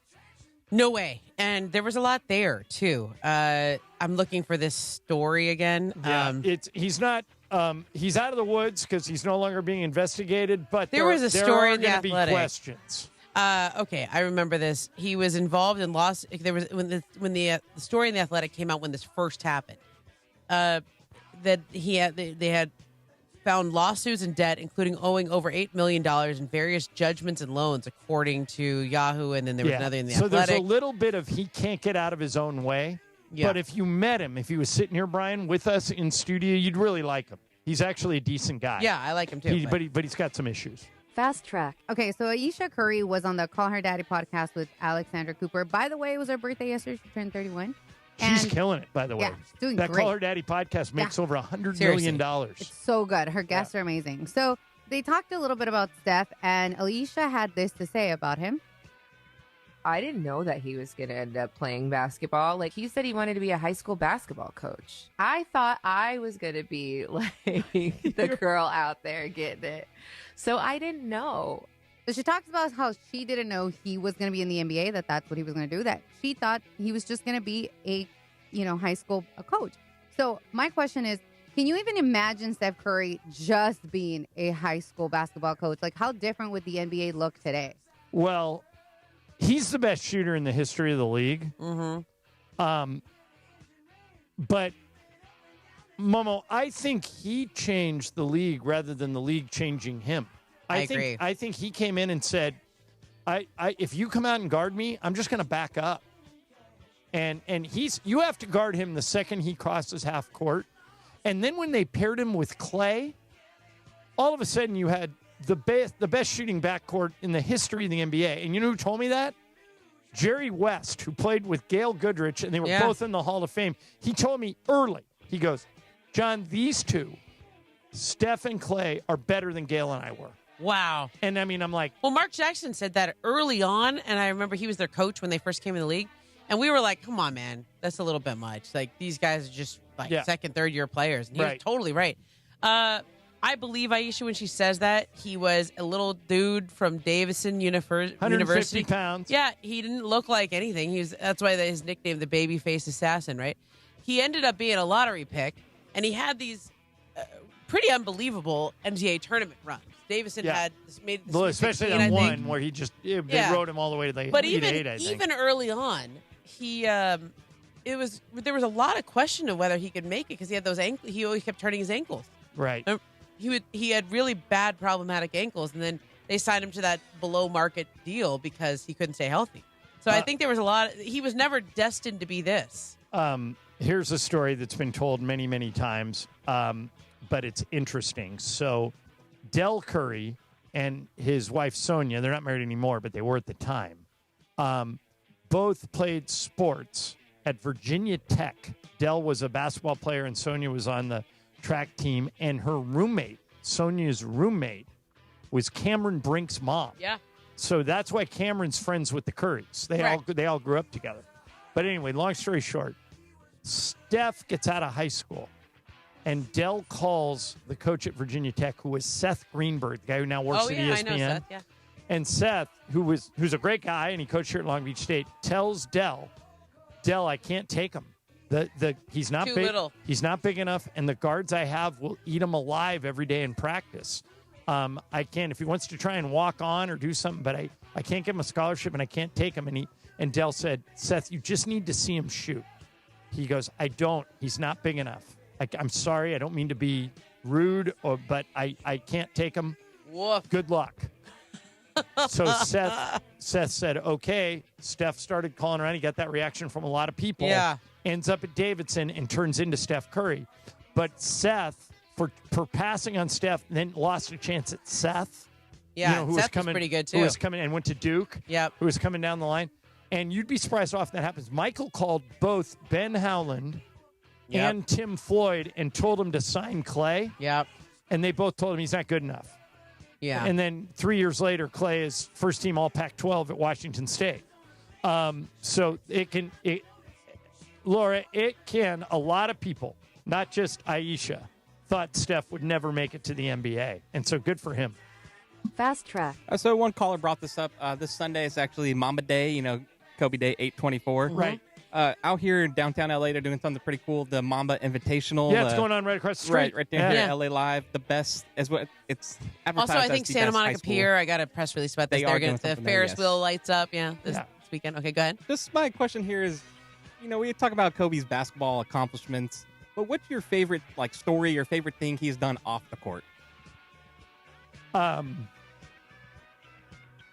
No way. And there was a lot there, too. I'm looking for this story again. Yeah, he's not. He's out of the woods because he's no longer being investigated. But there was a story in the Athletic. Athletic. Be questions. Okay, I remember this. He was involved in loss. There was when the story in the Athletic came out when this first happened. That they had found lawsuits and debt, including owing over $8 million in various judgments and loans, according to Yahoo. And then there was another in the Athletic. So there's a little bit of he can't get out of his own way. Yeah. But if you met him, if he was sitting here, Brian, with us in studio, you'd really like him. He's actually a decent guy. Yeah, I like him too. But he's got some issues. Fast track. Okay, so Aisha Curry was on the Call Her Daddy podcast with Alexandra Cooper. By the way, it was her birthday yesterday. She turned 31. She's And- killing it, by the way. Yeah, she's doing that great. Call Her Daddy podcast makes over $100 Seriously. million. It's so good. Her guests are amazing. So they talked a little bit about Steph, and Alicia had this to say about him. I didn't know that he was going to end up playing basketball. Like, he said he wanted to be a high school basketball coach. I thought I was going to be like the girl out there getting it. So I didn't know. So she talks about how she didn't know he was going to be in the NBA, that's what he was going to do, that she thought he was just going to be a, high school coach. So my question is, can you even imagine Steph Curry just being a high school basketball coach? Like, how different would the NBA look today? Well, he's the best shooter in the history of the league. Mm-hmm. But, Momo, I think he changed the league rather than the league changing him. I agree. I think he came in and said, if you come out and guard me, I'm just going to back up. And you have to guard him the second he crosses half court. And then when they paired him with Clay, all of a sudden you had the best shooting backcourt in the history of the NBA. And you know who told me that? Jerry West, who played with Gail Goodrich, and they were both in the Hall of Fame. He told me early, he goes, John, these two, Steph and Clay, are better than Gail and I were. Wow. And I mean, I'm like... Well, Mark Jackson said that early on, and I remember he was their coach when they first came in the league. And we were like, come on, man, that's a little bit much. Like, these guys are just second, third year players. And he was totally right. I believe Aisha when she says that. He was a little dude from Davidson University. 150 pounds. Yeah, he didn't look like anything. That's why his nickname, the babyface assassin, right? He ended up being a lottery pick, and he had these pretty unbelievable NCAA tournament runs. Davison had made this especially 16, on I one think. where they rode him all the way to the But Elite Eight, I think. even early on, there was a lot of question of whether he could make it because he had those ankles. He always kept turning his ankles. Right. He had really bad problematic ankles, and then they signed him to that below market deal because he couldn't stay healthy. So I think there was a lot. He was never destined to be this. Here's a story that's been told many, many times, but it's interesting. So Del Curry and his wife Sonia, they're not married anymore, but they were at the time, both played sports at Virginia Tech. Del was a basketball player and Sonia was on the track team, and her roommate, Sonia's roommate, was Cameron Brink's mom. Yeah. So that's why Cameron's friends with the Currys. They all grew up together. But anyway, long story short, Steph gets out of high school, and Del calls the coach at Virginia Tech, who was Seth Greenberg, the guy who now works at ESPN. I know Seth, yeah. And Seth, who's a great guy, and he coached here at Long Beach State, tells Del, I can't take him. He's not Too big. little. He's not big enough, and the guards I have will eat him alive every day in practice. I can't, if he wants to try and walk on or do something, but I can't give him a scholarship, and I can't take him. And Del said, Seth, you just need to see him shoot. He goes, I don't. He's not big enough. I'm sorry. I don't mean to be rude, but I can't take him. Woof. Good luck. So Seth said, okay. Steph started calling around. He got that reaction from a lot of people. Yeah. Ends up at Davidson and turns into Steph Curry. But Seth, for passing on Steph, then lost a chance at Seth. Yeah, who Seth was pretty good, too. Who was coming and went to Duke. Yep. Who was coming down the line. And you'd be surprised how often that happens. Michael called both Ben Howland and Tim Floyd and told him to sign Clay. Yep. And they both told him he's not good enough. Yeah. And then 3 years later, Clay is first team All Pac-12 at Washington State. So Laura, a lot of people, not just Aisha, thought Steph would never make it to the NBA. And so good for him. Fast track. So one caller brought this up. This Sunday is actually Mamba Day, Kobe Day 8/24. Right. Out here in downtown LA, they're doing something pretty cool. The Mamba Invitational. Yeah, it's going on right across the street. Right there at LA Live. The best is what it's advertised Also, I as think the Santa best Monica high school. Pier. I got a press release about this. They They're are going doing to the something there, Ferris yes. wheel lights up. This weekend. Okay, go ahead. Just my question here is, we talk about Kobe's basketball accomplishments, but what's your favorite story or favorite thing he's done off the court?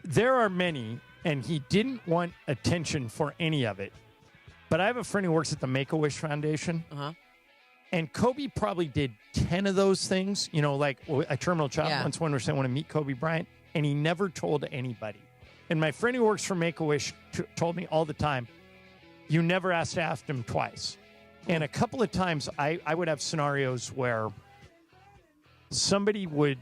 There are many, and he didn't want attention for any of it. But I have a friend who works at the Make-A-Wish Foundation. Uh-huh. And Kobe probably did 10 of those things, like a terminal child once when we said, I want to meet Kobe Bryant, and he never told anybody. And my friend who works for Make-A-Wish told me all the time, you never asked to ask him twice. And a couple of times I would have scenarios where somebody would,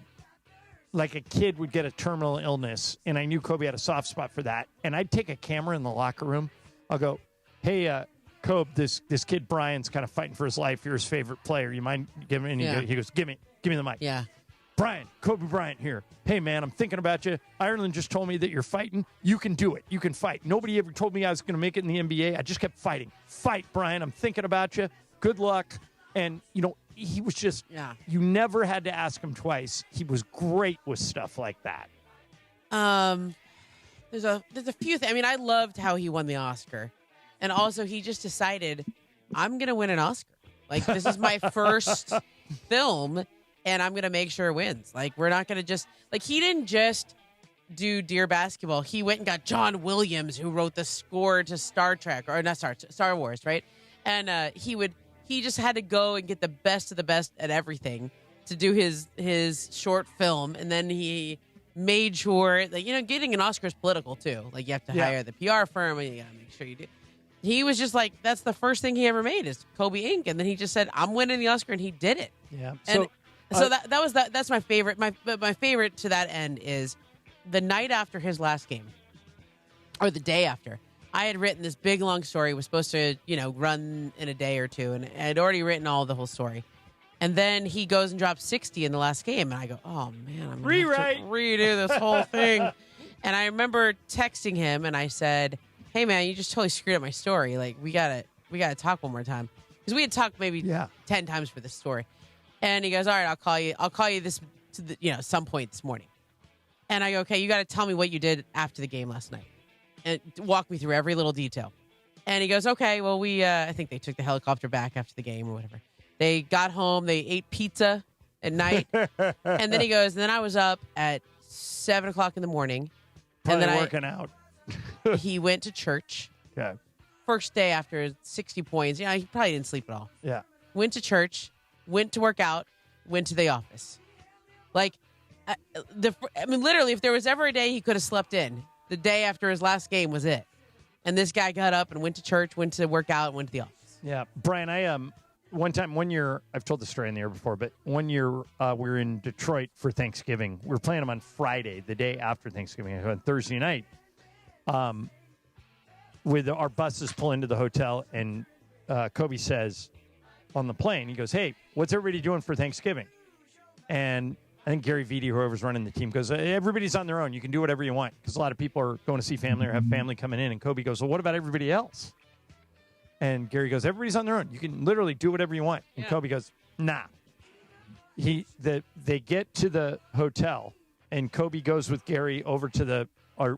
like a kid would get a terminal illness, and I knew Kobe had a soft spot for that. And I'd take a camera in the locker room. I'll go, hey, Kobe, this kid Brian's kind of fighting for his life. You're his favorite player. You mind giving him? And he goes, give me the mic. Yeah. Brian, Kobe Bryant here. Hey, man, I'm thinking about you. Ireland just told me that you're fighting. You can do it. You can fight. Nobody ever told me I was going to make it in the NBA. I just kept fighting. Fight, Brian. I'm thinking about you. Good luck. And, he was just, you never had to ask him twice. He was great with stuff like that. There's a few things. I mean, I loved how he won the Oscar. And also, he just decided, I'm going to win an Oscar. Like, this is my first film, and I'm going to make sure it wins. Like, we're not going to just... Like, he didn't just do Dear Basketball. He went and got John Williams, who wrote the score to Star Trek, or not Star Wars, right? And he just had to go and get the best of the best at everything to do his short film. And then he made sure that, getting an Oscar is political, too. Like, you have to hire the PR firm, and you got to make sure you do. He was just like, that's the first thing he ever made is Kobe Inc. And then he just said, I'm winning the Oscar, and he did it. Yeah. So that's my favorite. My favorite to that end is the night after his last game, or the day after. I had written this big long story. It was supposed to, run in a day or two, and I had already written all the whole story. And then he goes and drops 60 in the last game, and I go, oh man, I'm gonna have to redo this whole thing. And I remember texting him, and I said, hey man, you just totally screwed up my story. Like, we gotta talk one more time, because we had talked maybe 10 times for this story. And he goes, all right, I'll call you this some point this morning. And I go, okay, you got to tell me what you did after the game last night, and walk me through every little detail. And he goes, okay, well, I think they took the helicopter back after the game or whatever. They got home, they ate pizza at night, and then he goes, and then I was up at 7 o'clock in the morning, Probably and then working out. He went to church. Okay. First day after 60 points. He probably didn't sleep at all. Yeah. Went to church, went to work out, went to the office. Like, literally, if there was ever a day he could have slept in, the day after his last game was it. And this guy got up and went to church, went to work out, and went to the office. Yeah. Brian, I one year, I've told the story in the air before, but one year we were in Detroit for Thanksgiving. We were playing them on Friday, the day after Thanksgiving, on Thursday night. With our buses pull into the hotel, and Kobe says on the plane, he goes, hey, what's everybody doing for Thanksgiving? And I think Gary Vitti, whoever's running the team, goes, everybody's on their own. You can do whatever you want, because a lot of people are going to see family or have family coming in. And Kobe goes, well, what about everybody else? And Gary goes, everybody's on their own. You can literally do whatever you want. And Kobe goes, nah. They get to the hotel, and Kobe goes with Gary over to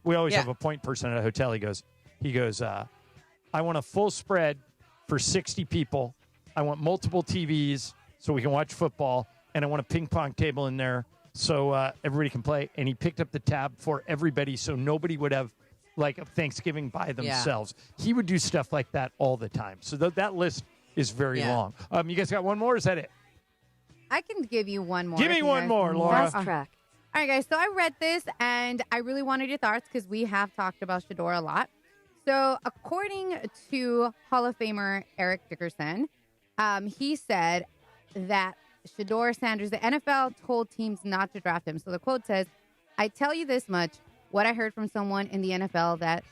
we always have a point person at a hotel. He goes, I want a full spread for 60 people. I want multiple TVs so we can watch football. And I want a ping pong table in there so everybody can play. And he picked up the tab for everybody so nobody would have like a Thanksgiving by themselves. Yeah. He would do stuff like that all the time. So that list is very long. You guys got one more? Or is that it? I can give you one more. Give me one more, Laura. Fast track. All right, guys. So I read this, and I really wanted your thoughts because we have talked about Shedeur a lot. So according to Hall of Famer Eric Dickerson, he said that Shedeur Sanders, the NFL told teams not to draft him. So the quote says, I tell you this much, what I heard from someone in the NFL, that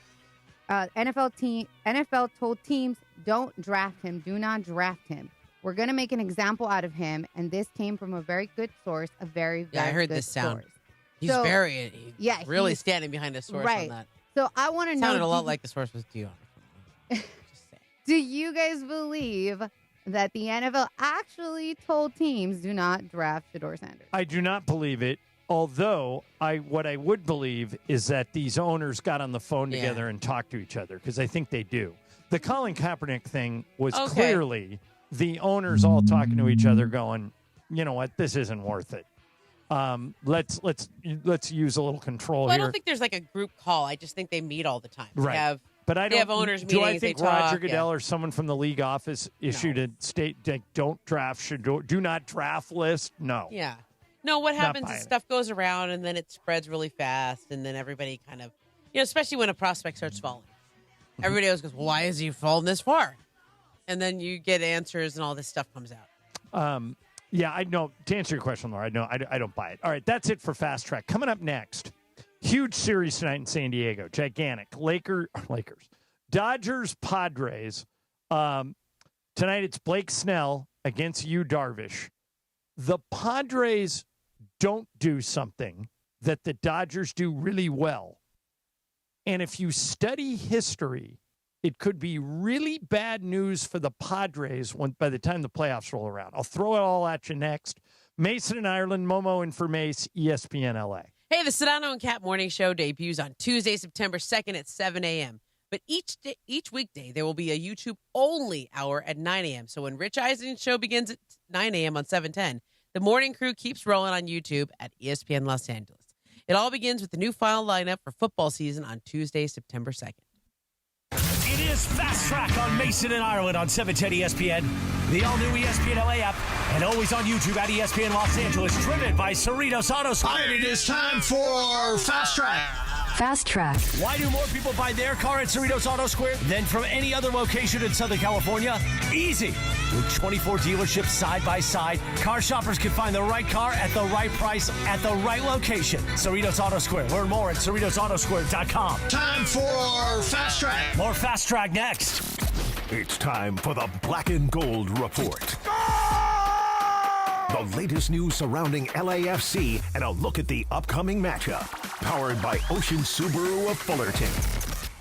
NFL told teams, don't draft him. Do not draft him. We're going to make an example out of him. And this came from a very good source, a very, very I heard good this sound. source. He's really standing behind a source right. on that. So I want to know. Sounded a lot like the source was Dion. Do you guys believe that the NFL actually told teams do not draft Shedeur Sanders? I do not believe it. Although what I would believe is that these owners got on the phone together and talked to each other, because I think they do. The Colin Kaepernick thing was clearly the owners all talking to each other, going, you know what, this isn't worth it. Let's use a little control here. I don't think there's like a group call. I just think they meet all the time. Right. They have owners meetings. Do I think Roger Goodell or or someone from the league office issued a state like, don't draft Shedeur, do not draft list? No. Yeah. No, what happens is stuff goes around and then it spreads really fast, and then everybody kind of, especially when a prospect starts falling. everybody else goes, well, why is he fallen this far? And then you get answers and all this stuff comes out. Yeah, I know. To answer your question, Laura, I don't buy it. All right, that's it for Fast Track. Coming up next, huge series tonight in San Diego. Gigantic. Lakers. Dodgers-Padres. Tonight it's Blake Snell against Yu Darvish. The Padres don't do something that the Dodgers do really well. And if you study history, it could be really bad news for the Padres by the time the playoffs roll around. I'll throw it all at you next. Mason in Ireland, Momo in for Mace, ESPN LA. Hey, the Sedano and Cat Morning Show debuts on Tuesday, September 2nd at 7 a.m. But each weekday, there will be a YouTube-only hour at 9 a.m. So when Rich Eisen's show begins at 9 a.m. on 710, the morning crew keeps rolling on YouTube at ESPN Los Angeles. It all begins with the new final lineup for football season on Tuesday, September 2nd. It is Fast Track on Mason and Ireland on 710 ESPN, the all-new ESPN LA app, and always on YouTube at ESPN Los Angeles, driven by Cerritos Auto Square. It is time for Fast Track. Fast Track. Why do more people buy their car at Cerritos Auto Square than from any other location in Southern California? Easy. With 24 dealerships side by side, car shoppers can find the right car at the right price at the right location. Cerritos Auto Square. Learn more at CerritosAutoSquare.com. Time for Fast Track. More Fast Track next. It's time for the Black and Gold Report. The latest news surrounding LAFC and a look at the upcoming matchup. Powered by Ocean Subaru of Fullerton.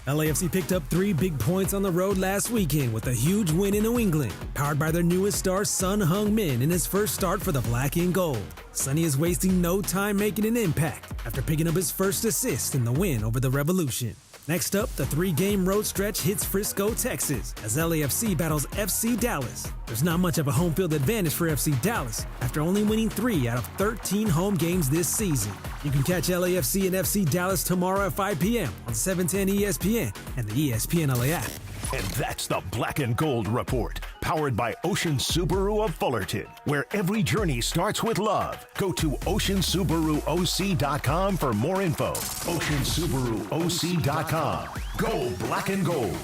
LAFC picked up 3 big points on the road last weekend with a huge win in New England, powered by their newest star, Son Heung-min, in his first start for the Black and Gold. Sonny is wasting no time making an impact after picking up his first assist in the win over the Revolution. Next up, the 3-game road stretch hits Frisco, Texas, as LAFC battles FC Dallas. There's not much of a home field advantage for FC Dallas after only winning 3 out of 13 home games this season. You can catch LAFC and FC Dallas tomorrow at 5 p.m. on 710 ESPN and the ESPN LA app. And that's the Black and Gold Report, powered by Ocean Subaru of Fullerton, where every journey starts with love. Go to OceanSubaruOC.com for more info. OceanSubaruOC.com. Go Black and Gold.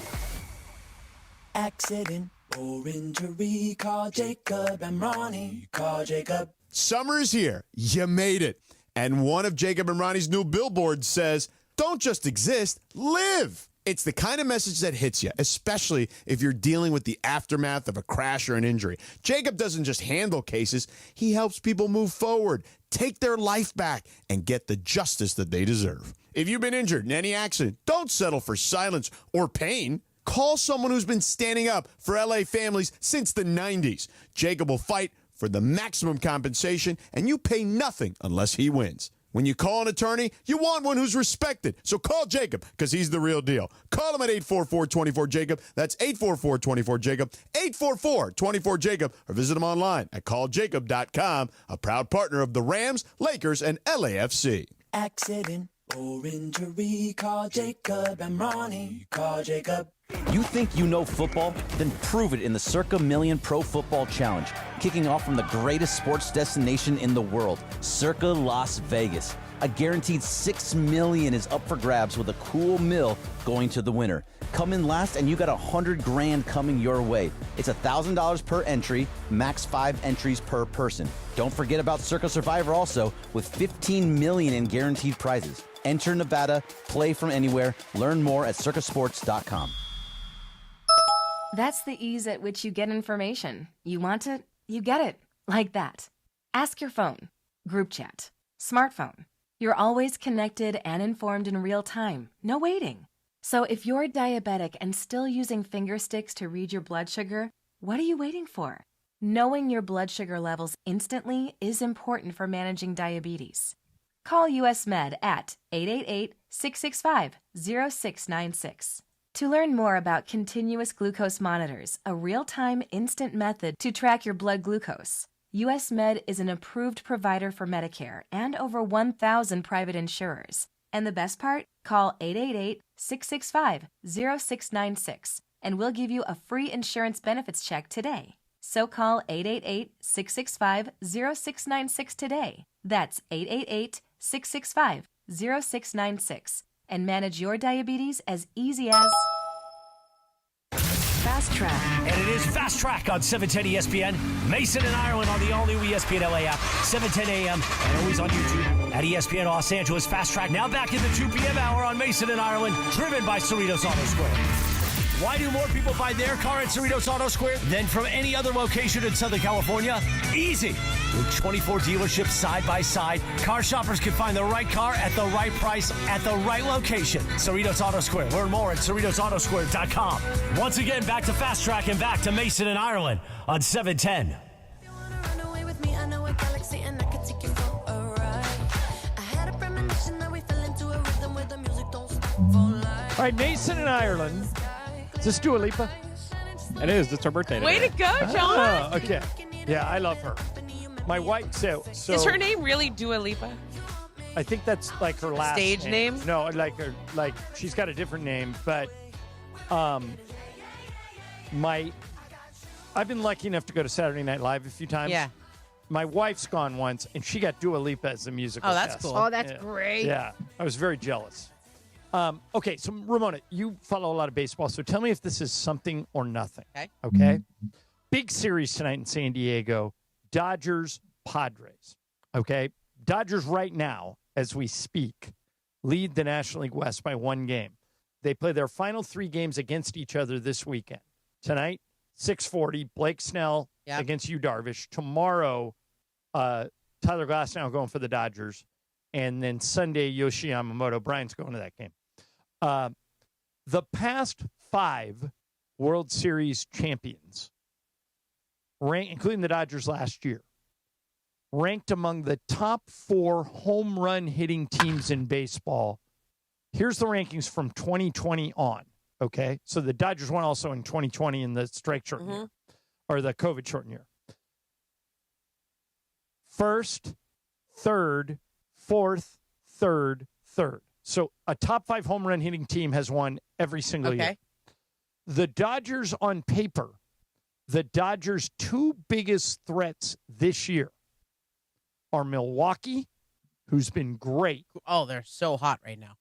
Accident or injury, call Jacob and Ronnie. Call Jacob. Summer is here. You made it. And one of Jacob and Ronnie's new billboards says, don't just exist, live. It's the kind of message that hits you, especially if you're dealing with the aftermath of a crash or an injury. Jacob doesn't just handle cases, he helps people move forward, take their life back, and get the justice that they deserve. If you've been injured in any accident, don't settle for silence or pain. Call someone who's been standing up for LA families since the 90s. Jacob will fight for the maximum compensation, and you pay nothing unless he wins. When you call an attorney, you want one who's respected. So call Jacob, because he's the real deal. Call him at 844-24-JACOB. That's 844-24-JACOB, 844-24-JACOB, or visit him online at calljacob.com, a proud partner of the Rams, Lakers, and LAFC. Accident or injury, call Jacob and Ronnie. Call Jacob. You think you know football? Then prove it in the Circa Million Pro Football Challenge, kicking off from the greatest sports destination in the world, Circa Las Vegas. A guaranteed $6 million is up for grabs with a cool mill going to the winner. Come in last and you got $100,000 coming your way. It's $1,000 per entry, max 5 entries per person. Don't forget about Circa Survivor also, with $15 million in guaranteed prizes. Enter Nevada, play from anywhere, learn more at circasports.com. That's the ease at which you get information. You want it, you get it. Like that. Ask your phone. Group chat. Smartphone. You're always connected and informed in real time. No waiting. So if you're diabetic and still using finger sticks to read your blood sugar, what are you waiting for? Knowing your blood sugar levels instantly is important for managing diabetes. Call US Med at 888-665-0696. To learn more about continuous glucose monitors, a real-time instant method to track your blood glucose, US Med is an approved provider for Medicare and over 1,000 private insurers. And the best part? Call 888-665-0696 and we'll give you a free insurance benefits check today. So call 888-665-0696 today. That's 888-665-0696 and manage your diabetes as easy as Fast Track. And it is Fast Track on 710 ESPN. Mason and Ireland on the all-new ESPN LA app, 7:10 a.m. and always on YouTube at ESPN Los Angeles. Fast Track now back in the 2 p.m. hour on Mason and Ireland, driven by Cerritos Auto Square. Why do more people buy their car at Cerritos Auto Square than from any other location in Southern California? Easy. With 24 dealerships side by side, car shoppers can find the right car at the right price at the right location. Cerritos Auto Square. Learn more at CerritosAutosquare.com. Once again, back to Fast Track and back to Mason and Ireland on 710. All right, Mason and Ireland. Is this Dua Lipa? It is. It's her birthday today. Way to go, John. Oh, okay. Yeah, I love her. My wife, so is her name really Dua Lipa? I think that's like her last stage name. No, like she's got a different name, but I've been lucky enough to go to Saturday Night Live a few times. Yeah. My wife's gone once, and she got Dua Lipa as the musical Oh, that's guest. cool. Oh, that's great. Yeah, I was very jealous. Okay, so Ramona, you follow a lot of baseball, so tell me if this is something or nothing. Okay? Big series tonight in San Diego, Dodgers-Padres. Okay? Dodgers right now, as we speak, lead the National League West by 1 game. They play their final 3 games against each other this weekend. Tonight, 6:40, Blake Snell against Yu Darvish. Tomorrow, Tyler Glasnow going for the Dodgers. And then Sunday, Yoshi Yamamoto. Brian's going to that game. The past 5 World Series champions, including the Dodgers last year, ranked among the top 4 home run hitting teams in baseball. Here's the rankings from 2020 on. Okay, so the Dodgers won also in 2020 in the strike shortened year, or the COVID shortened year. 1st, 3rd, 4th, 3rd, 3rd. So a top 5 home run hitting team has won every single year. The Dodgers on paper, the Dodgers' 2 biggest threats this year are Milwaukee, who's been great. Oh, they're so hot right now.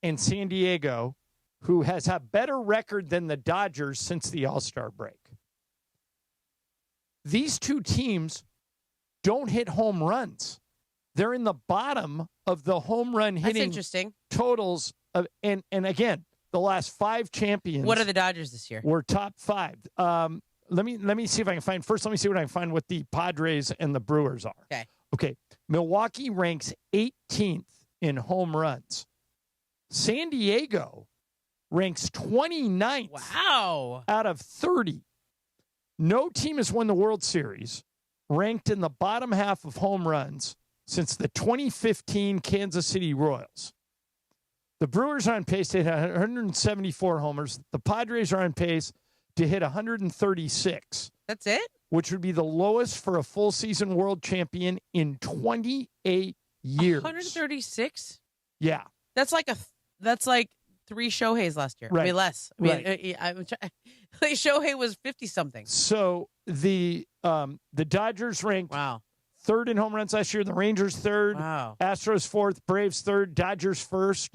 And San Diego, who has a better record than the Dodgers since the All-Star break. These 2 teams don't hit home runs. They're in the bottom of the home run hitting totals of, and again, the last 5 champions. What are the Dodgers this year? Were top 5. Let me see if I can find. First, let me see what I can find what the Padres and the Brewers are. Okay. Milwaukee ranks 18th in home runs. San Diego ranks 29th. Wow. Out of 30. No team has won the World Series ranked in the bottom half of home runs since the 2015 Kansas City Royals. The Brewers are on pace to hit 174 homers. The Padres are on pace to hit 136. That's it? Which would be the lowest for a full season world champion in 28 years. 136? Yeah. That's like 3 Shoheis last year. Right. I mean, less. I mean, like Shohei was 50-something. So the Dodgers ranked 3rd in home runs last year. The Rangers 3rd. Wow. Astros 4th. Braves 3rd. Dodgers 1st.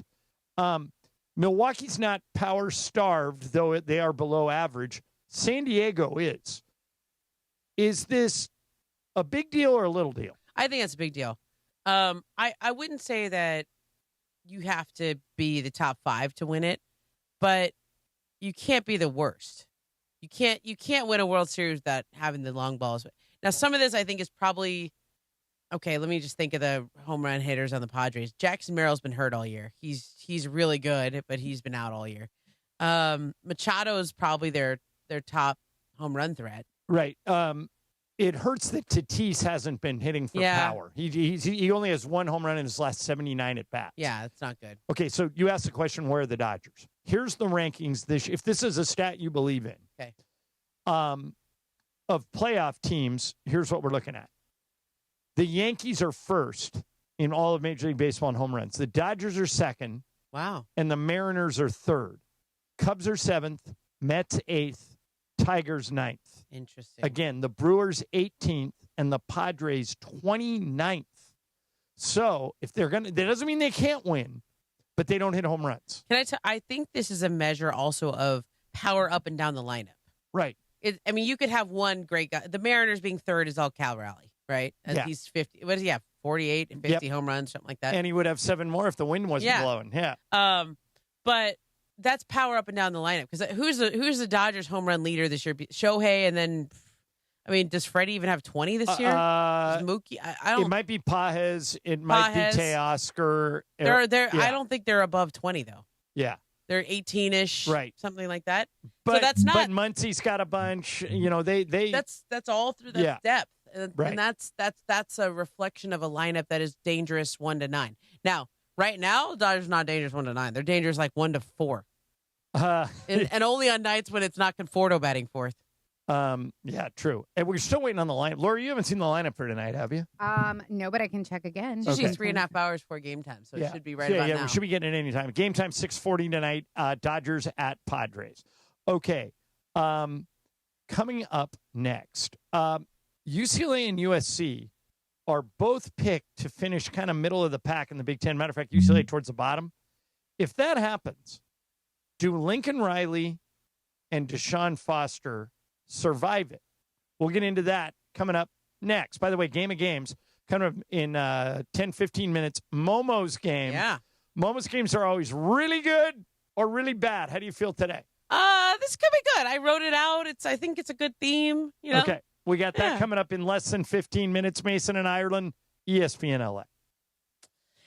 Milwaukee's not power starved, though they are below average. San Diego is. Is this a big deal or a little deal? I think it's a big deal. I wouldn't say that you have to be the top 5 to win it, but you can't be the worst. You can't win a World Series without having the long balls. Now, some of this I think is probably okay. Let me just think of the home run hitters on the Padres. Jackson Merrill's been hurt all year. He's really good, but he's been out all year. Machado is probably their top home run threat. Right. It hurts that Tatis hasn't been hitting for power. He only has 1 home run in his last 79 at bats. Yeah, that's not good. Okay, so you asked the question, where are the Dodgers? Here's the rankings. If this is a stat you believe in, okay, of playoff teams, here's what we're looking at. The Yankees are 1st in all of Major League Baseball in home runs. The Dodgers are 2nd. Wow. And the Mariners are 3rd. Cubs are 7th. Mets 8th. Tigers 9th. Interesting. Again, the Brewers 18th and the Padres 29th. So if they're that doesn't mean they can't win, but they don't hit home runs. Can I think this is a measure also of power up and down the lineup. Right. You could have one great guy. The Mariners being third is all Cal Raleigh, right? And Yeah. he's 50. What does he have? 48 and 50 home runs, something like that. And he would have 7 more if the wind wasn't blowing. Yeah. But that's power up and down the lineup. Because who's the Dodgers home run leader this year? Shohei, and then, does Freddie even have 20 this year? Does Mookie? I don't. It might be Pajes. It might be Teoscar. I don't think they're above 20 though. Yeah. They're 18-ish, right? Something like that. But so that's not. But Muncie's got a bunch. They. That's all through that depth, Right. and that's a reflection of a lineup that is dangerous 1 to 9. Now, right now, the Dodgers are not dangerous 1 to 9. They're dangerous like 1 to 4, and only on nights when it's not Conforto batting fourth. Yeah, true. And we're still waiting on the lineup. Laura, you haven't seen the lineup for tonight, have you? No, but I can check again. It's usually 3.5 hours before game time, so it should be right about now. We should be getting it any time. Game time 6:40 tonight. Dodgers at Padres. Okay. Coming up next, UCLA and USC are both picked to finish kind of middle of the pack in the Big Ten. Matter of fact, UCLA towards the bottom. If that happens, do Lincoln Riley and Deshaun Foster survive it? We'll get into that coming up next. By the way, Game of Games coming up in 10, 15 minutes. Momo's game. Yeah. Momo's games are always really good or really bad. How do you feel today? This could be good. I wrote it out. I think it's a good theme. Okay. We got that coming up in less than 15 minutes. Mason and Ireland, ESPN LA.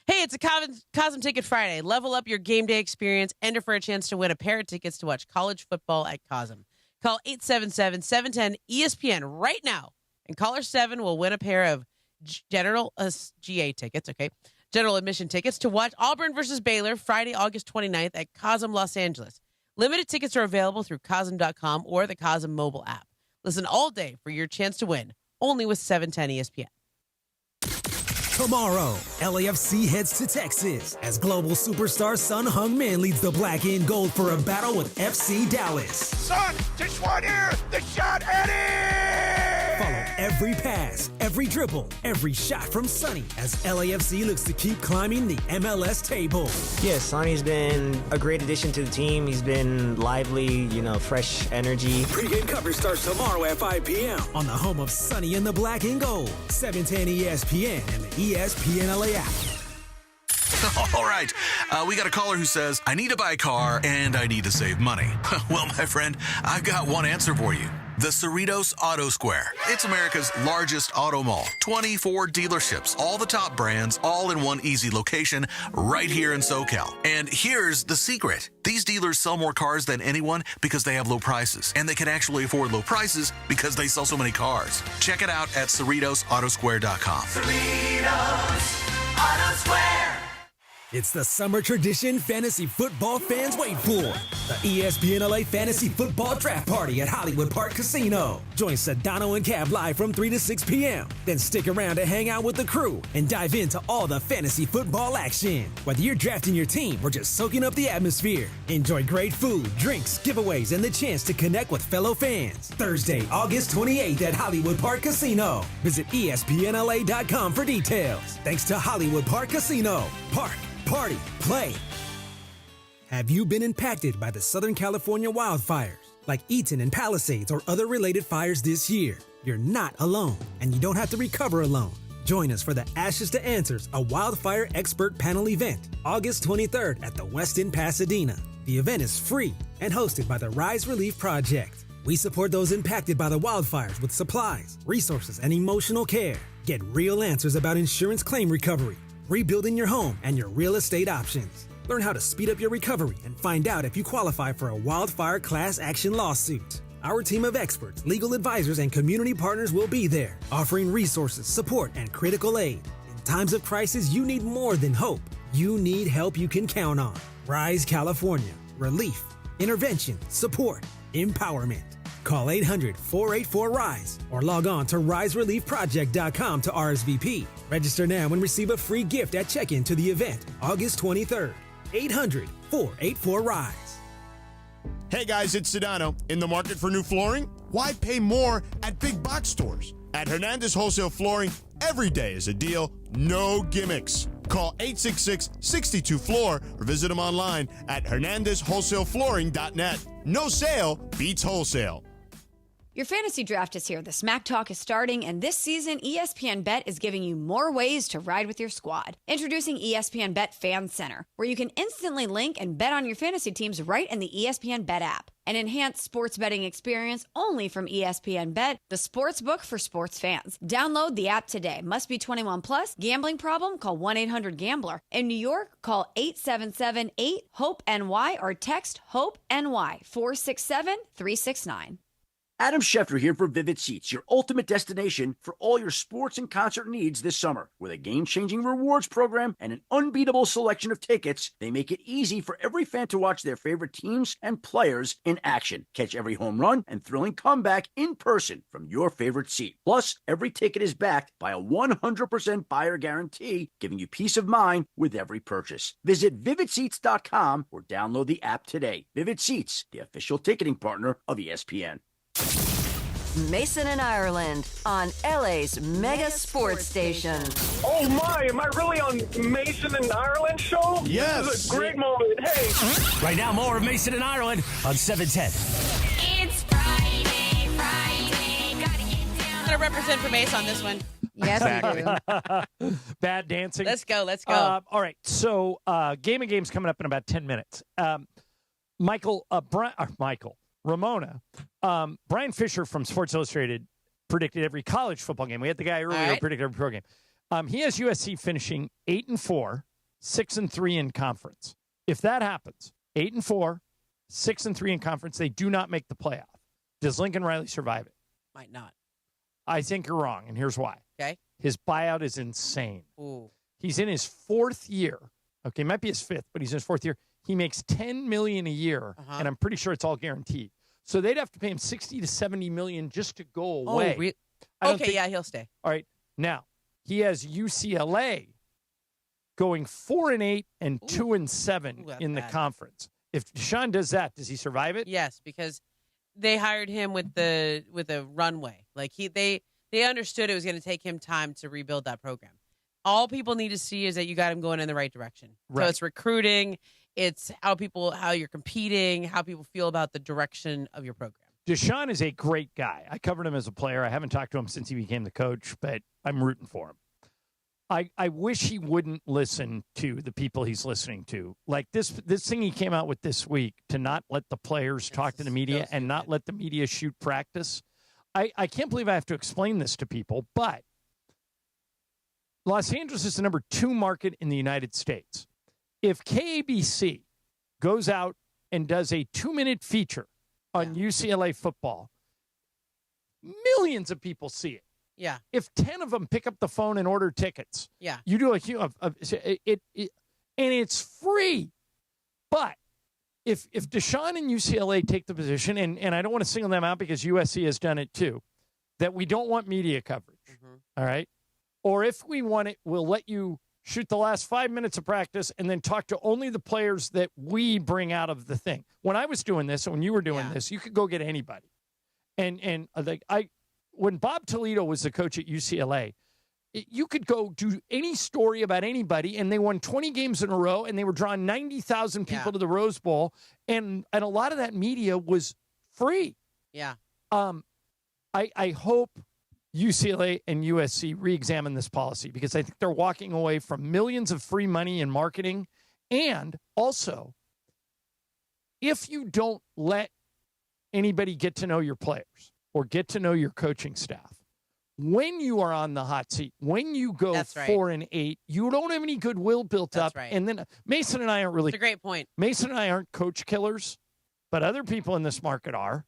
Hey, it's a Cosm Ticket Friday. Level up your game day experience. Enter for a chance to win a pair of tickets to watch college football at Cosm. Call 877-710-ESPN right now, and caller 7 will win a pair of general GA tickets, general admission tickets to watch Auburn versus Baylor Friday, August 29th at Cosm Los Angeles. Limited tickets are available through Cosm.com or the Cosm mobile app. Listen all day for your chance to win, only with 710 ESPN. Tomorrow, LAFC heads to Texas as global superstar Sun Heung-min leads the black and gold for a battle with FC Dallas. Son, just one here, the shot at Follow every pass, every dribble, every shot from Sonny as LAFC looks to keep climbing the MLS table. Yeah, Sonny's been a great addition to the team. He's been lively, fresh energy. Pre-game coverage starts tomorrow at 5 p.m. on the home of Sonny in the black and gold, 710 ESPN and the ESPN LA app. All right, we got a caller who says, I need to buy a car and I need to save money. Well, my friend, I've got one answer for you. The Cerritos Auto Square. It's America's largest auto mall. 24 dealerships, all the top brands, all in one easy location right here in SoCal. And here's the secret. These dealers sell more cars than anyone because they have low prices. And they can actually afford low prices because they sell so many cars. Check it out at CerritosAutosquare.com. Cerritos Auto Square. It's the summer tradition fantasy football fans wait for. The ESPN LA Fantasy Football Draft Party at Hollywood Park Casino. Join Sedano and Cab live from 3 to 6 p.m. Then stick around to hang out with the crew and dive into all the fantasy football action. Whether you're drafting your team or just soaking up the atmosphere, enjoy great food, drinks, giveaways, and the chance to connect with fellow fans. Thursday, August 28th at Hollywood Park Casino. Visit ESPNLA.com for details. Thanks to Hollywood Park Casino. Park. Party, play. Have you been impacted by the Southern California wildfires, like Eaton and Palisades or other related fires this year? You're not alone, and you don't have to recover alone. Join us for the Ashes to Answers, a wildfire expert panel event, August 23rd at the Westin Pasadena. The event is free and hosted by the Rise Relief Project. We support those impacted by the wildfires with supplies, resources, and emotional care. Get real answers about insurance claim recovery, rebuilding your home, and your real estate options. Learn how to speed up your recovery and find out if you qualify for a wildfire class action lawsuit. Our team of experts, legal advisors, and community partners will be there, offering resources, support, and critical aid. In times of crisis, you need more than hope. You need help you can count on. Rise California. Relief, intervention, support, empowerment. Call 800-484-RISE or log on to risereliefproject.com to RSVP. Register now and receive a free gift at check-in to the event, August 23rd. 800-484-RISE. Hey guys, it's Sedano. In the market for new flooring? Why pay more at big box stores? At Hernandez Wholesale Flooring, every day is a deal, no gimmicks. Call 866-62-FLOOR or visit them online at hernandezwholesaleflooring.net. No sale beats wholesale. Your fantasy draft is here. The Smack Talk is starting, and this season, ESPN Bet is giving you more ways to ride with your squad. Introducing ESPN Bet Fan Center, where you can instantly link and bet on your fantasy teams right in the ESPN Bet app. An enhanced sports betting experience only from ESPN Bet, the sports book for sports fans. Download the app today. Must be 21 plus. Gambling problem? Call 1-800-GAMBLER. In New York, call 877-8-HOPE-NY or text HOPE-NY 467-369. Adam Schefter here for Vivid Seats, your ultimate destination for all your sports and concert needs this summer. With a game-changing rewards program and an unbeatable selection of tickets, they make it easy for every fan to watch their favorite teams and players in action. Catch every home run and thrilling comeback in person from your favorite seat. Plus, every ticket is backed by a 100% buyer guarantee, giving you peace of mind with every purchase. Visit VividSeats.com or download the app today. Vivid Seats, the official ticketing partner of ESPN. Mason and Ireland on LA's mega sports station. Oh my, am I really on Mason and Ireland show? Yes. This is a great moment. Hey. Right now, more of Mason and Ireland on 710. It's Friday. Gotta get down. I'm going to represent for Mace on this one. Yes, you do. Bad dancing. Let's go. All right. So, Game of Games coming up in about 10 minutes. Ramona, Brian Fisher from Sports Illustrated predicted every college football game. We had the guy earlier who predicted every pro game. He has USC finishing 8-4, 6-3 in conference. If that happens, 8-4, 6-3 in conference, they do not make the playoff. Does Lincoln Riley survive it? Might not. I think you're wrong, and here's why. Okay. His buyout is insane. Ooh. He's in his fourth year. Okay, might be his fifth, but he's in his fourth year. He makes $10 million a year, and I'm pretty sure it's all guaranteed. So they'd have to pay him $60 to $70 million just to go away. He'll stay. All right. Now he has UCLA going 4-8 and 2-7 in the conference. If Deshaun does that, does he survive it? Yes, because they hired him with a runway. Like they understood it was going to take him time to rebuild that program. All people need to see is that you got him going in the right direction. Right. So it's recruiting, it's how you're competing, how people feel about the direction of your program. Deshaun is a great guy. I covered him as a player. I haven't talked to him since he became the coach, but I'm rooting for him. I wish he wouldn't listen to the people he's listening to. Like this thing he came out with this week to not let the players talk to the media and not let the media shoot practice. I can't believe I have to explain this to people, but Los Angeles is the number 2 market in the United States. If KABC goes out and does a 2-minute feature on UCLA football, millions of people see it. Yeah. If 10 of them pick up the phone and order tickets, you do and it's free. But if Deshaun and UCLA take the position, and I don't want to single them out because USC has done it too, that we don't want media coverage, all right? Or if we want it, we'll let you shoot the last 5 minutes of practice and then talk to only the players that we bring out of the thing. When I was doing this, and when you were doing this, you could go get anybody. And when Bob Toledo was the coach at UCLA, you could go do any story about anybody, and they won 20 games in a row, and they were drawing 90,000 people to the Rose Bowl, and a lot of that media was free. Yeah. I hope UCLA and USC re-examine this policy because I think they're walking away from millions of free money in marketing. And also, if you don't let anybody get to know your players or get to know your coaching staff, when you are on the hot seat, when you go 4-8, you don't have any goodwill built up. Right. And then Mason and I aren't really. It's a great point. Mason and I aren't coach killers, but other people in this market are.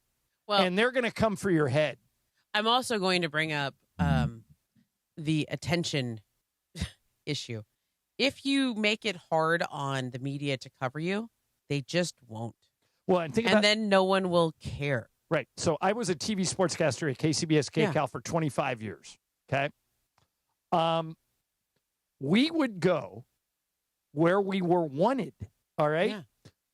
Well, and they're going to come for your head. I'm also going to bring up the attention issue. If you make it hard on the media to cover you, they just won't. Well, and then no one will care. Right. So I was a TV sportscaster at KCBS KCAL for 25 years. Okay. We would go where we were wanted. All right.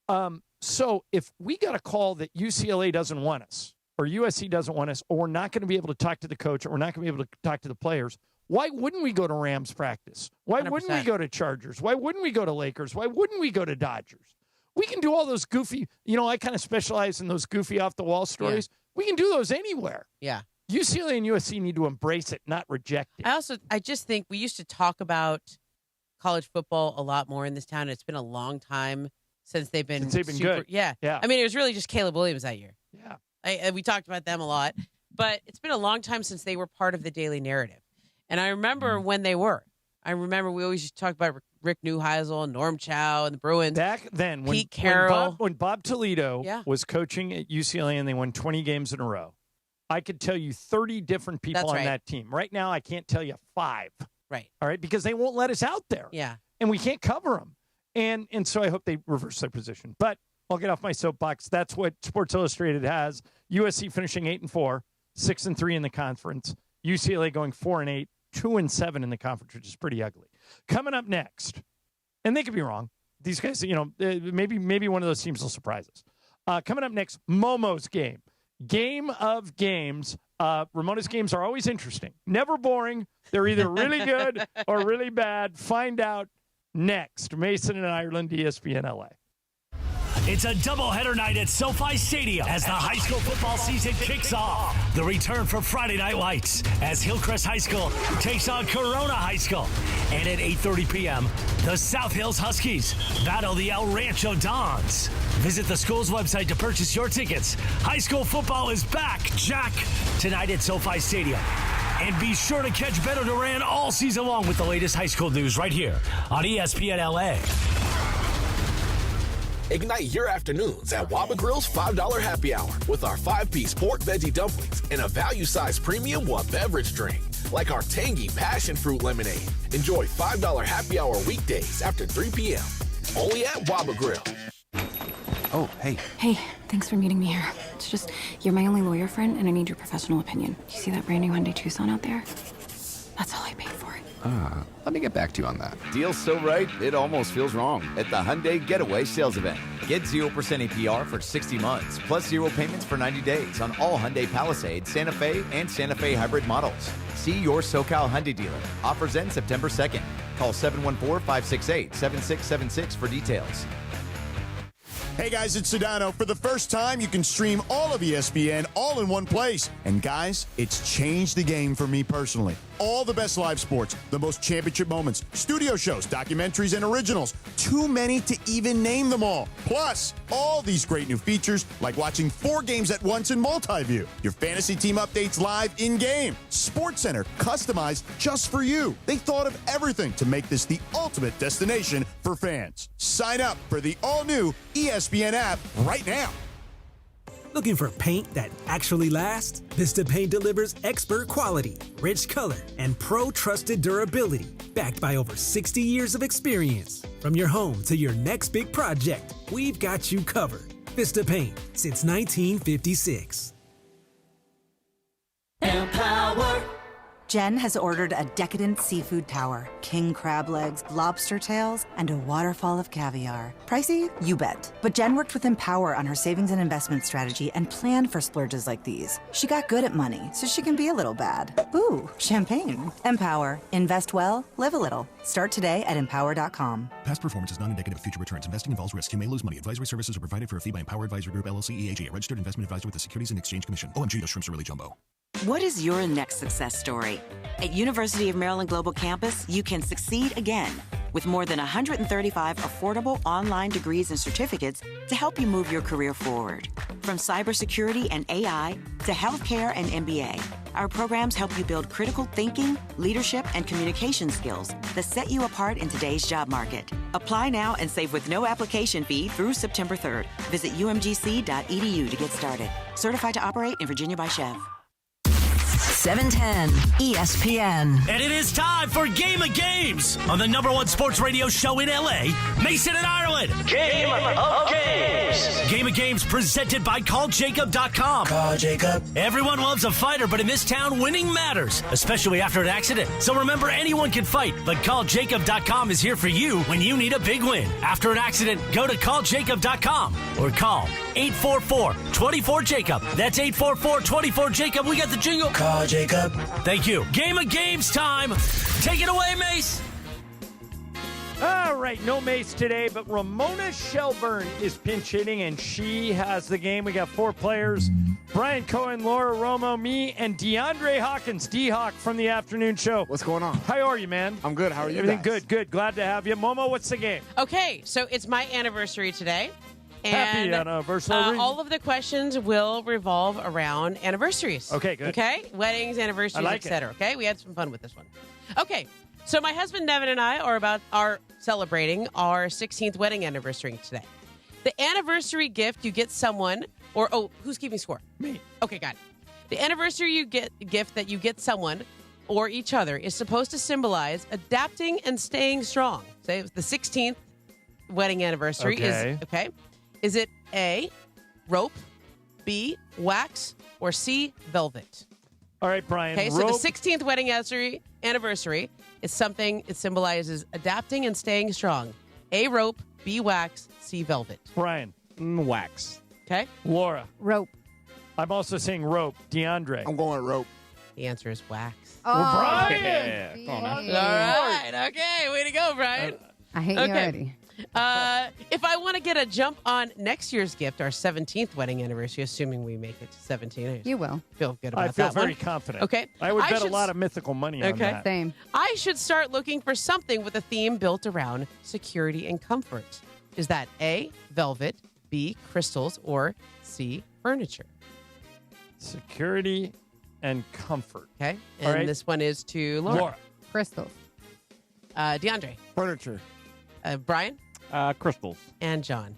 Yeah. So if we got a call that UCLA doesn't want us or USC doesn't want us, or we're not going to be able to talk to the coach, or we're not going to be able to talk to the players, why wouldn't we go to Rams practice? Why 100%. wouldn't we go to Chargers? Why wouldn't we go to Lakers? Why wouldn't we go to Dodgers? We can do all those goofy, I kind of specialize in those goofy off-the-wall stories. Yeah. We can do those anywhere. Yeah. UCLA and USC need to embrace it, not reject it. I just think we used to talk about college football a lot more in this town. It's been a long time since they've been good. Yeah. I mean, it was really just Caleb Williams that year. Yeah. We talked about them a lot, but it's been a long time since they were part of the daily narrative. And I remember when they were. I remember we always used to talk about Rick Neuheisel and Norm Chow and the Bruins. Back then, Pete Carroll. when Bob Toledo was coaching at UCLA and they won 20 games in a row, I could tell you 30 different people on that team. Right now, I can't tell you 5. Right. All right, because they won't let us out there. Yeah. And we can't cover them. And so I hope they reverse their position. But I'll get off my soapbox. That's what Sports Illustrated has. USC finishing 8-4, 6-3 in the conference. UCLA going 4-8, 2-7 in the conference, which is pretty ugly. Coming up next, and they could be wrong. These guys, maybe one of those teams will surprise us. Coming up next, Momo's game. Game of games. Ramona's games are always interesting. Never boring. They're either really good or really bad. Find out next. Mason and Ireland, ESPN LA. It's a doubleheader night at SoFi Stadium as the high school football season kicks off. The return for Friday Night Lights as Hillcrest High School takes on Corona High School. And at 8:30 p.m., the South Hills Huskies battle the El Rancho Dons. Visit the school's website to purchase your tickets. High school football is back, Jack, tonight at SoFi Stadium. And be sure to catch Beto Duran all season long with the latest high school news right here on ESPN LA. Ignite your afternoons at Waba Grill's $5 happy hour with our 5-piece pork veggie dumplings and a value-sized premium beverage drink, like our tangy passion fruit lemonade. Enjoy $5 happy hour weekdays after 3 p.m. Only at Waba Grill. Oh, hey. Hey, thanks for meeting me here. It's just, you're my only lawyer friend, and I need your professional opinion. You see that brand new Hyundai Tucson out there? That's all I paid for it. Let me get back to you on that. Deal's so right, it almost feels wrong at the Hyundai Getaway Sales Event. Get 0% APR for 60 months, plus 0 payments for 90 days on all Hyundai Palisade, Santa Fe, and Santa Fe hybrid models. See your SoCal Hyundai dealer. Offers end September 2nd. Call 714-568-7676 for details. Hey guys, it's Sedano. For the first time, you can stream all of ESPN all in one place. And guys, it's changed the game for me personally. All the best live sports, the most championship moments, studio shows, documentaries, and originals. Too many to even name them all. Plus, all these great new features like watching 4 games at once in multi-view. Your fantasy team updates live in-game. SportsCenter, customized just for you. They thought of everything to make this the ultimate destination for fans. Sign up for the all-new ESPN app right now. Looking for paint that actually lasts? Vista Paint delivers expert quality, rich color, and pro-trusted durability, backed by over 60 years of experience. From your home to your next big project, we've got you covered. Vista Paint, since 1956. Empower. Jen has ordered a decadent seafood tower, king crab legs, lobster tails, and a waterfall of caviar. Pricey? You bet. But Jen worked with Empower on her savings and investment strategy and planned for splurges like these. She got good at money, so she can be a little bad. Ooh, champagne. Empower. Invest well, live a little. Start today at empower.com. Past performance is not indicative of future returns. Investing involves risk. You may lose money. Advisory services are provided for a fee by Empower Advisory Group, LLC, EAG, a registered investment advisor with the Securities and Exchange Commission. OMG, those shrimps are really jumbo. What is your next success story? At University of Maryland Global Campus, you can succeed again with more than 135 affordable online degrees and certificates to help you move your career forward. From cybersecurity and AI to healthcare and MBA, our programs help you build critical thinking, leadership, and communication skills that set you apart in today's job market. Apply now and save with no application fee through September 3rd. Visit umgc.edu to get started. Certified to operate in Virginia by Chev. 710 ESPN. And it is time for Game of Games on the #1 sports radio show in LA, Mason and Ireland. Game of Games. Game of Games presented by CallJacob.com. Call Jacob. Everyone loves a fighter, but in this town, winning matters, especially after an accident. So remember, anyone can fight, but CallJacob.com is here for you when you need a big win. After an accident, go to CallJacob.com or call 844-24-JACOB. That's 844-24-JACOB. We got the jingle. Call Jacob. Thank you. Game of Games time. Take it away, Mace. All right, no Mace today, but Ramona Shelburne is pinch hitting, and she has the game. We got 4 players. Brian Cohen, Laura Romo, me, and DeAndre Hawkins, D-Hawk from the afternoon show. What's going on? How are you, man? I'm good. How are you Everything guys? good. Glad to have you. Momo, what's the game? Okay, so it's my anniversary today. Happy And anniversary. all of the questions will revolve around anniversaries. Okay, good. Okay? Weddings, anniversaries, I like etc. Okay? We had some fun with this one. Okay. So my husband Devin and I are celebrating our 16th wedding anniversary today. The anniversary gift you get someone, who's keeping score? Me. Okay, got it. The anniversary gift that you get someone or each other is supposed to symbolize adapting and staying strong. Say the 16th wedding anniversary is okay. Is it A, rope, B, wax, or C, velvet? All right, Brian. Okay, so the 16th wedding anniversary is something, it symbolizes adapting and staying strong. A, rope, B, wax, C, velvet. Brian. Wax. Okay. Laura. Rope. I'm also saying rope. DeAndre. I'm going with rope. The answer is wax. Oh, Brian. Yeah. Come on, man. All right. Okay, way to go, Brian. I hate you already. If I want to get a jump on next year's gift, our 17th wedding anniversary, assuming we make it to 17. You will. Feel good about I feel that very one. confident. Okay. I would bet a should lot of mythical money on that. Same. I should start looking for something with a theme built around security and comfort. Is that A, velvet, B, crystals, or C, furniture? Security and comfort. Okay. All And right. this one is to Laura. Crystals. DeAndre. Furniture. Brian. Crystals. And John.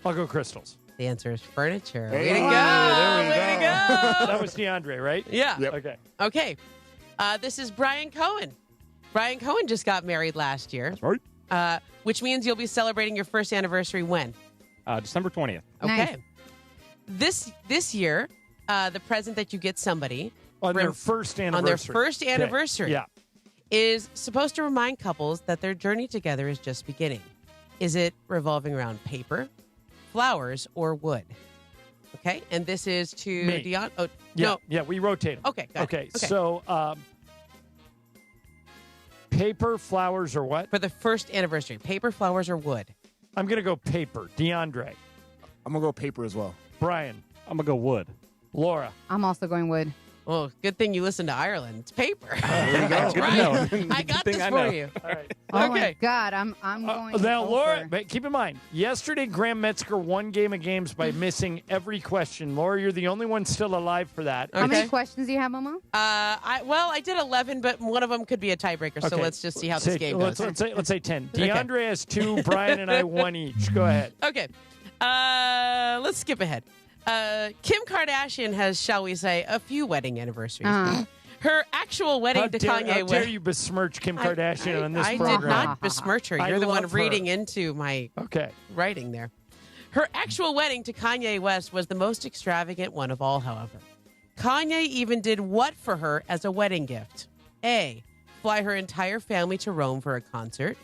I'll go crystals. The answer is furniture. Hey. Way to go. There we Way to go. That was DeAndre, right? Yeah. Yep. Okay. Okay. This is Brian Cohen. Brian Cohen just got married last year. That's right. Which means you'll be celebrating your first anniversary when? December 20th. Okay. This year, the present that you get somebody On their first anniversary. Yeah. Is supposed to remind couples that their journey together is just beginning. Is it revolving around paper, flowers, or wood? Okay, and this is to Me. Dion. Oh, Yeah, no. yeah, we rotate them. Okay, got it. Okay, so paper, flowers, or what? For the first anniversary, paper, flowers, or wood? I'm going to go paper. DeAndre. I'm going to go paper as well. Brian. I'm going to go wood. Laura. I'm also going wood. Well, good thing you listened to Ireland. It's paper. There you go. Good to Right? know. I got Good this thing I for know. you. All right. Oh Okay. my God, I'm going. Now, over. Laura, but keep in mind, yesterday Graham Metzger won Game of Games by missing every question. Laura, you're the only one still alive for that. How many Okay. questions do you have, Momo? I did 11, but one of them could be a tiebreaker. So Okay. let's just see how this game goes. Let's say 10. Okay. DeAndre has 2. Brian and I 1 each. Go ahead. Okay. Let's skip ahead. Kim Kardashian has, shall we say, a few wedding anniversaries. Her actual wedding to Kanye How West. dare you besmirch Kim Kardashian on this I program? did not besmirch her. I You're the one love her. reading into my writing there. Her actual wedding to Kanye West was the most extravagant one of all, however. Kanye even did what for her as a wedding gift? A, fly her entire family to Rome for a concert.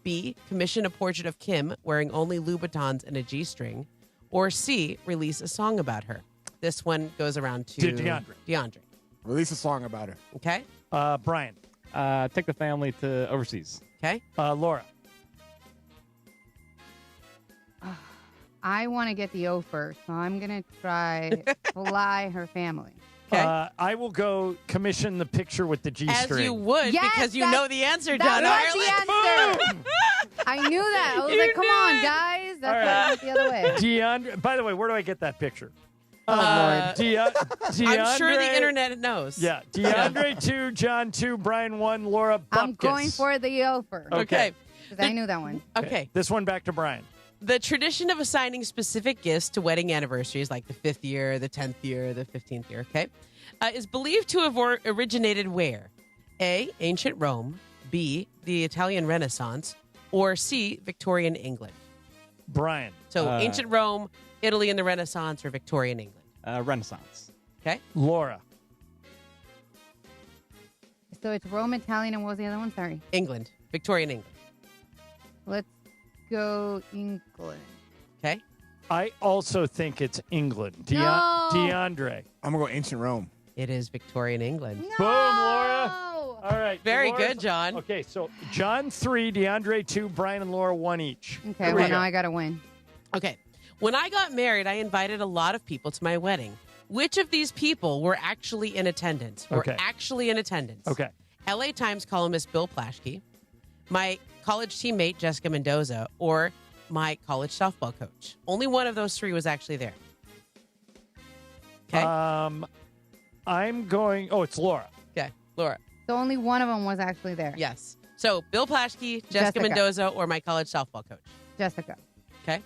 B, commission a portrait of Kim wearing only Louboutins and a G-string. Or C, release a song about her. This one goes around to DeAndre. Release a song about her. Okay. Brian. Take the family to overseas. Okay. Laura. I want to get the O first, so I'm going to try fly her family. Okay. I will go commission the picture with the G-string. As you would, Yes, because you know the answer, That John was Ireland. the answer. I knew that. I was You like, come knew on, it. guys. That's All why I went the other way. DeAndre. By the way, where do I get that picture? Oh, Lord. DeAndre. I'm sure the internet knows. Yeah. DeAndre 2, John 2, Brian 1, Laura Bupkis. I'm going for the O first. Okay. Because I knew that one. Okay. This one back to Brian. The tradition of assigning specific gifts to wedding anniversaries, like the 5th year, the 10th year, the 15th year, okay, is believed to have originated where? A, ancient Rome, B, the Italian Renaissance, or C, Victorian England. Brian. So ancient Rome, Italy in the Renaissance, or Victorian England. Renaissance. Okay. Laura. So it's Rome, Italian, and what was the other one? Sorry. England. Victorian England. Let's go England. Okay. I also think it's England. No. DeAndre. I'm going to go ancient Rome. It is Victorian England. Boom, Laura. All right. Very Laura's- good, John. Okay, so John 3, DeAndre 2, Brian and Laura 1 each. Okay, well, now I got to win. Okay. When I got married, I invited a lot of people to my wedding. Which of these people were actually in attendance? Okay. Okay. LA Times columnist Bill Plaschke, my college teammate Jessica Mendoza, or my college softball coach. Only one of those three was actually there. Okay. I'm going. Oh, it's Laura. Okay, Laura. So only one of them was actually there. Yes. So Bill Plaschke, Jessica Mendoza, or my college softball coach. Jessica. Okay.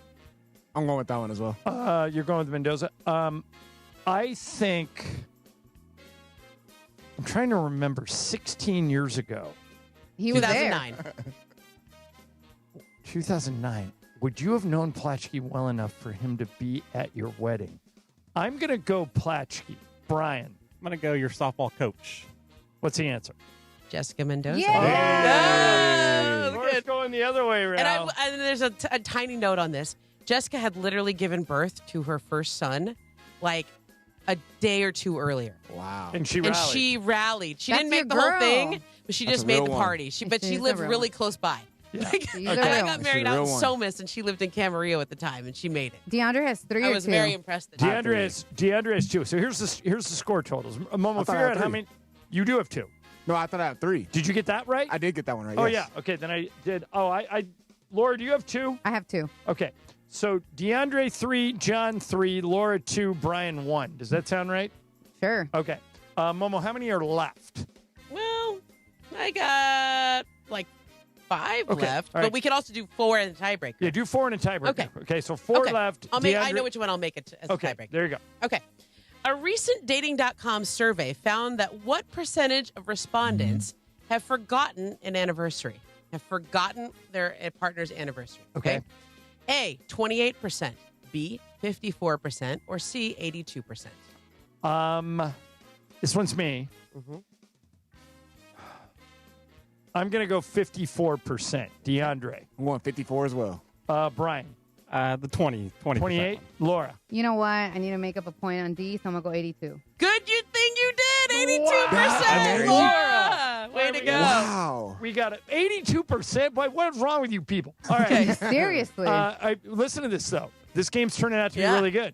I'm going with that one as well. You're going with Mendoza. I think. I'm trying to remember 16 years ago. He was 2009. 2009. Would you have known Plaschke well enough for him to be at your wedding? I'm going to go Plaschke. Brian. I'm going to go your softball coach. What's the answer? Jessica Mendoza. Yeah. Laura's going the other way around. And there's a tiny note on this. Jessica had literally given birth to her first son like a day or two earlier. Wow. And she rallied. She That's didn't make your the whole girl. thing, but she That's just a made real the one. party. But she She's lived the real really one. close by. Like, She's and the I real got one. married She's a out real in one. Somis, and she lived in Camarillo at the time, and she made it. DeAndre has 3 I or was 2. very impressed. That DeAndre has 2. So here's the score totals. Momo, I thought I figure had out how 3. many. You do have 2. No, I thought I had 3. Did you get that right? I did get that one right. Oh, yes. yeah. Okay, then I did. Oh, I Laura, do you have 2? I have 2. Okay. So DeAndre 3, John 3, Laura 2, Brian 1. Does that sound right? Sure. Okay. Momo, how many are left? Well, I got like 5 Okay, left, all right. but we could also do 4 in the tiebreaker. Yeah, do 4 in a tiebreaker. Okay, so 4 Okay. left. I DeAndre- know which one I'll make it as a Okay, tiebreaker. there you go. Okay. A recent Dating.com survey found that what percentage of respondents have forgotten an anniversary, have forgotten their partner's anniversary? Okay. A, 28%, B, 54%, or C, 82%. This one's me. Mm-hmm. I'm going to go 54%. DeAndre. I'm going 54 as well. Brian. The 20. 28. Laura. You know what? I need to make up a point on D, so I'm going to go 82. Good thing you did. 82%. Wow. Laura. Way to go. Wow. We got it. 82%. Boy, what's wrong with you people? All right. Seriously. Listen to this, though. This game's turning out to be really good.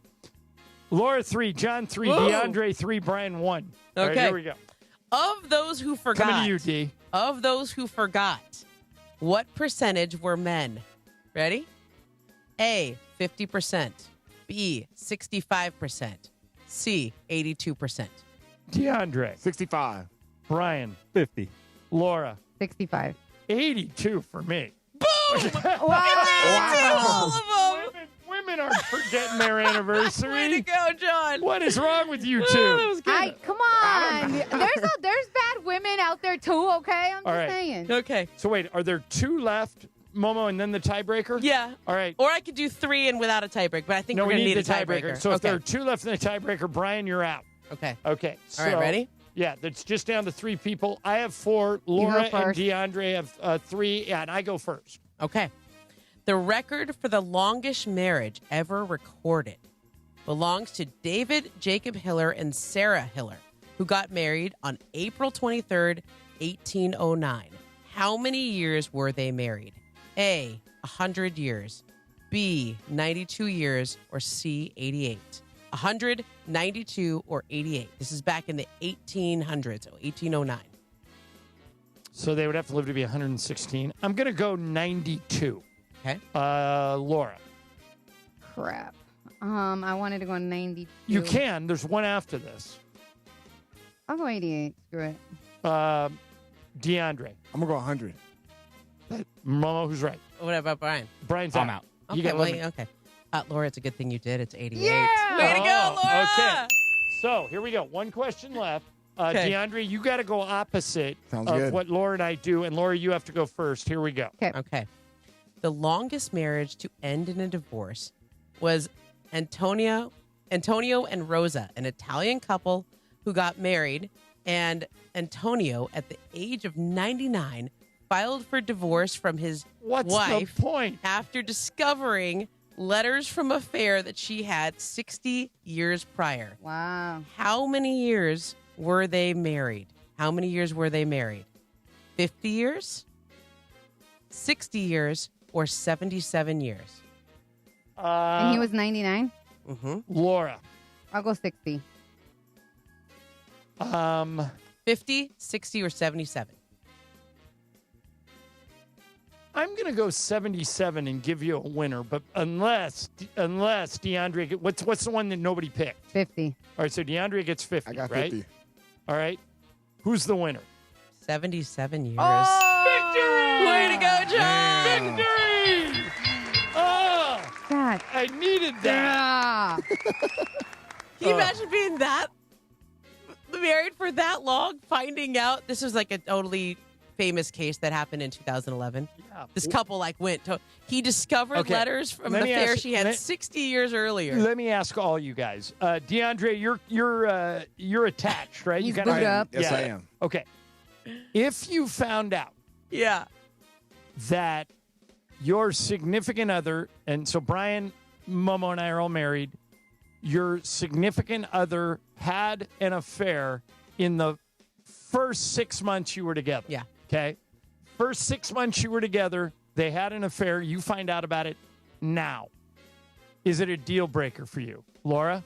Laura 3, John 3, Whoa. DeAndre 3, Brian 1. All right, Okay. here we go. Of those who forgot. Coming to you, D. Of those who forgot, what percentage were men? Ready? A, 50%. B, 65%. C, 82%. DeAndre. 65. Brian. 50. Laura. 65. 82 for me. Boom! Wow. All of them. Women aren't forgetting their anniversary. Way to go, John. What is wrong with you Oh, that two? was good. Come on. There's bad women out there too, okay? I'm All just right. saying. Okay. So wait, are there 2 left, Momo, and then the tiebreaker? Yeah. All right. Or I could do 3 and without a tiebreak, but I think No, we're we going to need need the a tiebreaker. So if okay. there are 2 left in the tiebreaker, Brian, you're out. Okay. Okay. All right, so- ready? Yeah, that's just down to 3 people. I have 4. Laura and first. DeAndre have 3. Yeah, and I go first. Okay. The record for the longest marriage ever recorded belongs to David Jacob Hiller and Sarah Hiller, who got married on April 23rd, 1809. How many years were they married? A, 100 years. B, 92 years. Or C, 88. 100, 92, or 88. This is back in the 1800s, so 1809. So they would have to live to be 116. I'm going to go 92. Okay. Laura. Crap. I wanted to go 92. You can. There's one after this. I'll go 88. Screw it. DeAndre. I'm going to go 100. Momo, who's right? What about Brian? Brian's I'm out. out. You Okay, got well, 11. okay. Laura, it's a good thing you did. It's 88. Yeah! Way to go, Laura! Okay. So here we go. One question left. Okay. DeAndre, you got to go opposite Sounds of good. what Laura and I do. And Laura, you have to go first. Here we go. Okay. The longest marriage to end in a divorce was Antonio and Rosa, an Italian couple who got married. And Antonio, at the age of 99, filed for divorce from his What's wife the point? after discovering letters from an affair that she had 60 years prior. Wow. How many years were they married? How many years were they married? 50 years, 60 years, or 77 years? And he was 99? Mm-hmm. Laura. I'll go 60. 50, 60, or 77? I'm going to go 77 and give you a winner, but unless DeAndre, what's the one that nobody picked? 50. All right, so DeAndre gets 50, I got right? 50. All right. Who's the winner? 77 years. Victory! Way to go, John! Victory! Oh, God. I needed that. Can you imagine being that married for that long, finding out this was like a totally famous case that happened in 2011? Yeah. This couple he discovered letters from the affair she had 60 years earlier. Let me ask all you guys. DeAndre, you're attached, right? He's you got booed up. Yes, I am. Okay. If you found out that your significant other, and so Brian, Momo, and I are all married, your significant other had an affair in the first 6 months you were together. Yeah. Okay. First 6 months you were together, they had an affair. You find out about it now. Is it a deal breaker for you? Laura?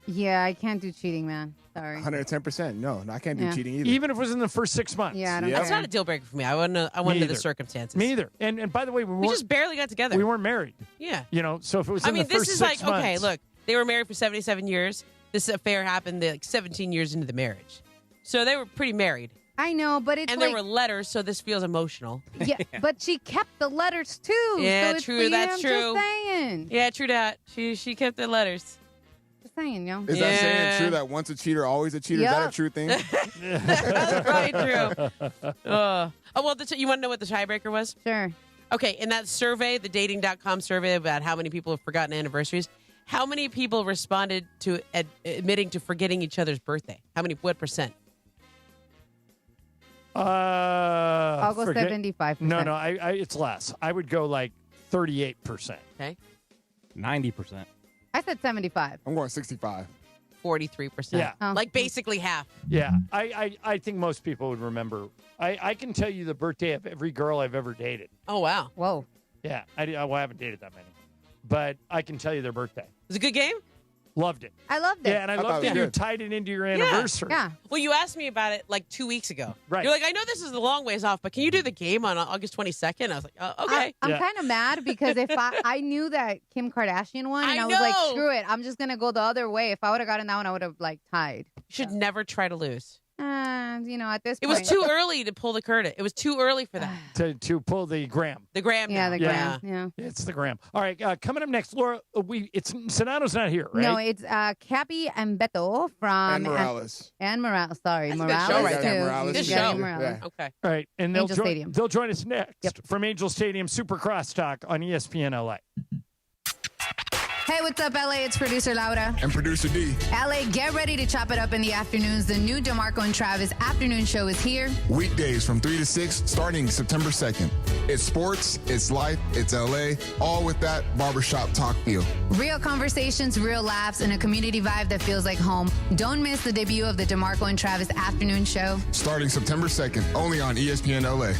Yeah, I can't do cheating, man. Sorry. 110%. No, I can't do Yeah. cheating either. Even if it was in the first 6 months? Yeah, I don't That's care. not a deal breaker for me. I want to know the either. circumstances. Me either. And by the way, We just barely got together. we weren't married. Yeah. You know, so if it was I in mean, the first this is 6 like, months. okay, look, they were married for 77 years. This affair happened 17 years into the marriage. So they were pretty married. I know, but it's And like, there were letters, so this feels emotional. yeah, but she kept the letters too. Yeah, so it's true, for that's you, true. Just saying. Yeah, true that. She kept the letters. Just saying, yo. Is that saying true that once a cheater, always a cheater? Is that a true thing? That's probably true. Well, you want to know what the tiebreaker was? Sure. Okay, in that survey, the dating.com survey about how many people have forgotten anniversaries, how many people responded to admitting to forgetting each other's birthday? What percent? I'll go 75%. No, I it's less. I would go like 38%. Okay. 90%. I said 75. I'm going 65. 43%. Yeah. Oh. Like basically half. Yeah. I think most people would remember. I can tell you the birthday of every girl I've ever dated. Oh, wow. Whoa. Yeah. I haven't dated that many. But I can tell you their birthday. Was it a good game? Loved it. I loved it. Yeah, and I loved that you tied it into your anniversary. Yeah. Well, you asked me about it like 2 weeks ago. Right. You're like, I know this is a long ways off, but can you do the game on August 22nd? I was like, okay. I'm kind of mad because if I knew that Kim Kardashian won, and I was like, screw it, I'm just gonna go the other way. If I would have gotten that one, I would have like tied. You should never try to lose. At this It point, was too early to pull the curtain. It was too early for that. To pull the gram. The gram. Yeah, now. the gram. Yeah. It's the gram. All right, coming up next, Laura. Sedano's not here, right? No, it's Cappy and Beto from And Morales. And Morales. Sorry, That's a Morales good show right too. there. Morales Good is show. good. Morales. Yeah. Okay. All right, and Angel Stadium. they'll join us next Yep. from Angel Stadium Super Crosstalk on ESPN LA. Hey, what's up, LA? It's producer Laura. And producer D. LA, get ready to chop it up in the afternoons. The new DeMarco and Travis afternoon show is here. Weekdays from 3 to 6, starting September 2nd. It's sports, it's life, it's LA, all with that barbershop talk feel. Real conversations, real laughs, and a community vibe that feels like home. Don't miss the debut of the DeMarco and Travis afternoon show. Starting September 2nd, only on ESPN LA.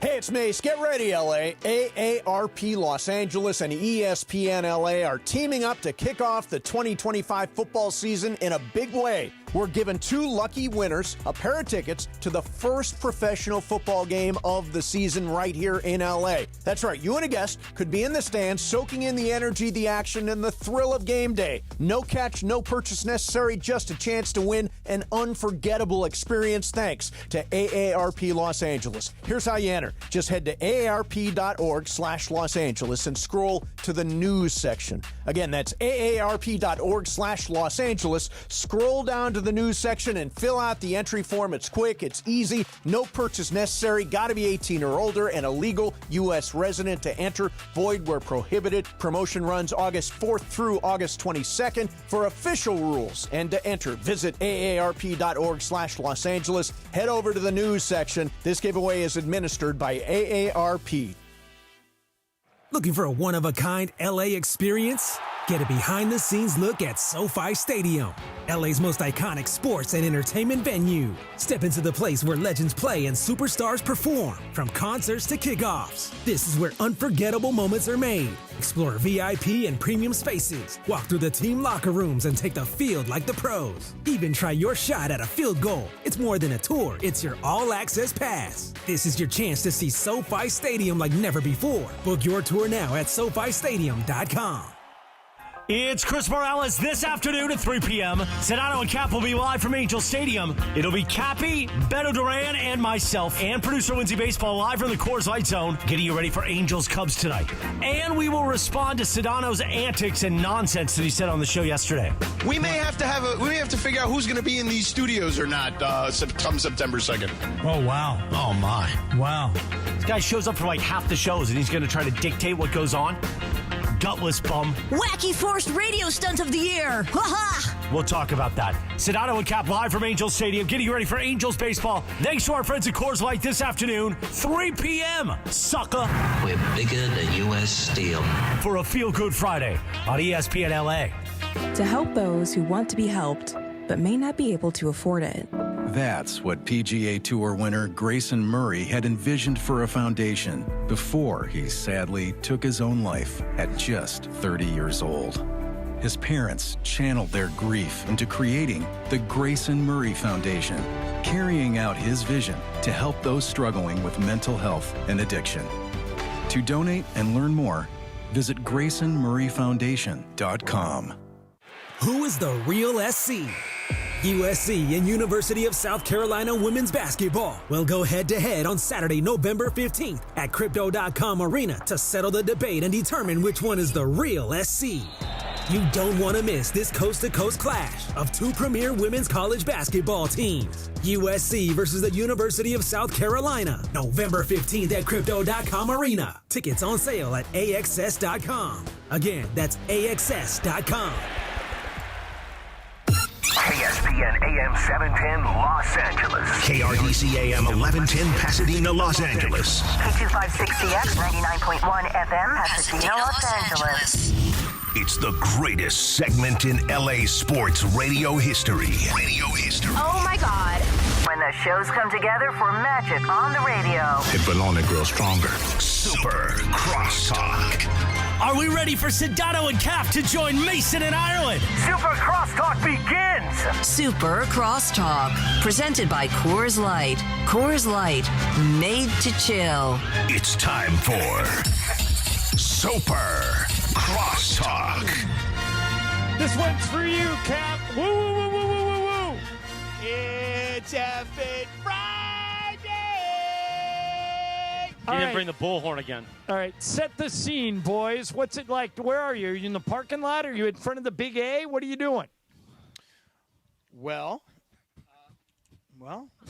Hey, it's Mace. Get ready, LA. AARP Los Angeles and ESPN LA are teaming up to kick off the 2025 football season in a big way. We're giving 2 lucky winners a pair of tickets to the first professional football game of the season right here in LA. That's right, you and a guest could be in the stands soaking in the energy, the action, and the thrill of game day. No catch, no purchase necessary, just a chance to win an unforgettable experience thanks to AARP Los Angeles. Here's how you enter. Just head to aarp.org/Los Angeles and scroll to the news section. Again, that's aarp.org/Los Angeles. Scroll down to the news section and fill out the entry form. It's quick, it's easy, no purchase necessary, got to be 18 or older and a legal U.S. resident to enter. Void where prohibited. Promotion runs August 4th through August 22nd. For official rules and to enter, visit aarp.org/Los Angeles. Head over to the news section. This giveaway is administered by AARP. Looking for a one-of-a-kind LA experience? Get a behind-the-scenes look at SoFi Stadium, LA's most iconic sports and entertainment venue. Step into the place where legends play and superstars perform, from concerts to kickoffs. This is where unforgettable moments are made. Explore VIP and premium spaces, walk through the team locker rooms, and take the field like the pros. Even try your shot at a field goal. It's more than a tour, it's your all-access pass. This is your chance to see SoFi Stadium like never before. Book your tour now at SoFiStadium.com. It's Chris Morales this afternoon at 3 p.m. Sedano and Cap will be live from Angel Stadium. It'll be Cappy, Beto Duran, and myself, and producer Winzy Baseball live from the Coors Light Zone, getting you ready for Angels Cubs tonight. And we will respond to Sedano's antics and nonsense that he said on the show yesterday. We may have to figure out who's going to be in these studios or not come September 2nd. Oh, wow. Oh, my. Wow. This guy shows up for like half the shows, and he's going to try to dictate what goes on. Gutless bum. Wacky forced radio stunt of the year. Ha-ha! We'll talk about that. Sedano and Cap live from Angels Stadium, getting you ready for Angels baseball. Thanks to our friends at Coors Light this afternoon, 3 p.m. Sucker. We're bigger than U.S. Steel. For a feel-good Friday on ESPN LA. To help those who want to be helped, but may not be able to afford it. That's what PGA Tour winner Grayson Murray had envisioned for a foundation before he sadly took his own life at just 30 years old. His parents channeled their grief into creating the Grayson Murray Foundation, carrying out his vision to help those struggling with mental health and addiction. To donate and learn more, visit GraysonMurrayFoundation.com. Who is the real SC? USC and University of South Carolina women's basketball will go head-to-head on Saturday, November 15th at Crypto.com Arena to settle the debate and determine which one is the real SC. You don't want to miss this coast-to-coast clash of two premier women's college basketball teams. USC versus the University of South Carolina, November 15th at Crypto.com Arena. Tickets on sale at AXS.com. Again, that's AXS.com. ESPN AM 710 Los Angeles. KRDC AM 1110 Pasadena, Los Angeles. K256CX 99.1 FM Pasadena, Los Angeles. It's the greatest segment in LA sports radio history. Oh my God. When the shows come together for magic on the radio. It will only grow stronger. Super Crosstalk. Are we ready for Sedano and Cap to join Mason in Ireland? Super Crosstalk begins. Super Crosstalk, presented by Coors Light. Coors Light, made to chill. It's time for Super Crosstalk. This one's for you, Cap. Woo, woo, woo, woo, woo, woo, woo. It's effing Friday. You didn't bring the bullhorn again. All right, set the scene, boys. What's it like? Where are you? Are you in the parking lot? Are you in front of the Big A? What are you doing? Well,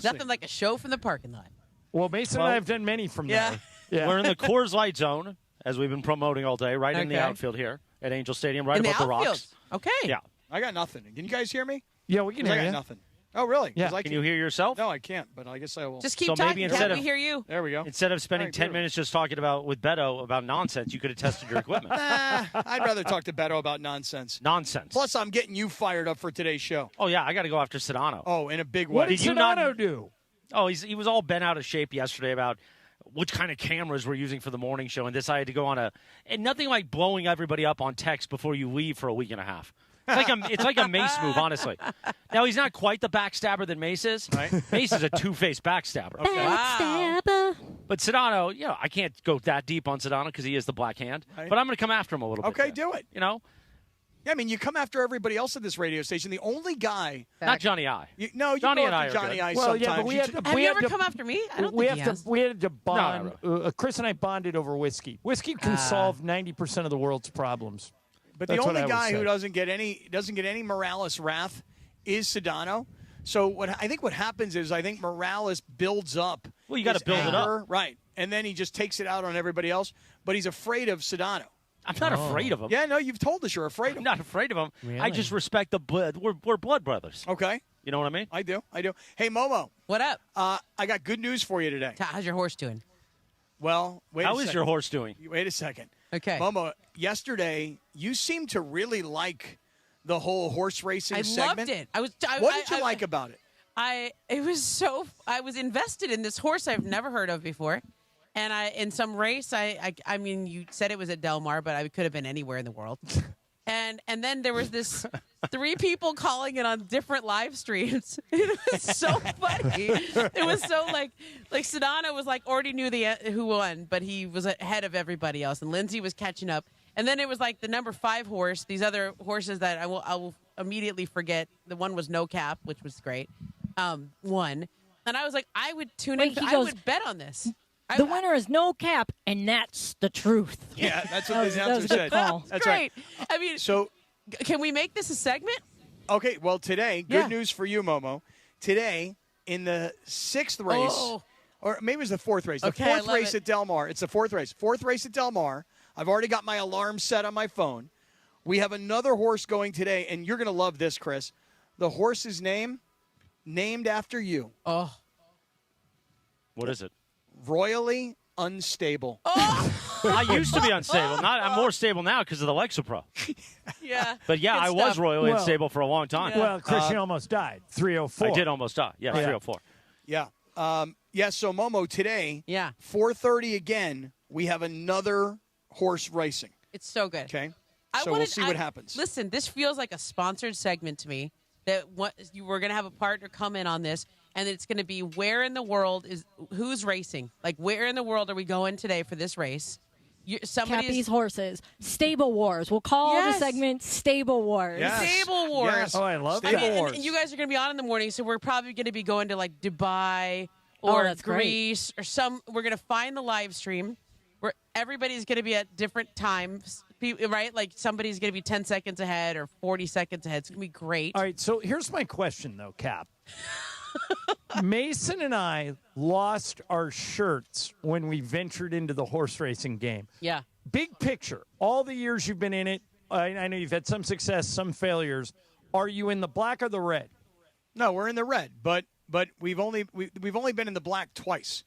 nothing like a show from the parking lot. Well, Mason and I have done many from there. Yeah. We're in the Coors Light Zone, as we've been promoting all day, right in the outfield here at Angel Stadium, right above the rocks. Okay. Yeah. I got nothing. Can you guys hear me? Yeah, we can hear I you. got nothing. Oh, really? Yeah. Can you hear yourself? No, I can't, but I guess I will. Just keep talking. Maybe we hear you. There we go. Instead of spending 10 minutes just talking with Beto about nonsense, you could have tested your equipment. I'd rather talk to Beto about nonsense. Nonsense. Plus, I'm getting you fired up for today's show. Oh, yeah, I got to go after Sedano. Oh, in a big way. What did Sedano do? Oh, he was all bent out of shape yesterday about which kind of cameras we're using for the morning show, and decided to go on and nothing like blowing everybody up on text before you leave for a week and a half. It's like a Mace move, honestly. Now, he's not quite the backstabber that Mace is. Right? Mace is a two-faced backstabber. Okay. Backstabber. But Sedano, I can't go that deep on Sedano because he is the black hand. Right. But I'm going to come after him a little bit. Okay, do it. Yeah, I mean, you come after everybody else at this radio station. The only guy... Not Johnny I. Johnny and I are Johnny good. I well, sometimes. yeah, but have you ever come after me? I don't think he has. We had to bond. No. Chris and I bonded over whiskey. Whiskey can solve 90% of the world's problems. But the only guy who doesn't get any Morales wrath is Sedano. So I think what happens is Morales builds up. Well, you got to build it up, right? And then he just takes it out on everybody else. But he's afraid of Sedano. I'm not afraid of him. Yeah, no, you've told us you're afraid of him. I'm not afraid of him. Really? I just respect the blood. We're blood brothers. Okay. You know what I mean? I do. Hey, Momo. What up? I got good news for you today. How's your horse doing? Well, wait a second. How is your horse doing? Wait a second. Okay. Momo, yesterday you seemed to really like the whole horse racing segment. Loved it. What did you like about it? I was invested in this horse I've never heard of before. And in some race, I mean, you said it was at Del Mar, but I could have been anywhere in the world. And then there was this 3 people calling it on different live streams. It was so funny. It was so like Sedano was like already knew who won, but he was ahead of everybody else, and Lindsay was catching up. And then it was like the number 5 horse. These other horses that I will immediately forget. The one was No Cap, which was great. Won, and I was like, I would tune in. I would bet on this. The winner is No Cap, and that's the truth. Yeah, that's what the announcer said. That's right. I mean, so can we make this a segment? Okay, well, today, good news for you, Momo. Today, in the 6th race, or maybe it was the 4th race, the 4th race at Del Mar. It's the 4th race. 4th race at Del Mar. I've already got my alarm set on my phone. We have another horse going today, and you're going to love this, Chris. The horse's named after you. Oh. What is it? Royally Unstable. I used to be unstable. I'm more stable now because of the Lexapro. Yeah. But yeah, I was royally unstable for a long time. Well, Chris, you almost died. 304. I did almost die. Yeah, 304. Yeah. So Momo, today, 4:30 again, we have another horse racing. It's so good. Okay. We'll see what happens. Listen, this feels like a sponsored segment to me. That you were going to have a partner come in on this, and it's going to be who's racing? Like, where in the world are we going today for this race? Cappy's horses. Stable Wars. We'll call the segment Stable Wars. Yes. Stable Wars. Yes. Oh, I love Stable Wars. And you guys are going to be on in the morning, so we're probably going to be going to like Dubai or Greece or we're going to find the live stream where everybody's going to be at different times, right? Like somebody's going to be 10 seconds ahead or 40 seconds ahead. It's going to be great. All right, so here's my question, though, Cap. Mason and I lost our shirts when we ventured into the horse racing game. Yeah. Big picture, all the years you've been in it, I know you've had some success, some failures. Are you in the black or the red? No, we're in the red, but we've only been in the black twice.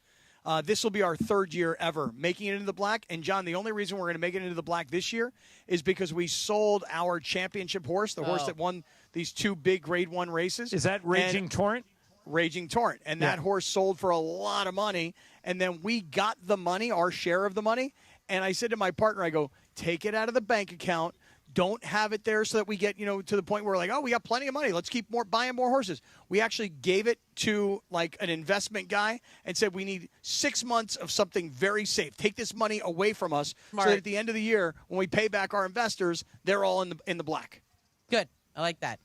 This will be our 3rd year ever making it into the black. And, John, the only reason we're going to make it into the black this year is because we sold our championship horse, the horse that won these 2 big Grade 1 races. Is that Raging Torrent? Raging Torrent. And that horse sold for a lot of money. And then we got the money, our share of the money. And I said to my partner, I go, take it out of the bank account. Don't have it there so that we get, to the point where we're like, oh, we got plenty of money. Let's keep buying more horses. We actually gave it to like an investment guy and said we need 6 months of something very safe. Take this money away from us so that at the end of the year, when we pay back our investors, they're all in the black. Good. I like that.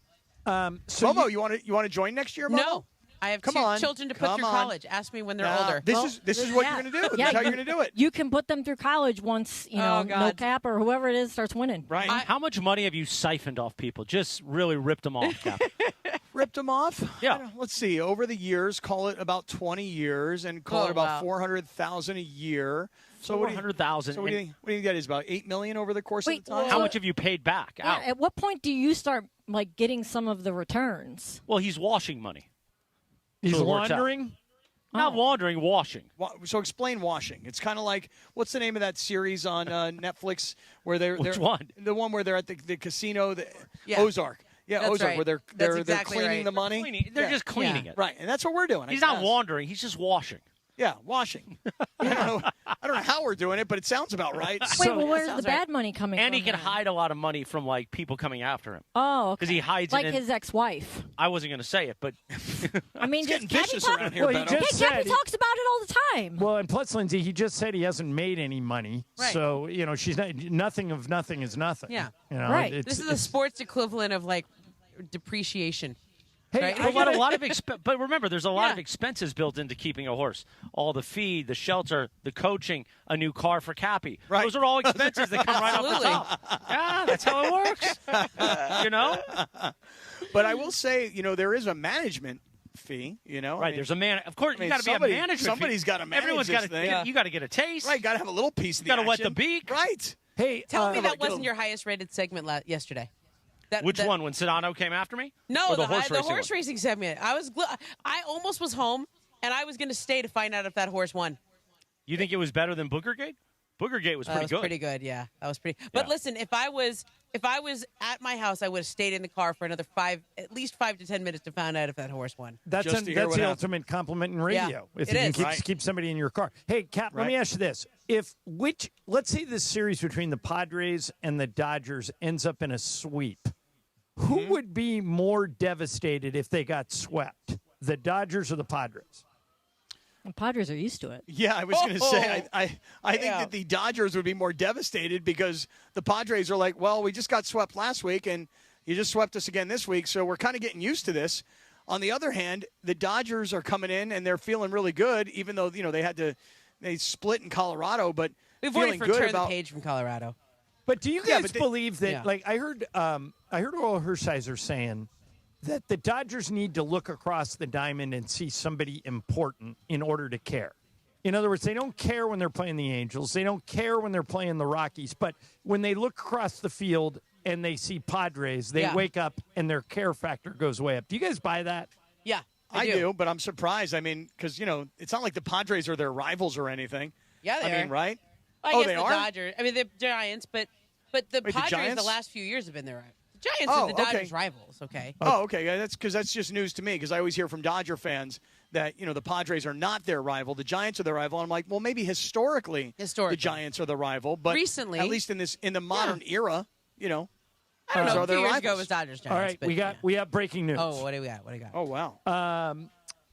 Momo, you want to join next year, Momo? No. I have 2 children to put through college. Ask me when they're older. This is what you're going to do. This is how you're going to do it. You can put them through college once, No Cap or whoever it is starts winning. Right. How much money have you siphoned off people? Just really ripped them off, Cap. Ripped them off? Yeah. Let's see. Over the years, call it about 20 years and call it about $400,000 a year. So $400,000. So what do you think that is? About $8 million over the course of the time? How much have you paid back out? At what point do you start getting some of the returns? Well, he's washing money. He's So it works out. laundering? Not laundering, washing. So explain washing. It's kind of like, what's the name of that series on Netflix where they're Which one? The one where they're at the casino, Yeah. Ozark. Yeah, That's Ozark, right. where they're That's exactly cleaning right. the money. They're just cleaning it. Right, and that's what we're doing. He's I not guess. laundering. He's just washing. Yeah, washing. I don't know how we're doing it, but it sounds about right. Wait, well, where's the bad money coming And from? he can then? hide a lot of money from people coming after him. Oh, okay. Because he hides like it in, his ex-wife. I wasn't going to say it, but I mean, It's getting Cappy vicious talk- around here, Well, he Benno. just Hey, Cappy said talks about it all the time. Well, and plus, Lindsay, he just said he hasn't made any money. Right. So, she's not, nothing of nothing is nothing. Yeah. Right. This is a sports equivalent of like depreciation. Hey, right? But remember, there's a lot of expenses built into keeping a horse. All the feed, the shelter, the coaching, a new car for Cappy. Right. Those are all expenses that come right off the top. Yeah, that's how it works. But I will say, there is a management fee, Right, there's a man. Of course, you got to be a management. Somebody's got to manage Everyone's this got thing. You got to get a taste. Right, got to have a little piece of the You got to wet the action. beak. Right. Hey, Tell me that wasn't your highest rated segment yesterday. Which one? When Sedano came after me? No, Or the horse horse racing racing segment. I almost was home, and I was going to stay to find out if that horse won. You think it was better than Booker Gate? Booger Gate was That pretty was good. pretty good, yeah. That was pretty. But listen, if I was at my house, I would have stayed in the car for another at least 5 to 10 minutes to find out if that horse won. That's the ultimate compliment in radio. Yeah, if it you is. can keep somebody in your car. Hey, Cap, let me ask you this: let's say this series between the Padres and the Dodgers ends up in a sweep, who would be more devastated if they got swept, the Dodgers or the Padres? The Padres are used to it. Yeah, I was going to say, I think that the Dodgers would be more devastated because the Padres are like, well, we just got swept last week, and you just swept us again this week, so we're kind of getting used to this. On the other hand, the Dodgers are coming in, and they're feeling really good, even though, they split in Colorado, but we've feeling already good turned about the page from Colorado. But do you guys believe that, like, I heard Oral Hershiser saying that the Dodgers need to look across the diamond and see somebody important in order to care. In other words, they don't care when they're playing the Angels. They don't care when they're playing the Rockies. But when they look across the field and they see Padres, they wake up and their care factor goes way up. Do you guys buy that? Yeah, I do, but I'm surprised. I mean, because, it's not like the Padres are their rivals or anything. Yeah, they are. I mean, right? I guess they the are? Dodgers. I mean, the Giants, but the Wait, Padres Giants? the last few years have been their rivals. The Giants are the Dodgers' rivals, okay? Oh, okay. Yeah, that's just news to me because I always hear from Dodger fans that, the Padres are not their rival. The Giants are their rival. And I'm like, well, maybe historically the Giants are the rival. But recently, at least in the modern era, I don't know. 2 years ago it was Dodgers, Giants. All right, we got breaking news. Oh, what do we got? Oh, wow.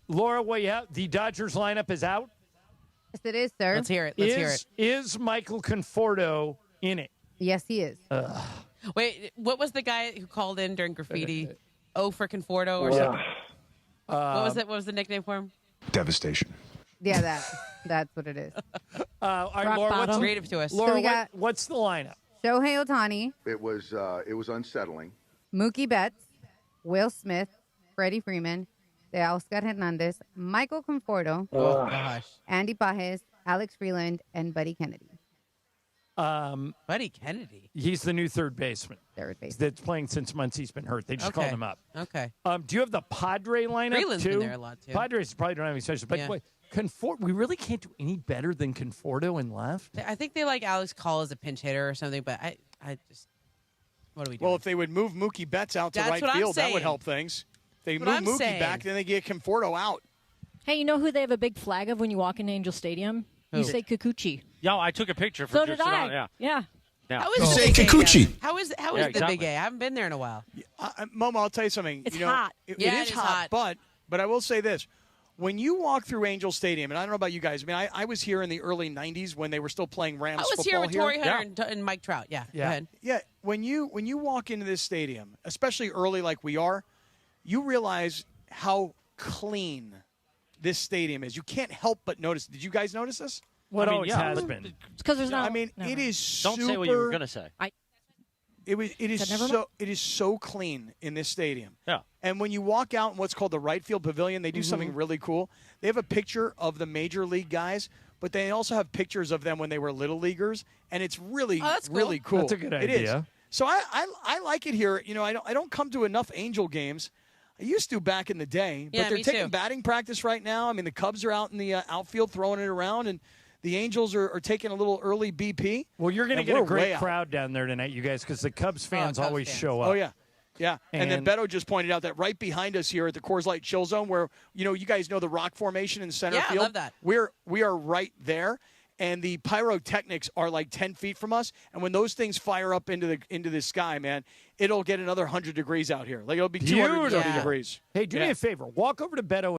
Laura, what you have? The Dodgers lineup is out? Yes, it is, sir. Let's hear it. Is Michael Conforto in it? Yes, he is. Wait, what was the guy who called in during graffiti? For Conforto or something? What was the nickname for him? Devastation. Yeah, that's what it is. All right, Laura, creative to us. Laura, what's the lineup? Shohei Ohtani, It was unsettling. Mookie Betts, Will Smith, Freddie Freeman, Teoscar Hernandez, Michael Conforto, Andy Pajes, Alex Freeland, and Buddy Kennedy. Buddy Kennedy. He's the new third baseman. Third baseman. That's playing since Muncy's been hurt. They just called him up. Okay. Do you have the Padre lineup Freeland's too? been there a lot too. Padres probably don't have any special. But wait, we really can't do any better than Conforto in left. I think they like Alex Call as a pinch hitter or something, but I just what do we do? Well, if they would move Mookie Betts out to That's right what I'm field, that would saying. help things. If they That's what move I'm Mookie saying. back, then they get Conforto out. Hey, you know who they have a big flag of when you walk into Angel Stadium? Who? You say Kikuchi. Yeah, I took a picture for So just did I. Yeah. Yeah. How is Say the Big A Kikuchi. down? How is Yeah, the exactly. Big A? I haven't been there in a while. Momo, I'll tell you something. It's you know, hot. It Yeah, is hot, but I will say this. When you walk through Angel Stadium, and I don't know about you guys, I mean, I was here in the early 90s when they were still playing Rams I was football here with Torrey Hunter and Mike Trout. Yeah, go ahead. Yeah, when you walk into this stadium, especially early like we are, you realize how clean this stadium is. You can't help but notice. Did you guys notice this? What always has been. It's because there's not. I mean, never. it is Don't super. say what you were going to say. It is so clean in this stadium. Yeah. And when you walk out in what's called the right field pavilion, they do something really cool. They have a picture of the major league guys, but they also have pictures of them when they were little leaguers, and it's really really cool. That's a good It idea. is. So I like it here. You know, I don't come to enough Angel games. I used to back in the day, but Yeah, they're me taking too. batting practice right now. I mean, the Cubs are out in the outfield throwing it around, and the Angels are taking a little early BP. Well, you're going to and get a we're way great out. crowd down there tonight, you guys, because the Cubs fans Cubs always fans. show up. Oh, yeah. Yeah. And then And- Beto just pointed out that right behind us here at the Coors Light Chill Zone, where, you guys know the rock formation in center Yeah, I field. love that. We are right there. And the pyrotechnics are like 10 feet from us. And when those things fire up into the sky, man, it'll get another 100 degrees out here. Like, it'll be 230 Beautiful. degrees. Hey, do me Yeah. a favor. Walk over to Beto